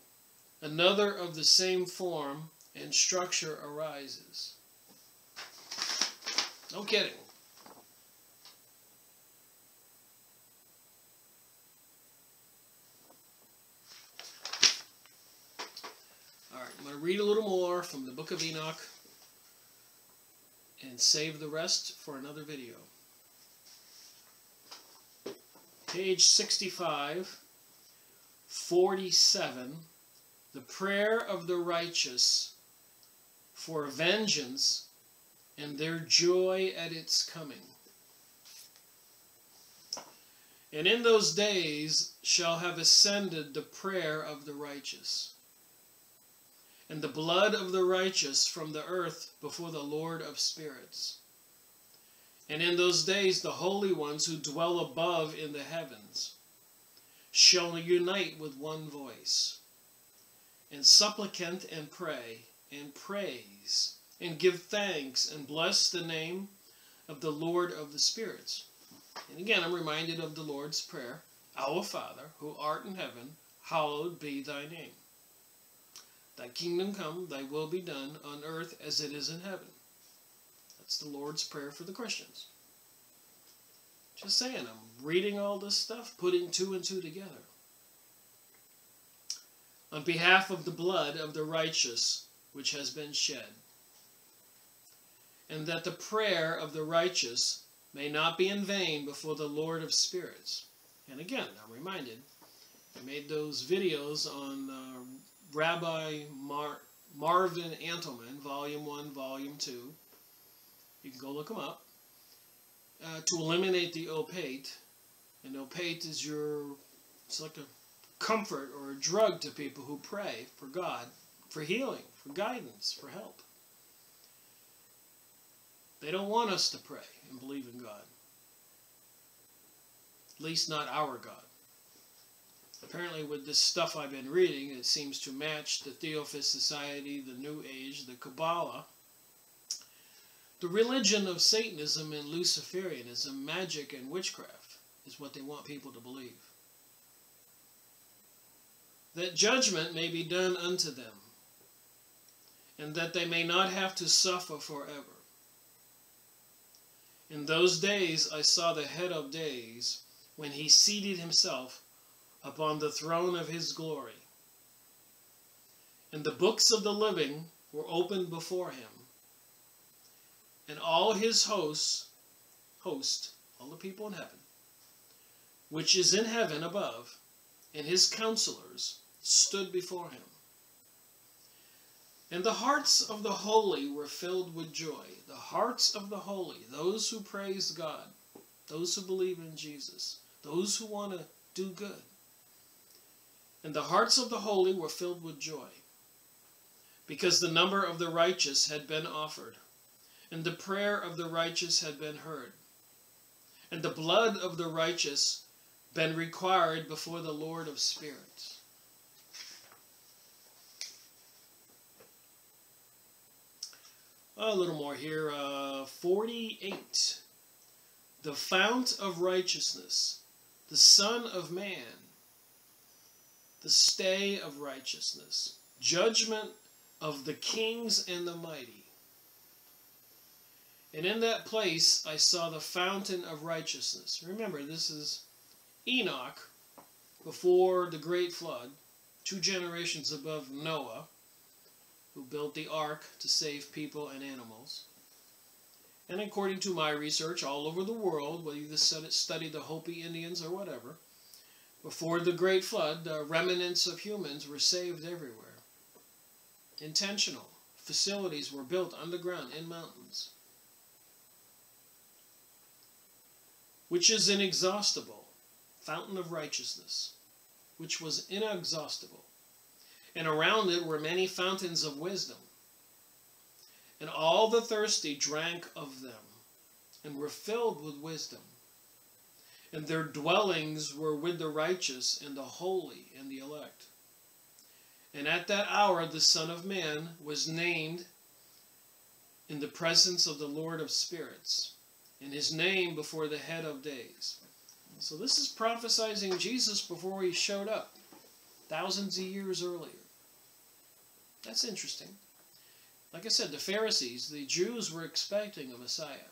another of the same form and structure arises. No kidding. All right, I'm going to read a little more from the Book of Enoch and save the rest for another video. Page 65, 47. The prayer of the righteous for vengeance and their joy at its coming. And in those days shall have ascended the prayer of the righteous, and the blood of the righteous from the earth before the Lord of spirits. And in those days the holy ones who dwell above in the heavens shall unite with one voice, and supplicant and pray, and praise, and give thanks, and bless the name of the Lord of the spirits. And again, I'm reminded of the Lord's Prayer, Our Father, who art in heaven, hallowed be thy name. Thy kingdom come, thy will be done, on earth as it is in heaven. That's the Lord's Prayer for the Christians. Just saying, I'm reading all this stuff, putting 2 and 2 together. On behalf of the blood of the righteous which has been shed, and that the prayer of the righteous may not be in vain before the Lord of spirits. And again, I'm reminded, I made those videos on Rabbi Marvin Antelman, Volume 1, Volume 2. You can go look them up. To eliminate the opate. And opate is it's like a comfort or a drug to people who pray for God, for healing, for guidance, for help. They don't want us to pray and believe in God. At least not our God. Apparently with this stuff I've been reading, it seems to match the Theophist Society, the New Age, the Kabbalah, the religion of Satanism and Luciferianism, magic and witchcraft is what they want people to believe. That judgment may be done unto them, and that they may not have to suffer forever. In those days I saw the head of days, when he seated himself upon the throne of his glory. And the books of the living were opened before him. And all his host, all the people in heaven, which is in heaven above, and his counselors stood before him. And the hearts of the holy were filled with joy. The hearts of the holy, those who praise God, those who believe in Jesus, those who want to do good. And the hearts of the holy were filled with joy, because the number of the righteous had been offered, and the prayer of the righteous had been heard, and the blood of the righteous been required before the Lord of spirits. A little more here. 48. The fount of righteousness, the Son of Man, the stay of righteousness, judgment of the kings and the mighty. And in that place I saw the fountain of righteousness. Remember, this is Enoch before the great flood, 2 generations above Noah, who built the ark to save people and animals. And according to my research all over the world, whether you study the Hopi Indians or whatever, before the great flood, the remnants of humans were saved everywhere. Intentional. Facilities were built underground in mountains. Which is inexhaustible. Fountain of righteousness. Which was inexhaustible. And around it were many fountains of wisdom. And all the thirsty drank of them, and were filled with wisdom. And their dwellings were with the righteous and the holy and the elect. And at that hour the Son of Man was named in the presence of the Lord of spirits, and his name before the head of days. So this is prophesying Jesus before he showed up, thousands of years earlier. That's interesting. Like I said, the Pharisees, the Jews were expecting a Messiah.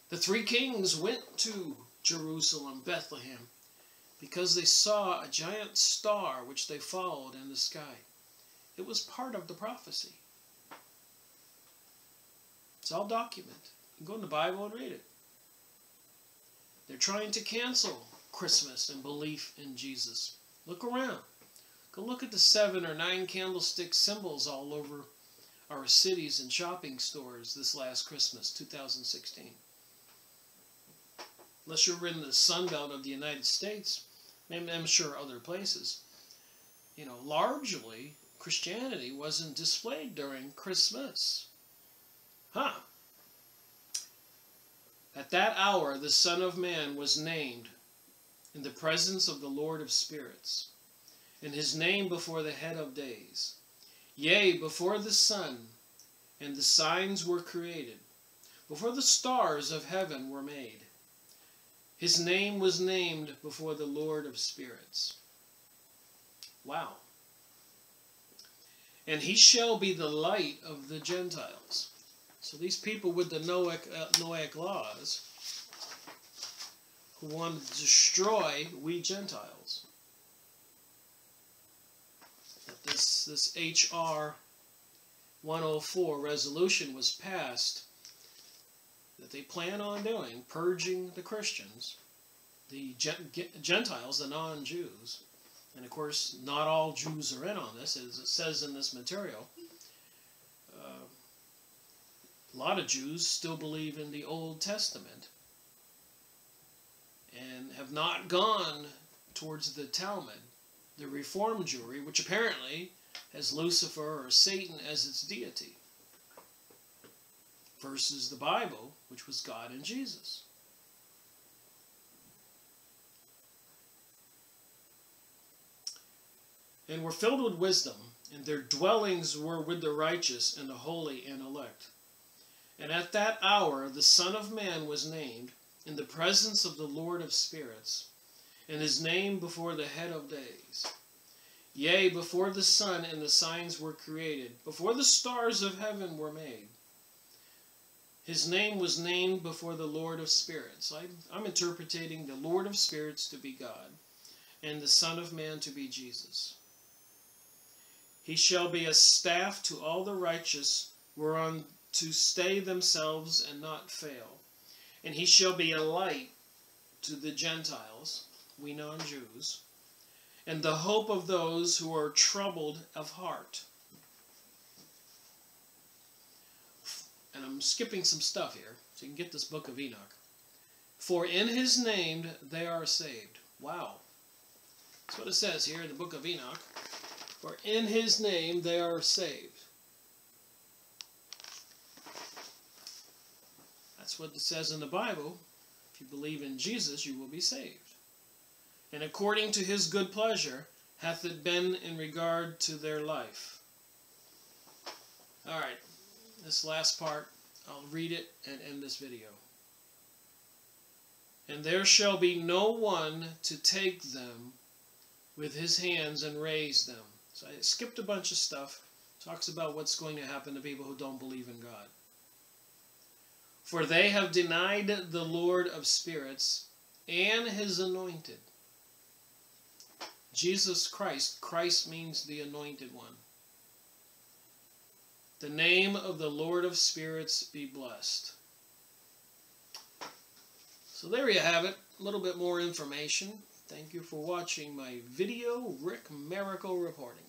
The 3 kings went to Jerusalem, Bethlehem, because they saw a giant star which they followed in the sky. It was part of the prophecy. It's all documented. You can go in the Bible and read it. They're trying to cancel Christmas and belief in Jesus. Look around. Go look at the 7 or 9 candlestick symbols all over our cities and shopping stores this last Christmas, 2016. Unless you're in the Sun Belt of the United States, maybe I'm sure other places, you know, largely Christianity wasn't displayed during Christmas. At that hour the Son of Man was named in the presence of the Lord of spirits, and his name before the head of days. Yea, before the sun and the signs were created, before the stars of heaven were made. His name was named before the Lord of spirits. Wow. And he shall be the light of the Gentiles. So these people with the Noahic laws who wanted to destroy we Gentiles. That this H.R. 104 resolution was passed that they plan on doing, purging the Christians, the Gentiles, the non-Jews. And of course, not all Jews are in on this, as it says in this material. A lot of Jews still believe in the Old Testament and have not gone towards the Talmud, the Reformed Jewry, which apparently has Lucifer or Satan as its deity. versus the Bible, which was God and Jesus. And were filled with wisdom, and their dwellings were with the righteous and the holy and elect. And at that hour the Son of Man was named in the presence of the Lord of spirits, and his name before the head of days. Yea, before the sun and the signs were created, before the stars of heaven were made. His name was named before the Lord of spirits. I'm interpreting the Lord of spirits to be God, and the Son of Man to be Jesus. He shall be a staff to all the righteous, whereon to stay themselves and not fail. And he shall be a light to the Gentiles, we non-Jews, and the hope of those who are troubled of heart. And I'm skipping some stuff here, so you can get this Book of Enoch. For in his name they are saved. Wow. That's what it says here in the Book of Enoch. For in his name they are saved. That's what it says in the Bible. If you believe in Jesus, you will be saved. And according to his good pleasure hath it been in regard to their life. Alright, this last part, I'll read it and end this video. And there shall be no one to take them with his hands and raise them. So I skipped a bunch of stuff. Talks about what's going to happen to people who don't believe in God. For they have denied the Lord of spirits and his anointed. Jesus Christ. Christ means the anointed one. The name of the Lord of spirits be blessed. So there you have it. A little bit more information. Thank you for watching my video, Rick Miracle reporting.